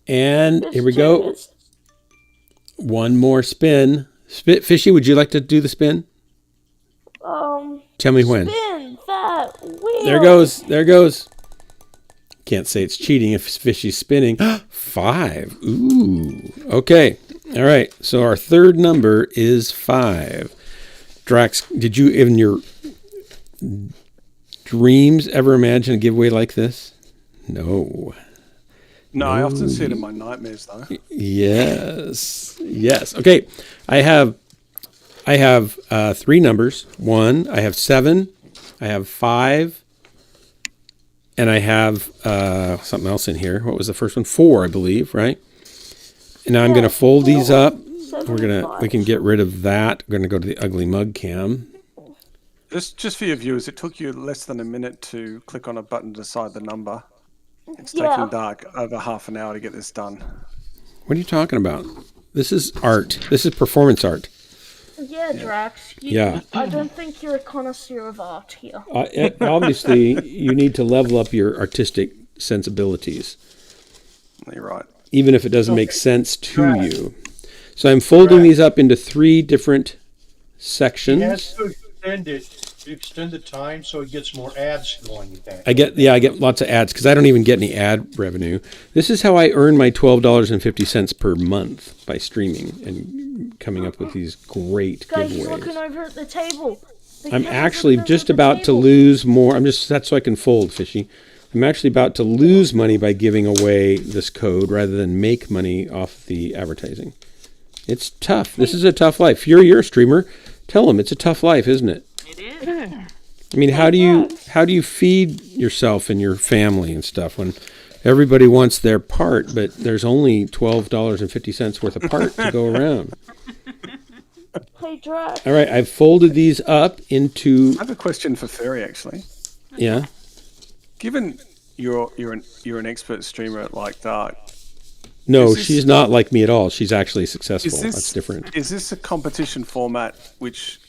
And here we go. One more spin. Fishy, would you like to do the spin? Tell me when. Spin that wheel. There goes. Can't say it's cheating if Fishy's spinning. 5. Ooh. Okay. All right. So our third number is 5. Drax, did you in your dreams ever imagine a giveaway like this? No. No, I often see it in my nightmares, though. Yes. Okay, I have 3 numbers. 1, I have 7, I have 5, and I have something else in here. What was the first one? 4, I believe, right? And now I'm going to fold these up. We can get rid of that. We're going to go to the ugly mug cam. Just for your viewers, it took you less than a minute to click on a button to decide the number. It's taking Dark over half an hour to get this done. What are you talking about? This is art. This is performance art. Yeah, Drax. I don't think you're a connoisseur of art here. Obviously, you need to level up your artistic sensibilities. You're right. Even if it doesn't make sense to you. So I'm folding these up into 3 different sections. He has to extend the time so it gets more ads going. I get lots of ads because I don't even get any ad revenue. This is how I earn my $12.50 per month, by streaming and coming up with these great Guys, giveaways. he's looking over at the table. I'm actually just about to lose more. That's so I can fold, Fishy. I'm actually about to lose money by giving away this code rather than make money off the advertising. It's tough. This is a tough life. You're a streamer. Tell them it's a tough life, isn't it? It is. I mean, how do you feed yourself and your family and stuff when everybody wants their part, but there's only $12.50 worth of part to go around? Hey, Drax. All right, I've folded these up into. I have a question for Fairy, actually. Yeah. Given you're an expert streamer like Dark. No, she's not like me at all. She's actually successful. That's different. Is this a competition format which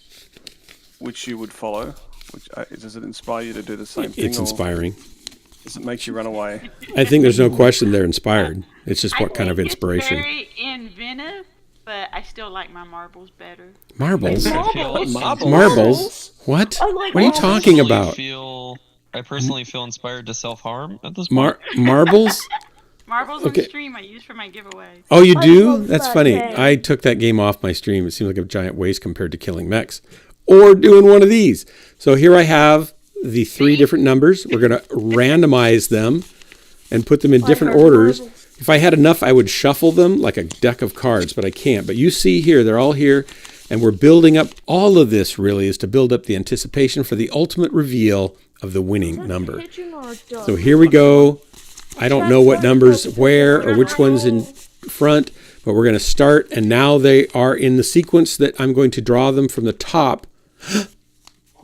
you would follow? Does it inspire you to do the same thing? It's inspiring. Does it make you run away? I think there's no question they're inspired. It's just what kind of inspiration. It's very inventive, but I still like my marbles better. Marbles? Marbles? Marbles? What? What are you talking about? I personally feel inspired to self-harm at this point. Marbles? Marbles on stream I use for my giveaways. Oh, you do? That's funny. I took that game off my stream. It seems like a giant waste compared to killing mechs. Or doing one of these. So here I have the 3 different numbers. We're going to randomize them and put them in different orders. If I had enough, I would shuffle them like a deck of cards, but I can't. But you see here, they're all here, and we're building up. All of this really is to build up the anticipation for the ultimate reveal of the winning number. So here we go. I don't know what numbers where or which one's in front, but we're going to start, and now they are in the sequence that I'm going to draw them from the top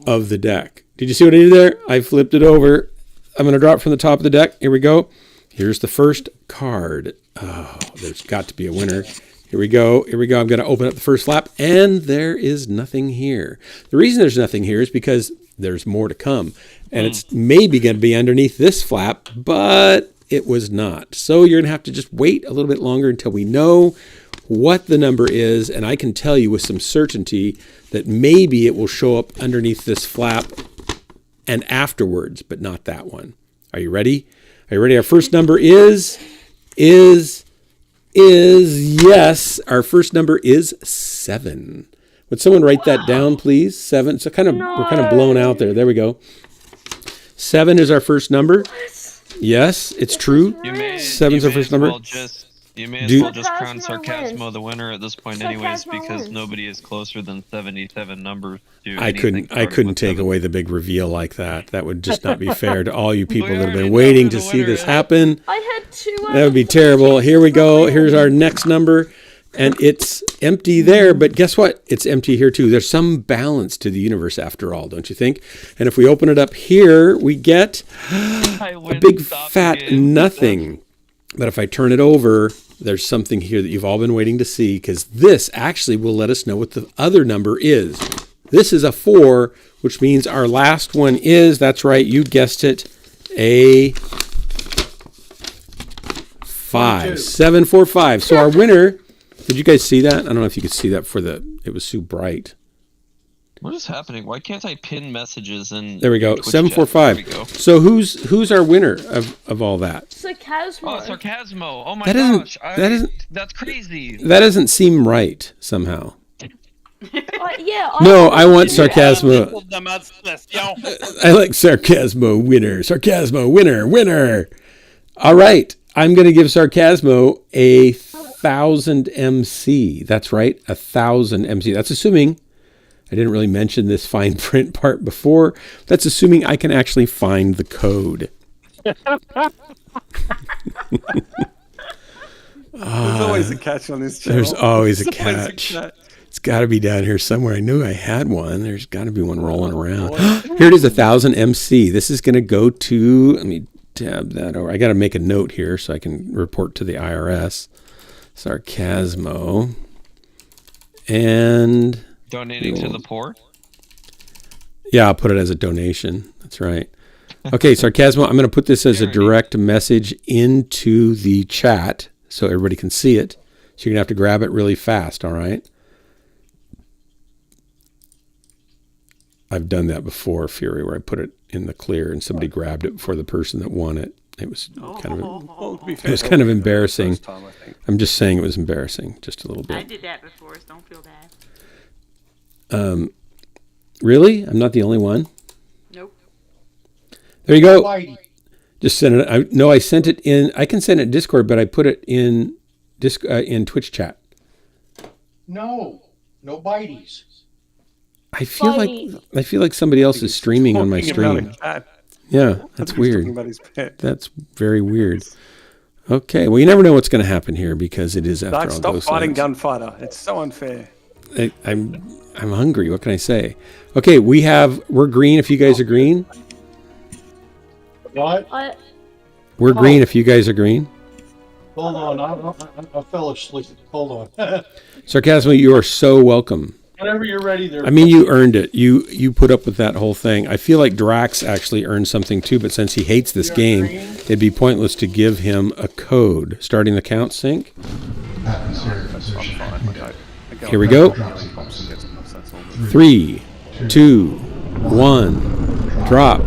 of the deck. Did you see what I did there? I flipped it over. I'm going to draw it from the top of the deck. Here we go. Here's the first card. Oh, there's got to be a winner. Here we go. I'm going to open up the first flap, and there is nothing here. The reason there's nothing here is because there's more to come, and it's maybe going to be underneath this flap, but it was not. So you're going to have to just wait a little bit longer until we know what the number is, and I can tell you with some certainty that maybe it will show up underneath this flap and afterwards, but not that one. Are you ready? Our first number is yes. Our first number is 7. Would someone write that down, please? 7. So we're kind of blown out there. There we go. 7 is our first number. Yes, it's true. 7's our first number. You may as well just crown Sarcasmo the winner at this point, anyways, because nobody is closer than 77 numbers to. I couldn't take away the big reveal like that. That would just not be fair to all you people that have been waiting to see this happen. I had 2. That would be terrible. Here we go. Here's our next number, and it's empty there. But guess what? It's empty here too. There's some balance to the universe after all, don't you think? And if we open it up here, we get a big fat nothing. But if I turn it over, there's something here that you've all been waiting to see, because this actually will let us know what the other number is. This is a 4, which means our last one is, that's right, you guessed it, a 5. 745. So our winner, did you guys see that? I don't know if you could see that it was so bright. What is happening? Why can't I pin messages in? There we go. Twitch 745. There we go. So who's our winner of all that? Sarcasmo. Oh, Sarcasmo. Oh my gosh. That's crazy. That doesn't seem right somehow. No, I want Sarcasmo. I like Sarcasmo winner. Sarcasmo winner. All right. I'm going to give Sarcasmo a 1,000 MC. That's right. 1,000 MC. That's assuming I didn't really mention this fine print part before. That's assuming I can actually find the code. There's always a catch on this channel. There's always a catch. It's got to be down here somewhere. I knew I had one. There's got to be one rolling around. Here it is, 1000 MC. This is going to go to, let me tab that over. I got to make a note here so I can report to the IRS. Sarcasmo. And donating to the poor? Yeah, I'll put it as a donation. That's right. Okay, Sarcasmo, I'm going to put this as a direct message into the chat so everybody can see it. So you're going to have to grab it really fast, all right? I've done that before, Fury, where I put it in the clear and somebody grabbed it before the person that won it. It was kind of embarrassing. I'm just saying it was embarrassing, just a little bit. I did that before, so don't feel bad. Really? I'm not the only one? Nope. There you go. Just send it. No, I sent it in. I can send it in Discord, but I put it in in Twitch chat. No bites. I feel like somebody else is streaming on my stream. Yeah, that's weird. That's very weird. Okay, well, you never know what's going to happen here because it is after all Stop those fighting things. gunfighter. It's so unfair. I'm hungry. What can I say? Okay, we're green if you guys are green. What? We're green if you guys are green. Hold on, I fell asleep. Hold on. Sarcasmo, you are so welcome. Whenever you're ready, there. I mean, you earned it. You put up with that whole thing. I feel like Drax actually earned something too, but since he hates this game, it'd be pointless to give him a code. Starting the count sync. Here we go. 3, 2, 1, drop.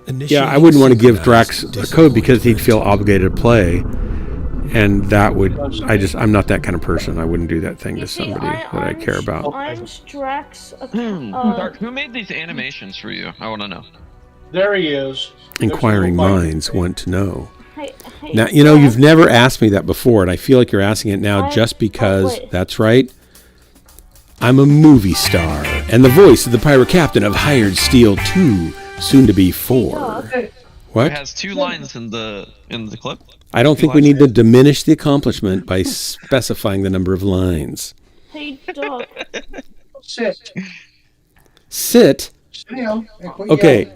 Yeah, I wouldn't want to give Drax a code because he'd feel obligated to play. And that would, I'm not that kind of person. I wouldn't do that thing to somebody that I care about. I'm Drax. Who made these animations for you? I want to know. There he is. Inquiring minds want to know. Hey, Now, you know, you've never asked me that before, and I feel like you're asking it now just because, that's right, I'm a movie star, and the voice of the pirate captain of Hired Steel 2, soon to be 4. What? It has 2 lines in the clip. I don't think we need to diminish the accomplishment by specifying the number of lines. Hey, dog. Sit. Sit? Okay.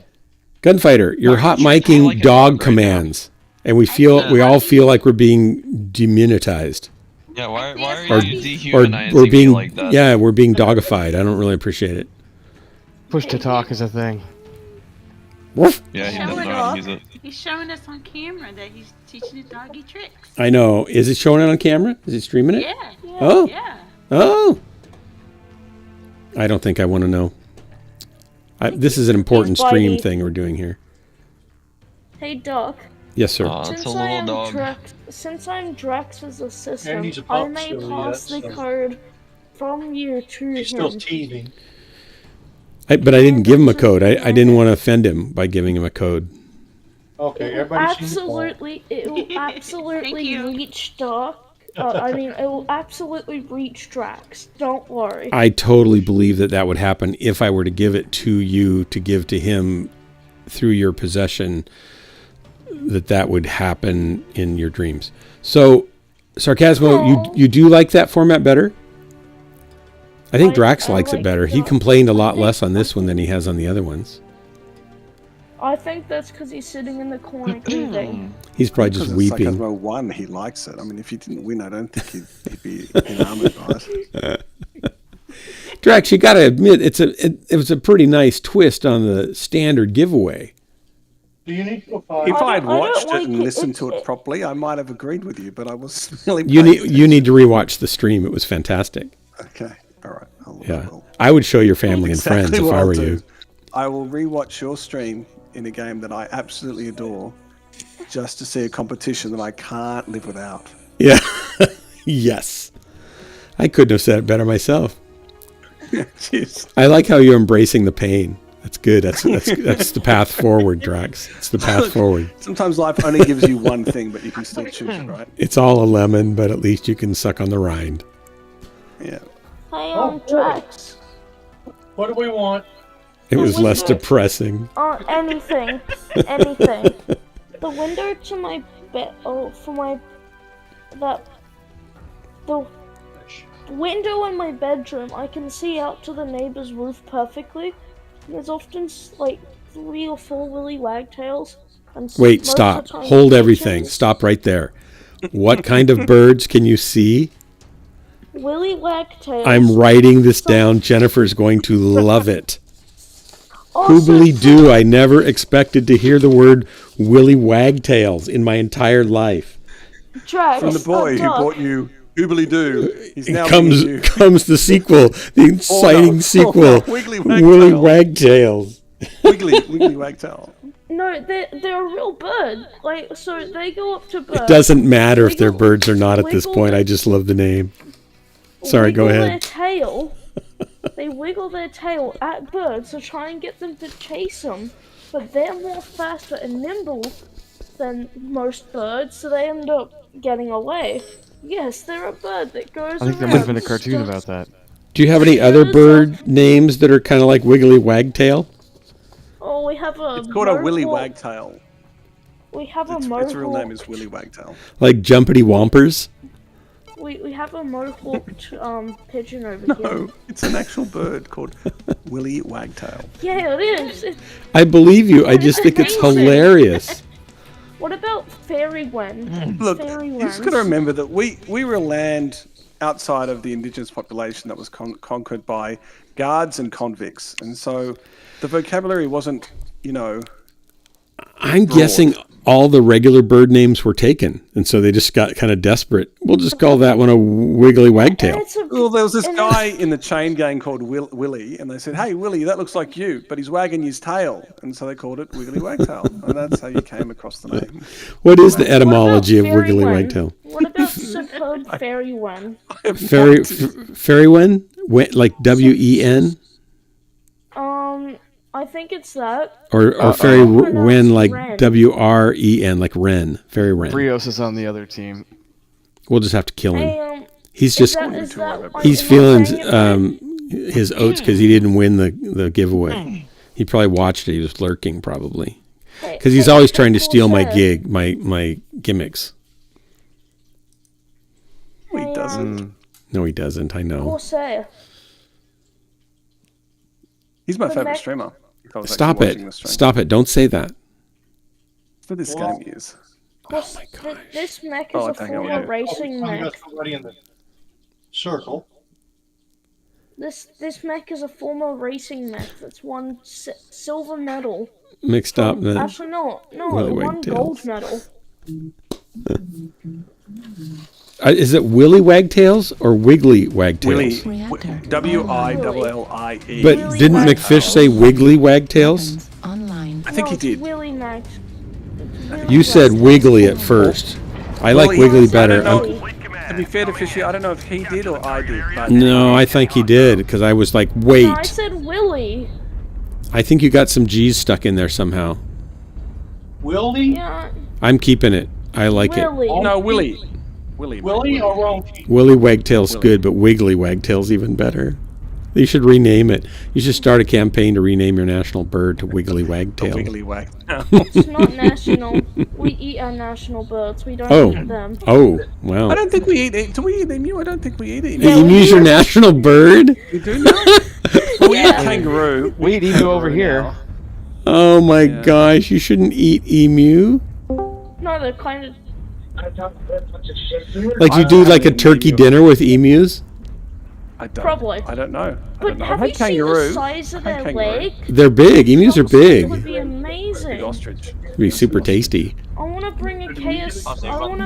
Gunfighter, you're hot micing dog commands, and we all feel like we're being demonetized. Yeah, why are you dehumanizing we're being, me like that? Yeah, we're being dogified. I don't really appreciate it. Push to talk is a thing. Woof. Yeah, he doesn't know how to use it. He's showing us on camera that he's teaching the doggy tricks. I know. Is it showing it on camera? Is it streaming it? Yeah. Oh. Yeah. Oh. I don't think I want to know. This is an important stream thing we're doing here. Hey, Doc. Yes, sir. Since I'm Drax's assistant, I may pass the code from you to him. He's still teething. But I didn't give him a code. I didn't want to offend him by giving him a code. Okay, everybody. It will absolutely reach Doc. It will absolutely reach Drax. Don't worry. I totally believe that would happen if I were to give it to you to give to him through your possession. That would happen in your dreams. So, Sarcasmo, you do like that format better? I think Drax likes it better. He complained a lot less on this one than he has on the other ones. I think that's because he's sitting in the corner eating. He's probably just weeping. Sarcasmo won, he likes it. I mean, if he didn't win, I don't think he'd be enamored by it. Drax, you got to admit, it was a pretty nice twist on the standard giveaway. Do you need to If I had watched it and listened to it properly, I might have agreed with you, but I was really. You need to rewatch the stream. It was fantastic. Okay, all right. I would show your family and friends if I were you. I will rewatch your stream in a game that I absolutely adore, just to see a competition that I can't live without. Yeah. Yes. I couldn't have said it better myself. Jeez. I like how you're embracing the pain. That's good. That's the path forward, Drax. It's the path forward. Sometimes life only gives you one thing, but you can still choose it, right? It's all a lemon, but at least you can suck on the rind. Yeah. Hey, Drax. What do we want? It was less depressing. Anything. Anything. The window to my bed. The window in my bedroom, I can see out to the neighbor's roof perfectly. And there's often like 3 or 4 willy wagtails. And Wait, stop. Hold everything. Stop right there. What kind of birds can you see? Willy wagtails. I'm writing this down. Jennifer's going to love it. Hoobly-doo. I never expected to hear the word willy wagtails in my entire life. From the boy who bought you Hoobly-doo. He's now comes the sequel, the exciting sequel. Wiggly Willy wagtails. Wiggly wagtail. No, they're a real bird. Like, so they go up to birds. It doesn't matter if they're birds or not at this point. I just love the name. Sorry, go ahead. They wiggle their tail at birds to try and get them to chase them, but they're more faster and nimble than most birds, so they end up getting away. Yes, they're a bird that goes around. I think there might have been a cartoon about that. Do you have any other bird names that are kind of like Wiggly Wagtail? Oh, we have a... It's called a Willy Wagtail. We have a mohawk. Its real name is Willy Wagtail. Like Jumpity Wompers? We have a mohawked pigeon over here. No, it's an actual bird called Willy Wagtail. Yeah, it is. I believe you. I just think it's hilarious. What about Fairy Wen? Look, you just got to remember that we were a land outside of the indigenous population that was conquered by guards and convicts. And so the vocabulary wasn't, you know... I'm guessing all the regular bird names were taken, and so they just got kind of desperate. We'll just call that one a Wiggly Wagtail. Well, there was this guy in the chain gang called Willy, and they said, "Hey, Willy, that looks like you, but he's wagging his tail," and so they called it Wiggly Wagtail, and that's how you came across the name. What is the etymology of Wiggly Wagtail? What about Superb Fairy Wen? Fairy Wen? Like W-E-N? I think it's that. Or Fairy Wen, like W-R-E-N, like Wren. Fairy Wren. Brios is on the other team. We'll just have to kill him. Hey, he's just he's feeling his oats because he didn't win the giveaway. He probably watched it. He was lurking probably because he's always trying to steal my gimmicks. No, he doesn't. No, he doesn't. I know. Corsair. He's my favorite streamer. Stop it! Stop it! Don't say that. For this game is. Oh my gosh. This mech is a former racing mech. Somebody in the circle. This mech is a former racing mech that's won silver medal. Mixed up. Actually, no, it won gold medal. Is it Willy Wagtails or Wiggly Wagtails? W-I-L-L-I-E. But didn't McFish say Wiggly Wagtails? I think he did. Willy Max. You said Wiggly at first. I like Wiggly better. To be fair to Fishy, I don't know if he did or I did. But no, I think he did because I was like, wait. No, I said Willy. I think you got some G's stuck in there somehow. Willy? Yeah. I'm keeping it. I like it. No, Willy. Willy or Wrong? Willy Wagtail's good, but Wiggly Wagtail's even better. You should rename it. You should start a campaign to rename your national bird to Wiggly Wagtail. Wiggly Wagtail. It's not national. We eat our national birds. We don't eat them. Oh, wow. I don't think we eat. Do we eat emu? I don't think we eat emu. Emu's your national bird? We do now? We eat kangaroo. We eat emu over here. Oh my gosh, you shouldn't eat emu. No, they're kind of... Like you do like a turkey dinner with emus? Probably. I don't know. But have you seen the size of their leg? They're big. Emus are big. It would be amazing. Big ostrich. It'd be super tasty. I want to bring a KS... I want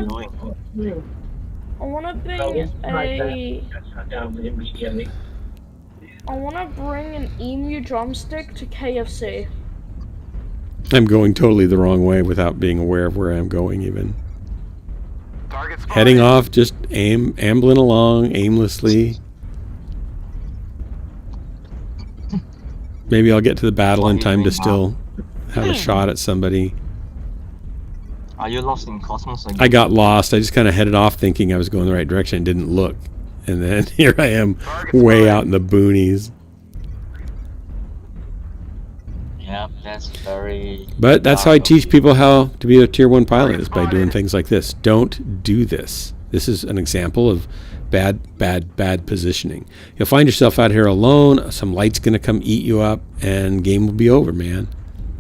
to bring an emu drumstick to KFC. I'm going totally the wrong way without being aware of where I'm going even. Heading off, just ambling along aimlessly. Maybe I'll get to the battle in time to still have a shot at somebody. Are you lost in cosmos again? I got lost. I just kind of headed off thinking I was going the right direction and didn't look. And then here I am way out in the boonies. Yeah, that's very. But that's how I teach people how to be a tier 1 pilot, is by doing things like this. Don't do this. This is an example of bad positioning. You'll find yourself out here alone. Some light's going to come eat you up, and game will be over, man.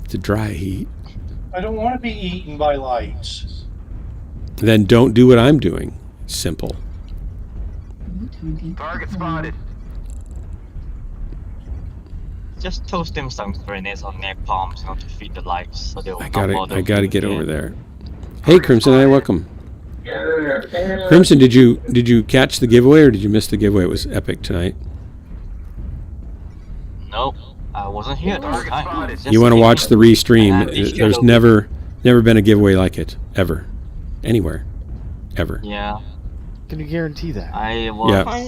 It's a dry heat. I don't want to be eaten by lights. Then don't do what I'm doing. Simple. Target spotted. Just toast them some grenades on their palms, you know, to feed the lights, so they'll. I gotta get over there. Hey, Crimson, hi, welcome. Crimson, did you catch the giveaway, or did you miss the giveaway? It was epic tonight. Nope, I wasn't here the whole time. You want to watch the restream? There's never been a giveaway like it ever, anywhere, ever. Yeah. Can you guarantee that? I was. Yeah. Time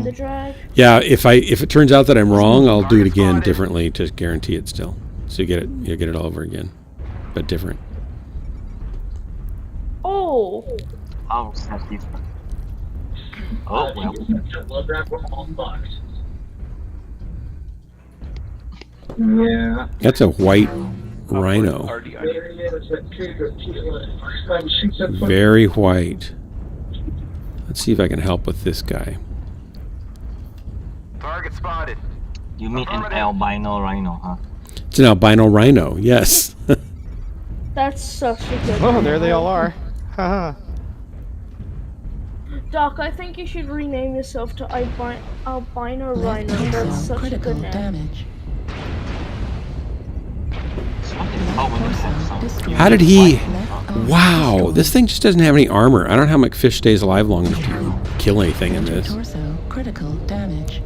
to drag. Yeah, if it turns out that I'm wrong, I'll do it again differently to guarantee it still. So you get it all over again, but different. Oh. How is that different? Oh well. Yeah. That's a white rhino. Very white. Let's see if I can help with this guy. Target spotted. You mean an albino rhino, huh? It's an albino rhino, yes. That's such a good. Oh, there they all are. Haha. Doc, I think you should rename yourself to albino rhino. That's such a good name. Damage. How did he... Wow, this thing just doesn't have any armor. I don't know how McFish stays alive long enough to kill anything in this. Torso critical damage.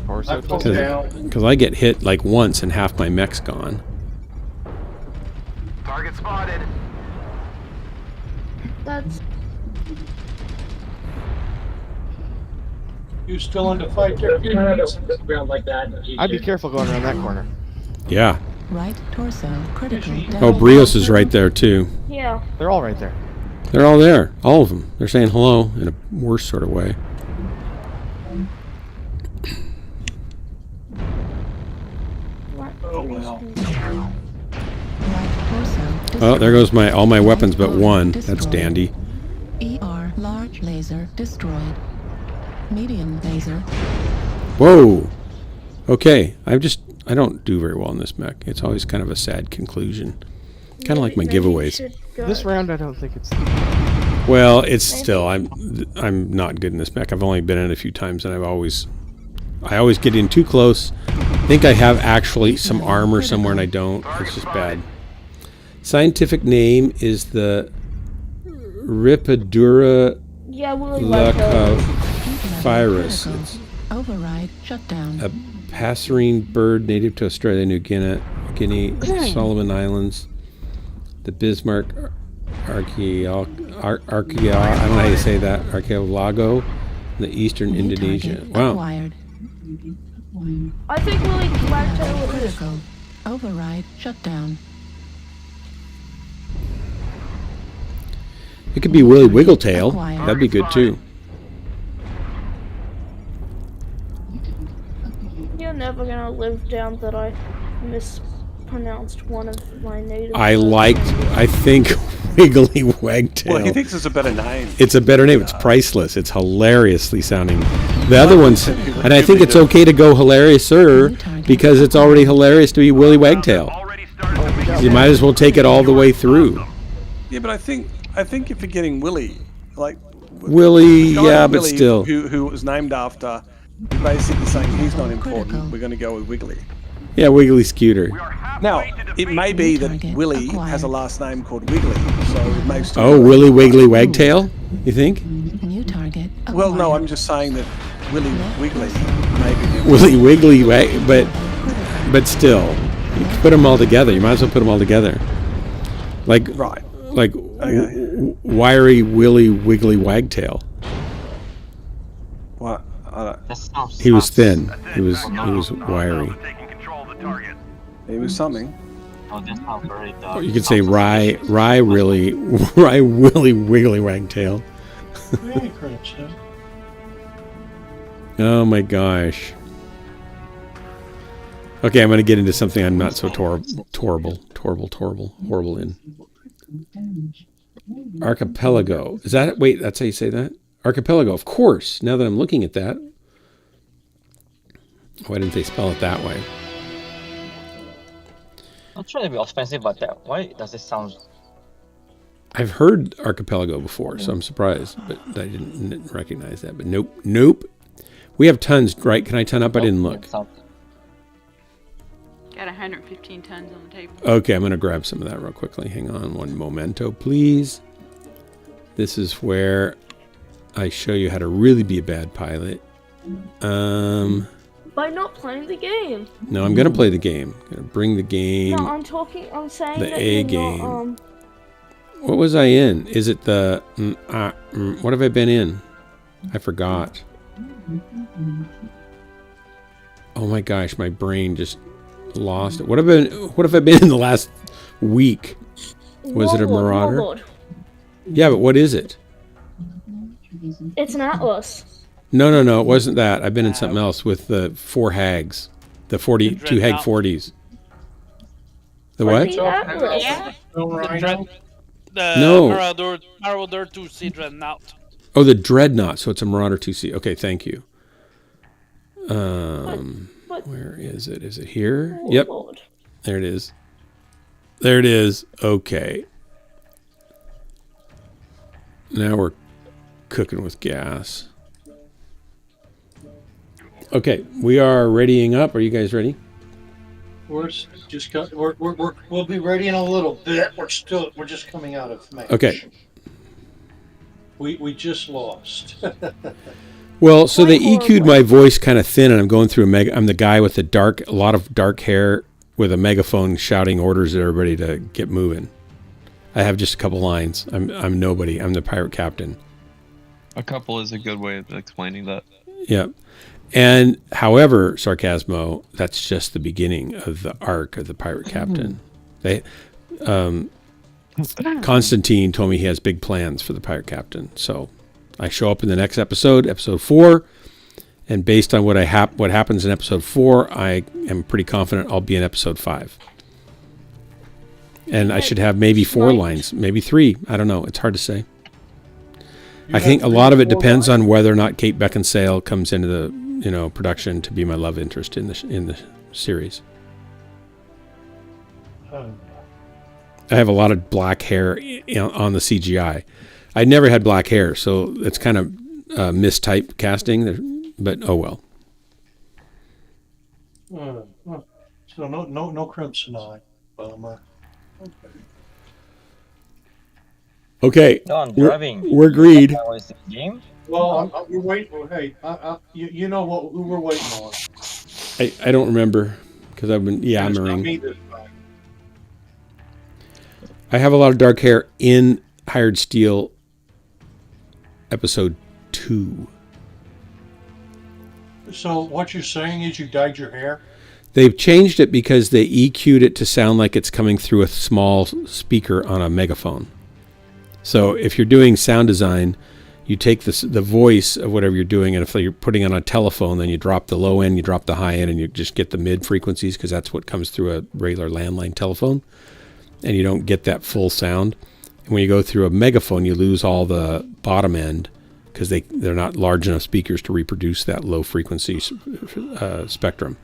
Because I get hit like once and half my mech's gone. Target spotted. That's... You still in the fight there? I'd be careful going around that corner. Yeah. Right torso critical damage. Oh, Brios is right there too. Yeah. They're all right there. They're all there. All of them. They're saying hello in a worse sort of way. Oh well. Oh, there goes all my weapons but one. That's dandy. ER large laser destroyed. Medium laser. Whoa. Okay. I don't do very well in this mech. It's always kind of a sad conclusion. Kind of like my giveaways. This round, I don't think it's. Well, it's still. I'm not good in this mech. I've only been in it a few times, and I always get in too close. I think I have actually some armor somewhere, and I don't. It's just bad. Scientific name is the Ripidura lacophyros. It's override shutdown. A passerine bird native to Australia, New Guinea, Solomon Islands, the Bismarck Archaea, I don't know how you say that, Archipelago, the eastern Indonesia. Wow. Acquired. I think Willie Wagtail was Critical. Override shutdown. It could be Willie Wiggletail. That'd be good too. You're never gonna live down that I mispronounced one of my native. I think Wiggly Wagtail. Well, he thinks it's a better name. It's a better name. It's priceless. It's hilariously sounding. The other ones, and I think it's okay to go hilarious, sir, because it's already hilarious to be Willy Wagtail. You might as well take it all the way through. Yeah, but I think if you're getting Willy, like Willy, yeah, but Willy, still. who it was named after, you're basically saying he's not important. We're going to go with Wiggly. Yeah, Wiggly Scooter. Now, it may be that Willy has a last name called Wiggly, so it makes. Oh, Willy Wiggly Wagtail? You think? New target. Well, no, I'm just saying that Willy Wiggly maybe. Willy Wiggly, but still, you can put them all together. You might as well put them all together. Like wiry Willy Wiggly Wagtail. What? He was thin. He was wiry. He was something. Or you could say Willy Wiggly Wagtail. Oh my gosh. Okay, I'm going to get into something I'm not so horrible in. Archipelago. Is that it? Wait, that's how you say that? Archipelago, of course. Now that I'm looking at that. Why didn't they spell it that way? I'm trying to be offensive about that. Why does it sound... I've heard Archipelago before, so I'm surprised, but I didn't recognize that. But nope. We have tons, right? Can I ton up? I didn't look. Got 115 tons on the table. Okay, I'm going to grab some of that real quickly. Hang on one momento, please. This is where I show you how to really be a bad pilot. By not playing the game. No, I'm going to play the game. I'm going to bring the game. No, I'm saying the that A you're game. not, What was I in? Is it the... what have I been in? I forgot. Oh my gosh, my brain just lost it. What have I been in the last week? Was it a Marauder? Warlord. Yeah, but what is it? It's an Atlas. No, it wasn't that. I've been in something else with the 4 hags. The 42 Hag 40s. The what? Yeah. No. Marauder 2C Dreadnought. Oh, the Dreadnought. So it's a Marauder 2C. Okay, thank you. Where is it? Is it here? Yep. There it is. There it is. Okay. Now we're cooking with gas. Okay, we are readying up. Are you guys ready? We'll be ready in a little bit. We're just coming out of match. Okay. We just lost. Well, so they EQ'd my voice kind of thin, and I'm going through I'm the guy with a lot of dark hair with a megaphone shouting orders at everybody to get moving. I have just a couple lines. I'm nobody. I'm the pirate captain. A couple is a good way of explaining that. Yeah. And however, Sarcasmo, that's just the beginning of the arc of the pirate captain. Constantine told me he has big plans for the pirate captain. So I show up in the next episode, episode 4, and based on what happens in episode 4, I am pretty confident I'll be in episode 5. And I should have maybe 4 lines, maybe 3. I don't know. It's hard to say. I think a lot of it depends on whether or not Kate Beckinsale comes into the production to be my love interest in the series. I have a lot of black hair on the CGI. I never had black hair, so it's kind of mistype casting. But oh well. So no Crimson Eye. Okay. No, I'm driving. We're agreed. Well, we're waiting. Hey, you know who we're waiting on. I don't remember because I've been yammering. I have a lot of dark hair in Hired Steel episode 2. So what you're saying is you dyed your hair? They've changed it because they EQ'd it to sound like it's coming through a small speaker on a megaphone. So if you're doing sound design, you take the voice of whatever you're doing, and if you're putting it on a telephone, then you drop the low end, you drop the high end, and you just get the mid frequencies because that's what comes through a regular landline telephone, and you don't get that full sound. And when you go through a megaphone, you lose all the bottom end because they're not large enough speakers to reproduce that low frequency spectrum.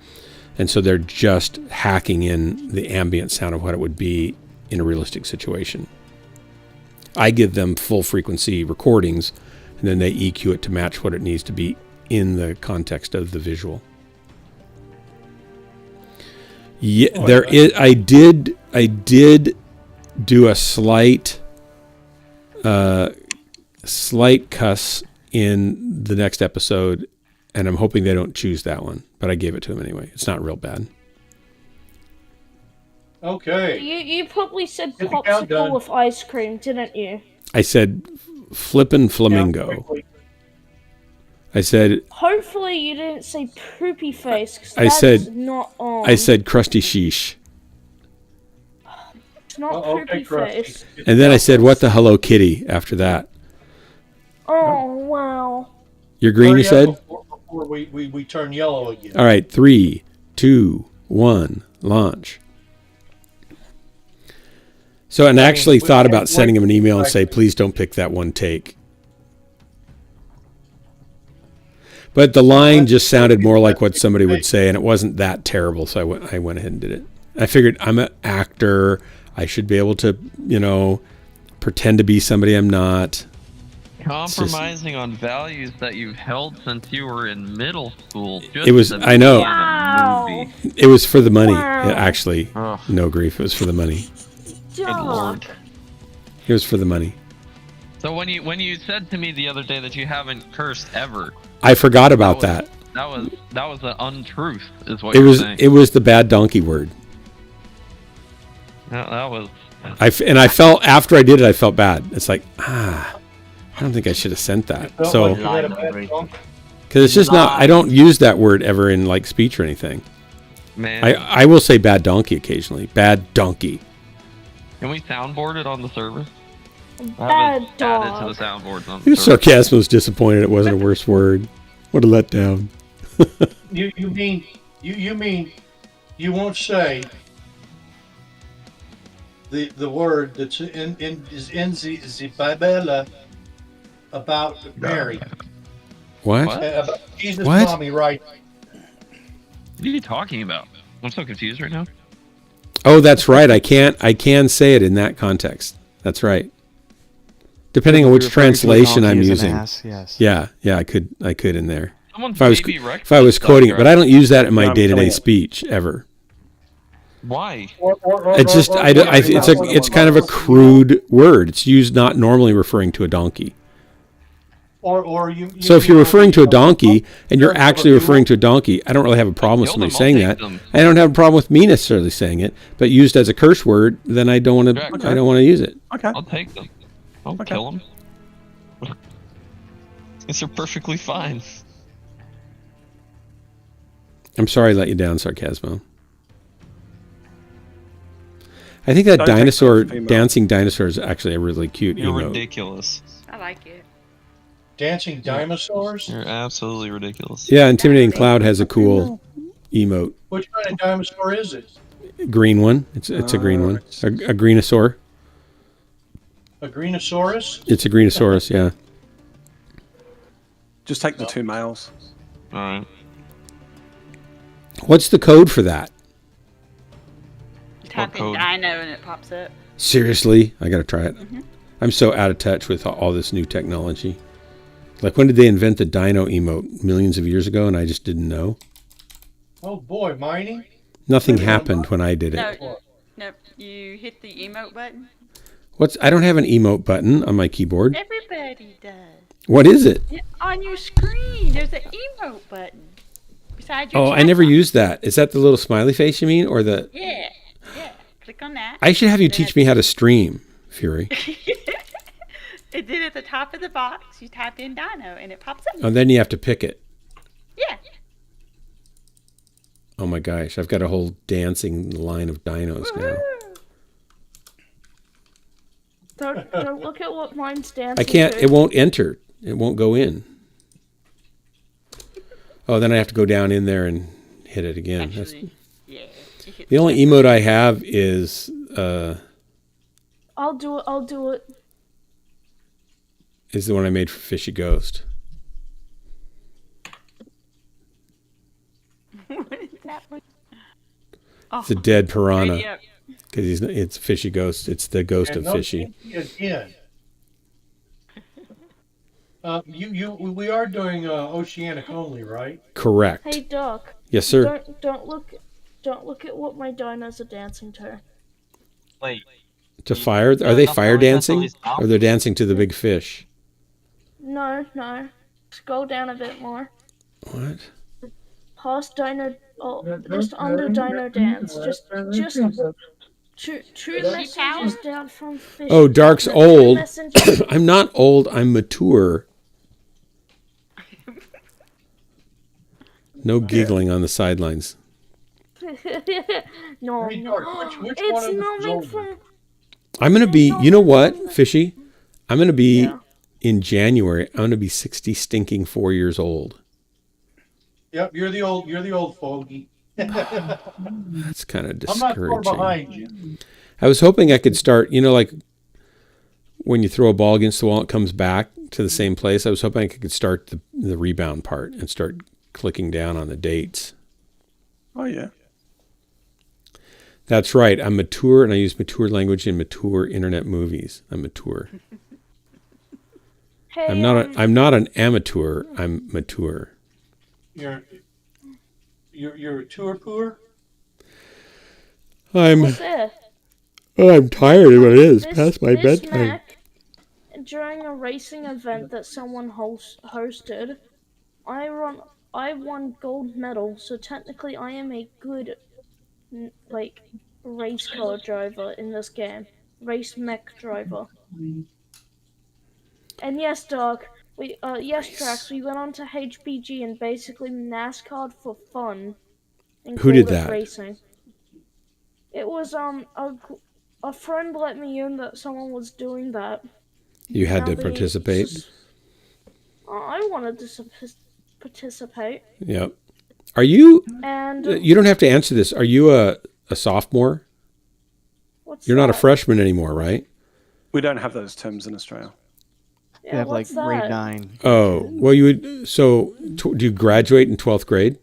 And so they're just hacking in the ambient sound of what it would be in a realistic situation. I give them full frequency recordings, and then they EQ it to match what it needs to be in the context of the visual. Yeah, I did do a slight cuss in the next episode, and I'm hoping they don't choose that one, but I gave it to them anyway. It's not real bad. Okay. You probably said popsicle with ice cream, didn't you? I said flippin' flamingo. I said. Hopefully you didn't say poopy face. Cause I said not on. I said crusty sheesh. It's not poopy face. And then I said, "What the Hello Kitty?" After that. Oh wow. You're green. You said. Before we turn yellow again. All right, 3, 2, 1, launch. So, and I actually thought about sending him an email and say, please don't pick that one take. But the line just sounded more like what somebody would say, and it wasn't that terrible, so I went ahead and did it. I figured I'm an actor. I should be able to, pretend to be somebody I'm not. Compromising on values that you've held since you were in middle school. It was, I know. Wow. It was for the money, actually. No grief, it was for the money. Good Lord. It was for the money. So when you said to me the other day that you haven't cursed ever, I forgot about that. That was an untruth, is what It you're was. saying. It was the bad donkey word. That was. I felt after I did it, I felt bad. It's like I don't think I should have sent that. So because it's just not. I don't use that word ever in like speech or anything. Man, I will say bad donkey occasionally. Bad donkey. Can we soundboard it on the server? Bad dog. Added to the soundboards on the server. Sarcasm was disappointed. It wasn't a worse word. What a letdown. You mean you won't say the word that's in the Bible about Mary. What? About Jesus' What? mommy, right? What are you talking about? I'm so confused right now. Oh, that's right. I can say it in that context. That's right. Depending on which translation I'm using. Yes. Yeah, I could in there. Someone's If I was quoting it, but I don't use that in my day-to-day speech ever. Why? It's just it's kind of a crude word. It's used not normally referring to a donkey. Or you. So if you're referring to a donkey and you're actually referring to a donkey, I don't really have a problem with somebody saying that. I don't have a problem with me necessarily saying it, but used as a curse word, then I don't want to. I don't want to use it. Okay. I'll take them. I'll kill them. These are perfectly fine. I'm sorry I let you down, Sarcasmo. I think that dancing dinosaur is actually a really cute You're emote. ridiculous. I like it. Dancing dinosaurs? You're absolutely ridiculous. Yeah, Intimidating Cloud has a cool emote. Which kind of dinosaur is it? Green one. It's a green one. A greenosaur. A greenosaurus? It's a greenosaurus, yeah. Just take the 2 males. All right. What's the code for that? You type in dino and it pops up. Seriously? I gotta try it. I'm so out of touch with all this new technology. Like, when did they invent the dino emote? Millions of years ago, and I just didn't know? Oh boy, mining? Nothing happened when I did it. No, you hit the emote button. I don't have an emote button on my keyboard. Everybody does. What is it? On your screen, there's an emote button. Beside your I never used that. Is that the little smiley face you mean, or the? Yeah. Click on that. I should have you teach me how to stream, Fury. It's at the top of the box. You type in dino and it pops up. Oh, then you have to pick it. Yeah. Oh my gosh, I've got a whole dancing line of dinos now. Don't look at what mine's dancing. I can't. to. It won't enter. It won't go in. Oh, then I have to go down in there and hit it again. Actually, the only emote I have is. I'll do it. Is the one I made for Fishy Ghost. What is that one? It's a dead piranha. Because it's Fishy Ghost. It's the ghost of Fishy. Again. We are doing oceanic only, right? Correct. Hey Doc. Yes, sir. Don't look at what my dinos are dancing to. Wait. To fire? Are they fire dancing? Or they're dancing to the big fish? No. Scroll down a bit more. What? Past dino. Oh, just under dino dance. Just two messages down from fish. Oh, Dark's old. I'm not old. I'm mature. No giggling on the sidelines. No. It's not from. I'm going to be, you know what, Fishy? I'm going to be, in January, I'm going to be 64 years old. Yep, you're the old fogey. That's kind of I'm not far discouraging. behind you. I was hoping I could start, like when you throw a ball against the wall, it comes back to the same place. I was hoping I could start the rebound part and start clicking down on the dates. Oh, yeah. That's right. I'm mature, and I use mature language in mature internet movies. I'm mature. Hey, I'm not an amateur. I'm mature. You're a tour poor? What's this? I'm tired of what it is. This- Past my this bedtime. mech, during a racing event that someone hosted, I won gold medal, so technically I am a good race car driver in this game. Race mech driver. And yes, Doug, Drax, we went on to HPG and basically NASCAR for fun. And Who did called it that? Racing. It was a friend let me in that someone was doing that. You had to participate? I wanted to participate. Yep. Are you... And you don't have to answer this. Are you a sophomore? You're not a freshman anymore, right? We don't have those terms in Australia. You have like grade 9. Oh, well, you would... So, do you graduate in 12th grade?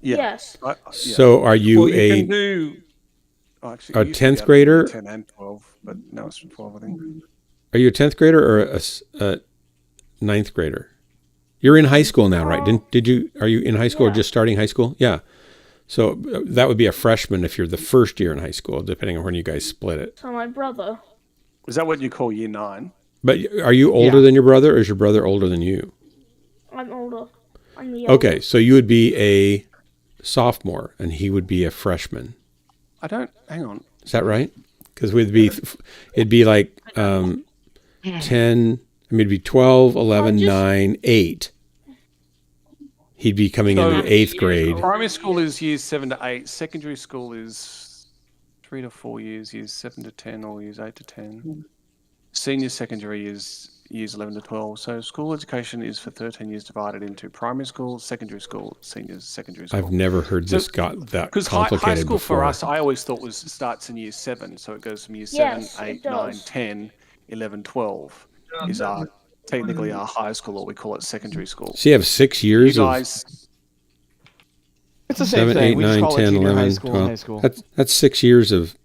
Yeah. Yes. So, are you Well, you can do... Oh, actually, a it used to be 10th grader? 10 and 12, but now it's 12, I think. Are you a 10th grader or a 9th grader? You're in high school now, right? Are you in high school or just starting high school? Yeah. So that would be a freshman if you're the first year in high school, depending on when you guys split it. So my brother. Is that what you call year 9? But are you older than your brother, or is your brother older than you? I'm older. I'm the older. Okay, so you would be a sophomore, and he would be a freshman. Hang on. Is that right? Because it'd be like 10, it'd be 12, 11, 9, 8. He'd be coming into 8th grade. Primary school is years 7 to 8. Secondary school is 3 to 4 years, years 7 to 10, or years 8 to 10. Senior secondary is years 11 to 12. So school education is for 13 years divided into primary school, secondary school, seniors, secondary school. I've never heard this got that complicated Because high school before. for us, I always thought starts in year 7. So it goes from year 7, 8, 9, 10, 11, 12 is technically our high school, or we call it secondary school. So you have 6 years you guys, It's the same 7, thing. 8, We just 9, call 10, it junior 11, high school 12. and high school. That's 6 years of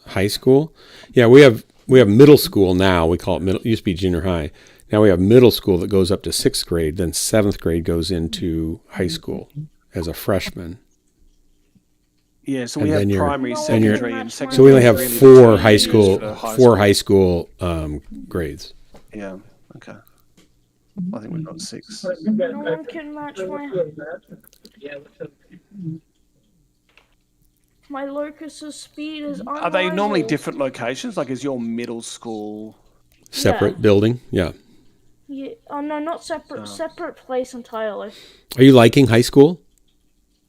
high school. Yeah, we have middle school now. We call it middle. It used to be junior high. Now we have middle school that goes up to 6th grade. Then 7th grade goes into high school as a freshman. yeah. So we have primary, and secondary, and secondary. So we only have really 4 the high 2 school, years for 4 high school grades. Yeah. Okay. I think we've got 6. No one can match my Locust's speed is Are they normally different locations? Like, is your middle school Separate building? Yeah. Yeah. Oh no, not separate. Separate place entirely. Are you liking high school?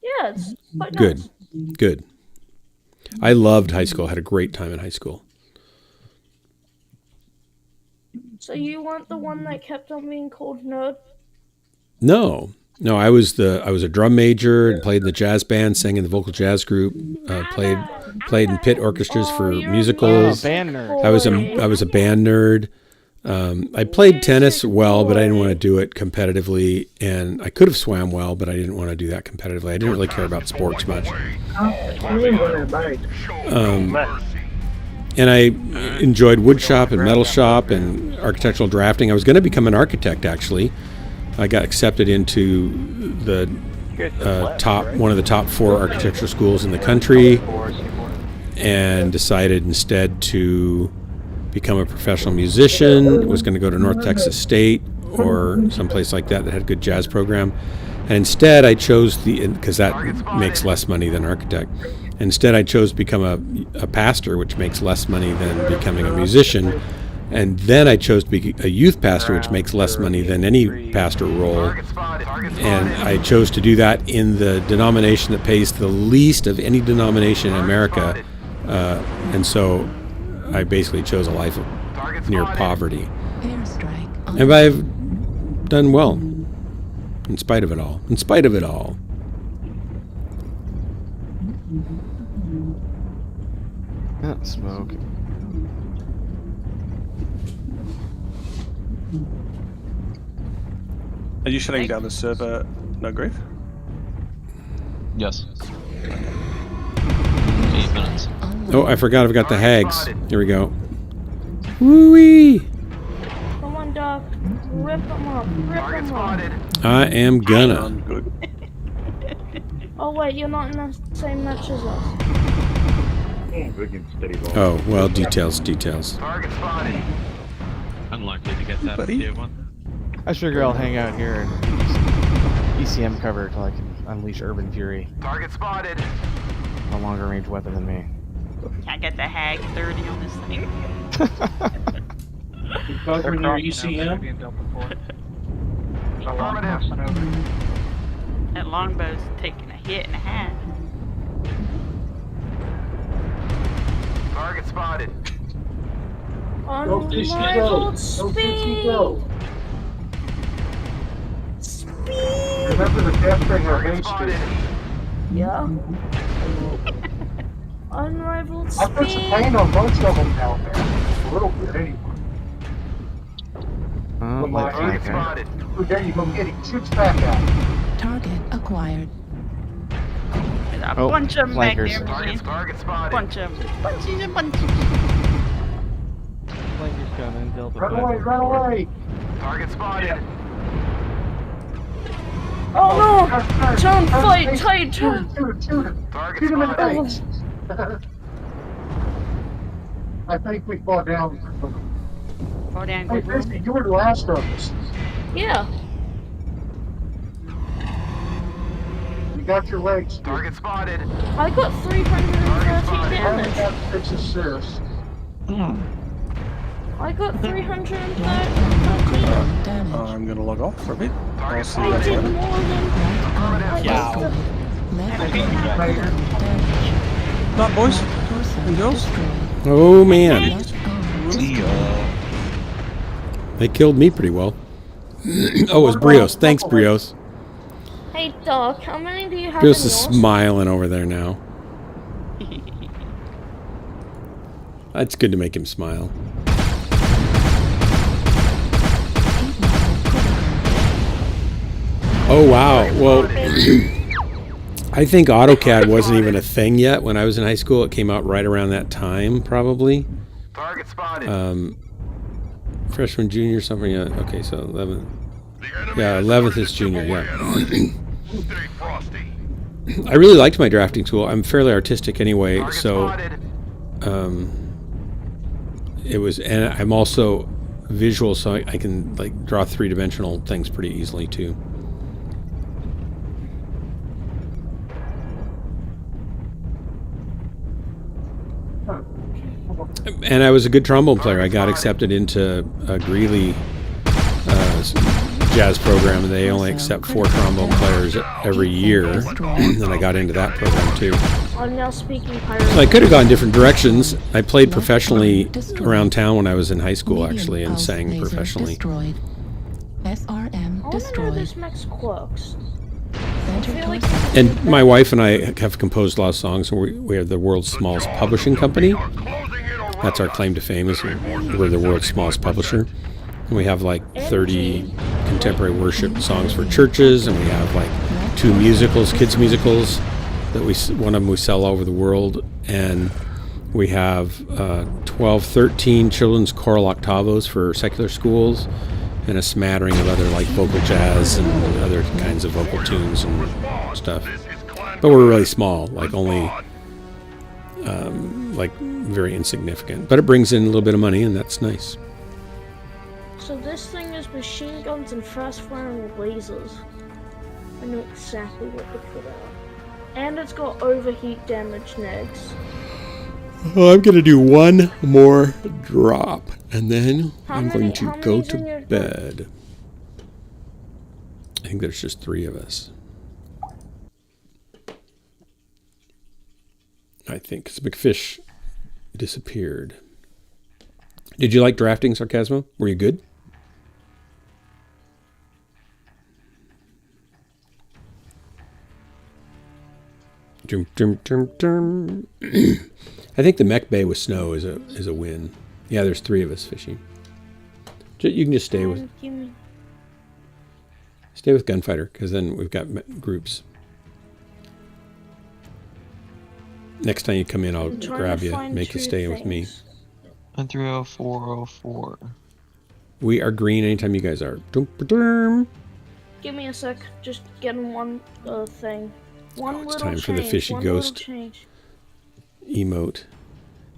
Yeah, it's quite Good. nice. Good. I loved high school. I had a great time in high school. So you weren't the one that kept on being called nerd? No, I was a drum major and played in the jazz band, sang in the vocal jazz group, played in pit orchestras for musicals. band nerd. I was a band nerd. I played tennis well, but I didn't want to do it competitively, and I could have swam well, but I didn't want to do that competitively. I didn't really care about sports much. And I enjoyed wood shop and metal shop and architectural drafting. I was going to become an architect, actually. I got accepted into the one of the top 4 architecture schools in the country, and decided instead to become a professional musician. Was going to go to North Texas State or someplace like that had a good jazz program. And instead I chose because that makes less money than architect. Instead I chose to become a pastor, which makes less money than becoming a musician. And then I chose to be a youth pastor, which makes less money than any pastor role. And I chose to do that in the denomination that pays the least of any denomination in America. And so I basically chose a life of near poverty. And I've done well, in spite of it all. In spite of it all. Smoke. Are you shutting down the server, No Grief? Yes. 8 minutes. Oh, I forgot I've got the hags. Here we go. Woo-wee! Come on, Doc. Rip them up. Rip them up. I am gonna. Good. Oh, wait, you're not in the same match as us. Oh, well, details. Target spotted. Unlikely to get that in tier 1. I figure I'll hang out here and ECM cover till I can unleash Urban Fury. Target spotted. A longer range weapon than me. I got the hag 30 on this thing. You covering your ECM? That longbow's taking a hit and a half. Target spotted. Unrivaled speed. Speed. Remember the capturing our Target base spotted. Yeah. Unrivaled I put some speed. paint on both of them down there. A little bit anyway. Target spotted. Oh, there you go, get it. Shoots back out. Target acquired. There's a bunch of them back flankers. there. Target spotted. Bunch of them. Bunches and bunches. Flankers coming. Delta Run away, run away. Target spotted. Oh no! Turn, fight, tight, turn. Shoot him. Target Shoot him in the spotted. face. I think we fought down. Fall down, Hey, good Christy, you were the last of us. Yeah. You got your legs. Target spotted. I got 313 damage. Got 6 assists. I got 313. I'm gonna log off for a bit. I'll see you I guys did later. more than. Yeah. Night, boys and girls. Oh, man. They killed me pretty well. Oh, it was Brios. Thanks, Brios. Hey, Doc, how many do you have Brios in is yours? smiling over there now. That's good to make him smile. Oh, wow. Well, I think AutoCAD wasn't even a thing yet when I was in high school. It came out right around that time, probably. Target spotted. Freshman, junior, something. Yeah. Okay, so 11th. Yeah, 11th is junior. Yeah. I really liked my drafting tool. I'm fairly artistic anyway, Target so spotted. it was. And I'm also visual, so I can like draw three-dimensional things pretty easily too. And I was a good trombone player. I got accepted into a Greeley jazz program. They only accept 4 trombone players every year, and I got into that program too. I'm now speaking pirate. So I could have gone different directions. I played professionally around town when I was in high school, actually, and sang professionally. SRM I want to know destroyed. this mech's quirks. Center like torso. And my wife and I have composed a lot of songs. We are the world's smallest publishing company. That's our claim to fame, is we're the world's smallest publisher. And we have like 30 contemporary worship songs for churches, and we have like 2 musicals, kids musicals, that one of them we sell all over the world, and we have 12, 13 children's choral octavos for secular schools, and a smattering of other like vocal jazz and other kinds of vocal tunes and stuff. But we're really small, like only like very insignificant. But it brings in a little bit of money, and that's nice. So this thing is machine guns and fast-firing lasers. I know exactly what to put out. And it's got overheat damage next. Well, I'm going to do one more drop, and then I'm going to how go many's in your to bed. I think there's just 3 of us. I think, because McFish disappeared. Did you like drafting, Sarcasmo? Were you good? Dum, dum, dum, dum. I think the mech bay with snow is a win. Yeah, there's 3 of us fishing. You can just stay with Gunfighter, because then we've got groups. Next time you come in, I'll grab you, make you stay with me. 30404. We are green anytime you guys are. Dum, dum. Give me a sec. Just getting one thing. One It's little time change. for the fishy one ghost little change. emote.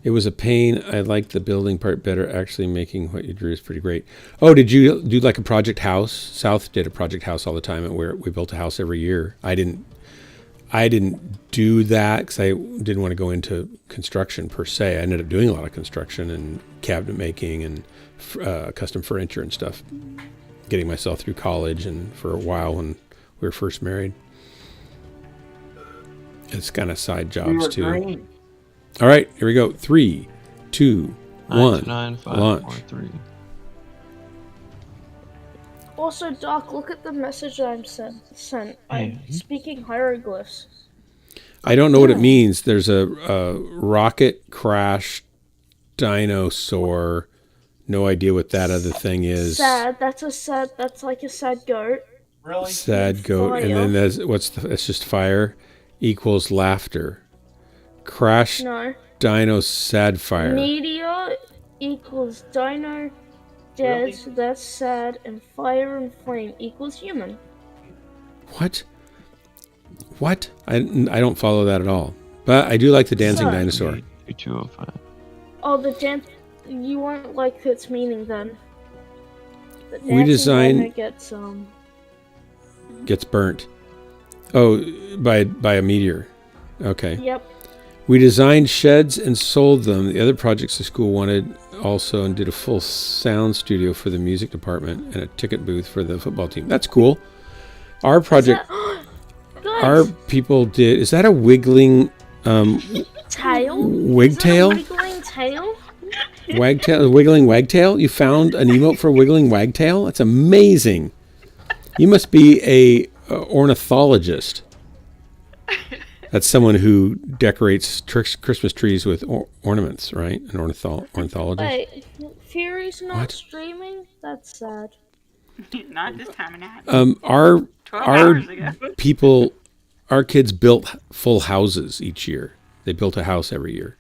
It was a pain. I liked the building part better. Actually making what you drew is pretty great. Oh, did you do like a project house? South did a project house all the time, and we built a house every year. I didn't do that because I didn't want to go into construction per se. I ended up doing a lot of construction and cabinet making and custom furniture and stuff, getting myself through college and for a while when we were first married. It's kind of side jobs too. Green. All right, here we go. 3, 2, 1, 5, launch. 4, 3. Also, Doc, look at the message that I'm sent. I'm speaking hieroglyphs. I don't know what it means. There's a rocket crash dinosaur. No idea what that other thing is. Sad. That's like a sad goat. Really? Sad goat. Fire. And then there's it's just fire equals laughter. Crash dino sad fire. Meteor equals dino dead, really? So that's sad, and fire and flame equals human. What? I don't follow that at all. But I do like the dancing dinosaur. 205. Oh, the dance. You won't like its meaning then. The We design gets burnt. Oh, by a meteor. Okay. Yep. We designed sheds and sold them. The other projects the school wanted also, and did a full sound studio for the music department and a ticket booth for the football team. That's cool. Our project, our people did. Is that a wiggling tail? Wigtail? Wiggling tail? Wagtail, wiggling wagtail? You found an emote for wiggling wagtail? That's amazing. You must be a ornithologist. That's someone who decorates Christmas trees with ornaments, right? An ornithologist. Wait, Fury's not streaming? That's sad. Not this time of night. Our kids built full houses each year. They built a house every year,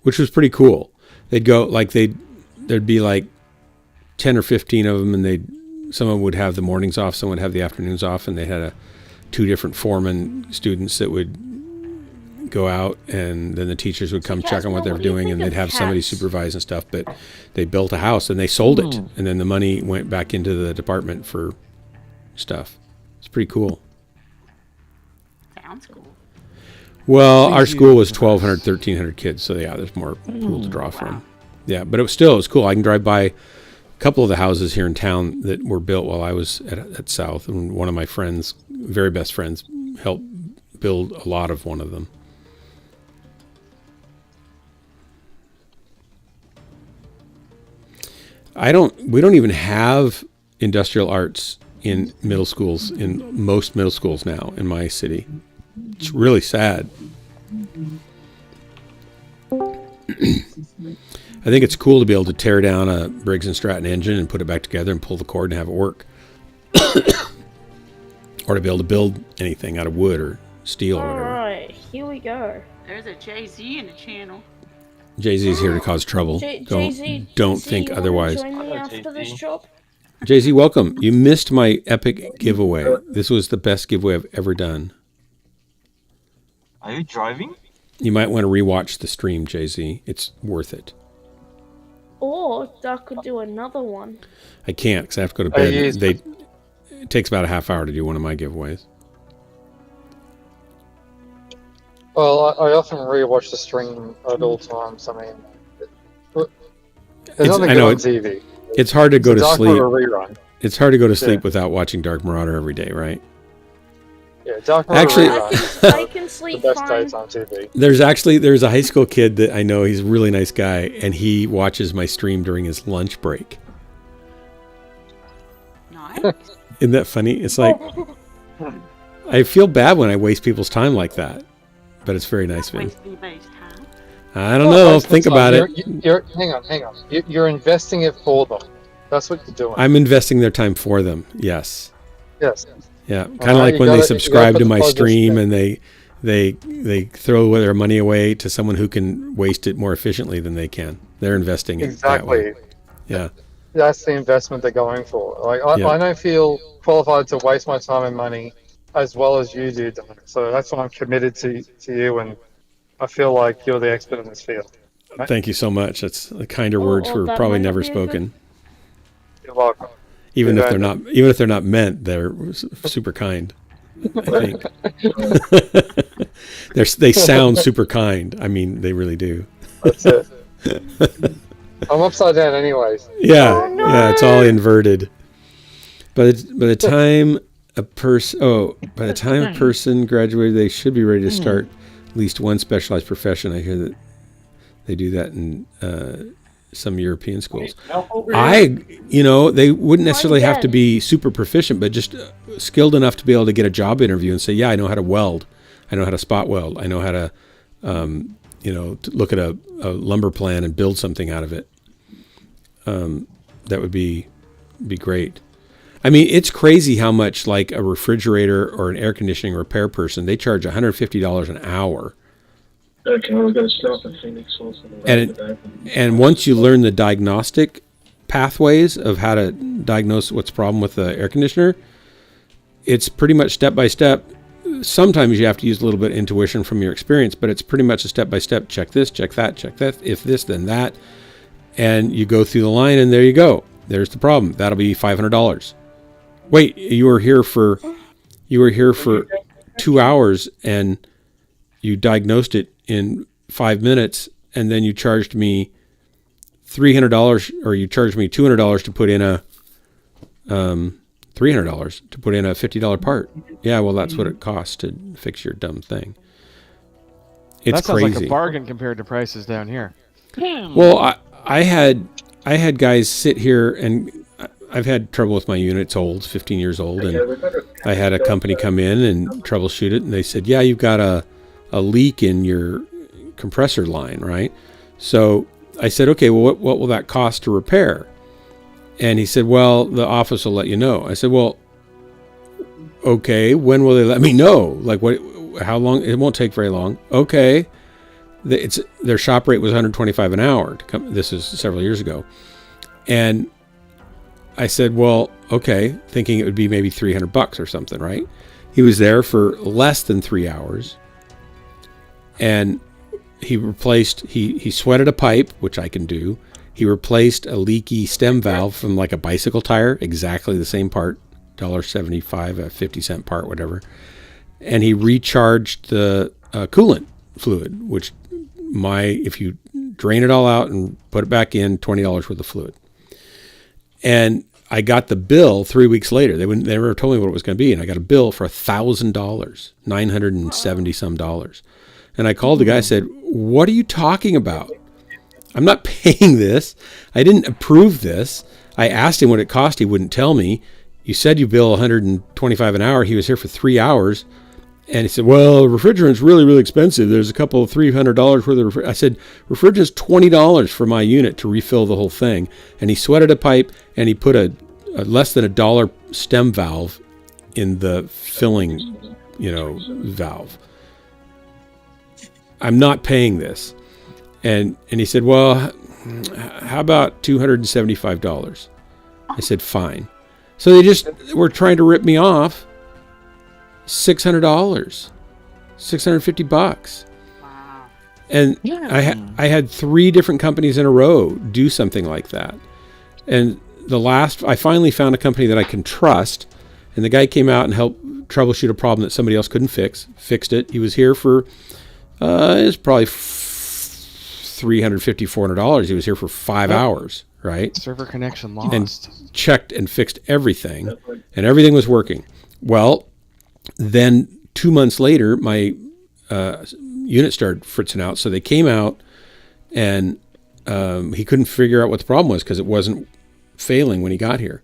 which was pretty cool. They'd go there'd be like 10 or 15 of them, and some of them would have the mornings off, some would have the afternoons off, and they had 2 different foreman students that would go out, and then the teachers would come check on what they were doing, and they'd have somebody supervise and stuff. But they built a house and they sold it, and then the money went back into the department for stuff. It's pretty cool. Sounds cool. Well, our school was 1,200, 1,300 kids, so yeah, there's more pool to draw from. Yeah, but it was cool. I can drive by a couple of the houses here in town that were built while I was at South, and one of my friends, very best friends, helped build a lot of one of them. We don't even have industrial arts in middle schools, in most middle schools now in my city. It's really sad. I think it's cool to be able to tear down a Briggs & Stratton engine and put it back together and pull the cord and have it work. Or to be able to build anything out of wood or steel or whatever. Alright, here we go. There's a Jay-Z in the channel. Jay-Z's here to cause trouble. Don't think otherwise. Join me after this job? Jay-Z, welcome. You missed my epic giveaway. This was the best giveaway I've ever done. Are you driving? You might want to rewatch the stream, Jay-Z. It's worth it. Or Doc could do another one. I can't because I have to go to bed. It takes about a half hour to do one of my giveaways. Well, I often rewatch the stream at all times. I mean, there's nothing good on TV. It's hard to go to sleep. Rerun. It's hard to go to sleep without watching Dark Marauder every day, right? Yeah, Dark Marauder rerun. I can sleep the best fine. days on TV. There's a high school kid that I know. He's a really nice guy, and he watches my stream during his lunch break. Nice. Isn't that funny? It's like I feel bad when I waste people's time like that. but it's very nice of him. Waste anybody's time. I don't know. Think about it. Hang on. You're investing it for them. That's what you're doing. I'm investing their time for them. Yes. Yes. Yeah. Kind of like when they subscribe to my stream and they throw their money away to someone who can waste it more efficiently than they can. They're investing it that way. Yeah. That's the investment they're going for. Like I don't feel qualified to waste my time and money as well as you do, Dominic. So that's why I'm committed to you, and I feel like you're the expert in this field. Right? Thank you so much. That's the kinder words were probably never spoken. You're welcome. Even if they're not meant, they're super kind. I think they sound super kind. I mean, they really do. That's it. I'm upside down, anyways. Yeah, yeah, it's all inverted. By the time a person graduated, they should be ready to start at least one specialized profession. I hear that they do that in some European schools. They wouldn't necessarily have to be super proficient, but just skilled enough to be able to get a job interview and say, yeah, I know how to weld. I know how to spot weld. I know how to, to look at a lumber plan and build something out of it. That would be great. I mean, it's crazy how much like a refrigerator or an air conditioning repair person, they charge $150 an hour. And once you learn the diagnostic pathways of how to diagnose what's the problem with the air conditioner, it's pretty much step by step. Sometimes you have to use a little bit of intuition from your experience, but it's pretty much a step by step. Check this, check that, if this, then that. And you go through the line and there you go. There's the problem. That'll be $500. Wait, you were here for 2 hours and you diagnosed it in 5 minutes, and then you charged me $300, or you charged me $200 to put in a $300 to put in a $50 part. Yeah, well, that's what it costs to fix your dumb thing. It's that sounds crazy. like a bargain compared to prices down here. Well, I had guys sit here, and I've had trouble with my unit. It's old, 15 years old, and I had a company come in and troubleshoot it, and they said, yeah, you've got a leak in your compressor line, right? So I said, okay, well, what will that cost to repair? And he said, well, the office will let you know. I said, well, okay, when will they let me know? Like, how long? It won't take very long. Okay. Their shop rate was $125 an hour. This is several years ago. And I said, well, okay, thinking it would be maybe $300 or something, right? He was there for less than 3 hours. And he sweated a pipe, which I can do. He replaced a leaky stem valve from like a bicycle tire, exactly the same part, $1.75, a 50-cent part, whatever. And he recharged the coolant fluid, which if you drain it all out and put it back in, $20 worth of fluid. And I got the bill 3 weeks later. They never told me what it was going to be, and I got a bill for $1,000, $970 some dollars. And I called the guy and said, what are you talking about? I'm not paying this. I didn't approve this. I asked him what it cost. He wouldn't tell me. You said you bill $125 an hour. He was here for 3 hours. And he said, well, refrigerant's really, really expensive. There's a couple of $300 worth of refrigerant. I said, refrigerant's $20 for my unit to refill the whole thing. And he sweated a pipe, and he put a less than $1 stem valve in the filling, valve. I'm not paying this. And he said, well, how about $275? I said, fine. So they just were trying to rip me off $600, $650. Wow. And I had 3 different companies in a row do something like that. And I finally found a company that I can trust. And the guy came out and helped troubleshoot a problem that somebody else couldn't fix, fixed it. He was here for, it's probably $350, $400. He was here for 5 hours, right? Server connection lost. And checked and fixed everything, and everything was working. Well, then 2 months later, my unit started fritzing out. So they came out, and he couldn't figure out what the problem was because it wasn't failing when he got here.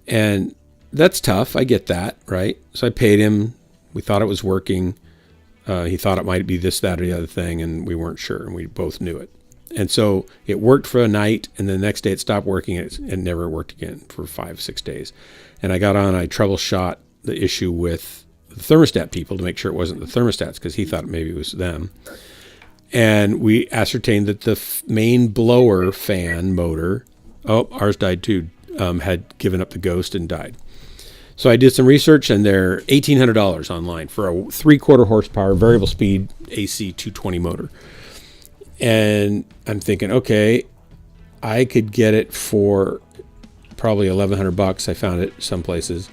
And that's tough. I get that, right? So I paid him. We thought it was working. He thought it might be this, that, or the other thing, and we weren't sure, and we both knew it. And so it worked for a night, and the next day it stopped working. It never worked again for 5-6 days. And I got on, I troubleshot the issue with the thermostat people to make sure it wasn't the thermostats, because he thought maybe it was them. And we ascertained that the main blower fan motor, ours died too, had given up the ghost and died. So I did some research, and they're $1,800 online for a 3/4 horsepower variable speed AC 220 motor. And I'm thinking, okay, I could get it for probably $1,100. I found it some places.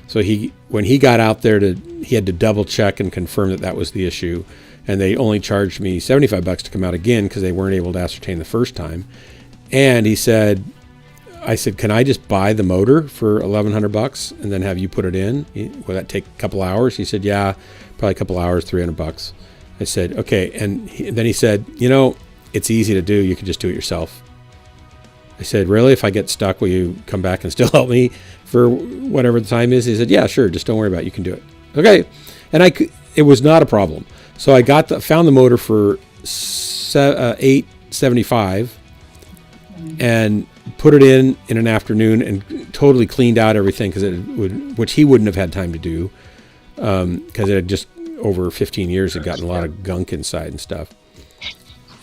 So when he got out there he had to double check and confirm that was the issue. And they only charged me $75 to come out again because they weren't able to ascertain the first time. And I said, can I just buy the motor for $1,100 and then have you put it in? Will that take a couple hours? He said, yeah, probably a couple hours, $300. I said, okay. And then he said, it's easy to do. You can just do it yourself. I said, really? If I get stuck, will you come back and still help me for whatever the time is? He said, yeah, sure. Just don't worry about it. You can do it. Okay. And it was not a problem. So I found the motor for $875 and put it in an afternoon and totally cleaned out everything which he wouldn't have had time to do because it had just over 15 years had gotten a lot of gunk inside and stuff,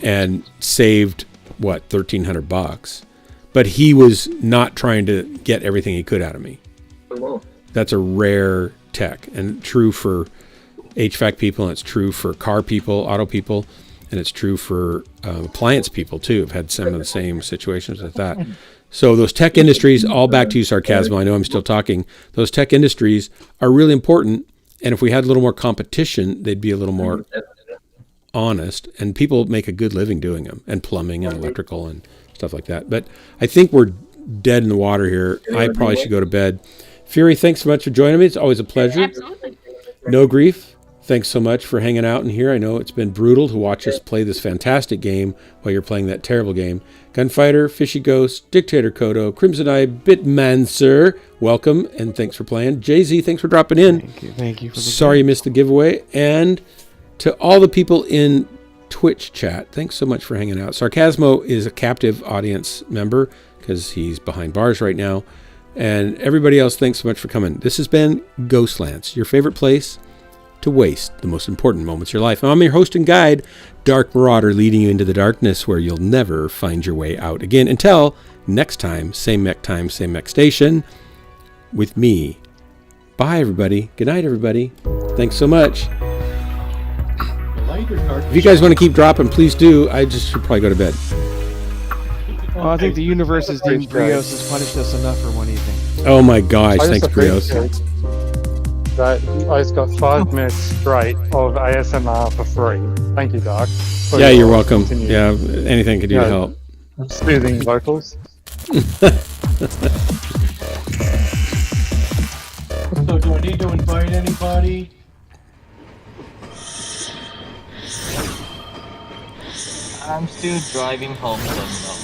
and saved $1,300. But he was not trying to get everything he could out of me. That's a rare tech, and true for HVAC people, and it's true for car people, auto people, and it's true for appliance people too. I've had some of the same situations with that. So those tech industries, all back to you, Sarcasmo, I know I'm still talking, those tech industries are really important, and if we had a little more competition, they'd be a little more honest, and people make a good living doing them, and plumbing and electrical and stuff like that. But I think we're dead in the water here. I probably should go to bed. Fury, thanks so much for joining me. It's always a pleasure. Absolutely. No Grief, thanks so much for hanging out in here. I know it's been brutal to watch us play this fantastic game while you're playing that terrible game. Gunfighter, Fishy Ghost, Dictator Kodo, Crimson Eye, Bitmancer, welcome, and thanks for playing. Jay-Z, thanks for dropping in. Thank you. Sorry you missed the giveaway. And to all the people in Twitch chat, thanks so much for hanging out. Sarcasmo is a captive audience member because he's behind bars right now. And everybody else, thanks so much for coming. This has been Ghostlands, your favorite place to waste the most important moments of your life. I'm your host and guide, Dark Marauder, leading you into the darkness where you'll never find your way out again. Until next time, same mech station with me. Bye, everybody. Good night, everybody. Thanks so much. If you guys want to keep dropping, please do. I just should probably go to bed. Well, I think the universe has deemed Brios has punished us enough for one evening. Oh my gosh, thanks, Brios. That I just got 5 minutes straight of ASMR for free. Thank you, Doc. Yeah, you're welcome. Yeah, anything could do to help. Soothing vocals. So do I need to invite anybody? I'm still driving home from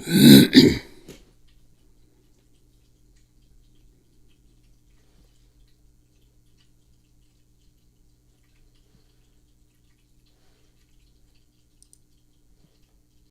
Mm-hmm.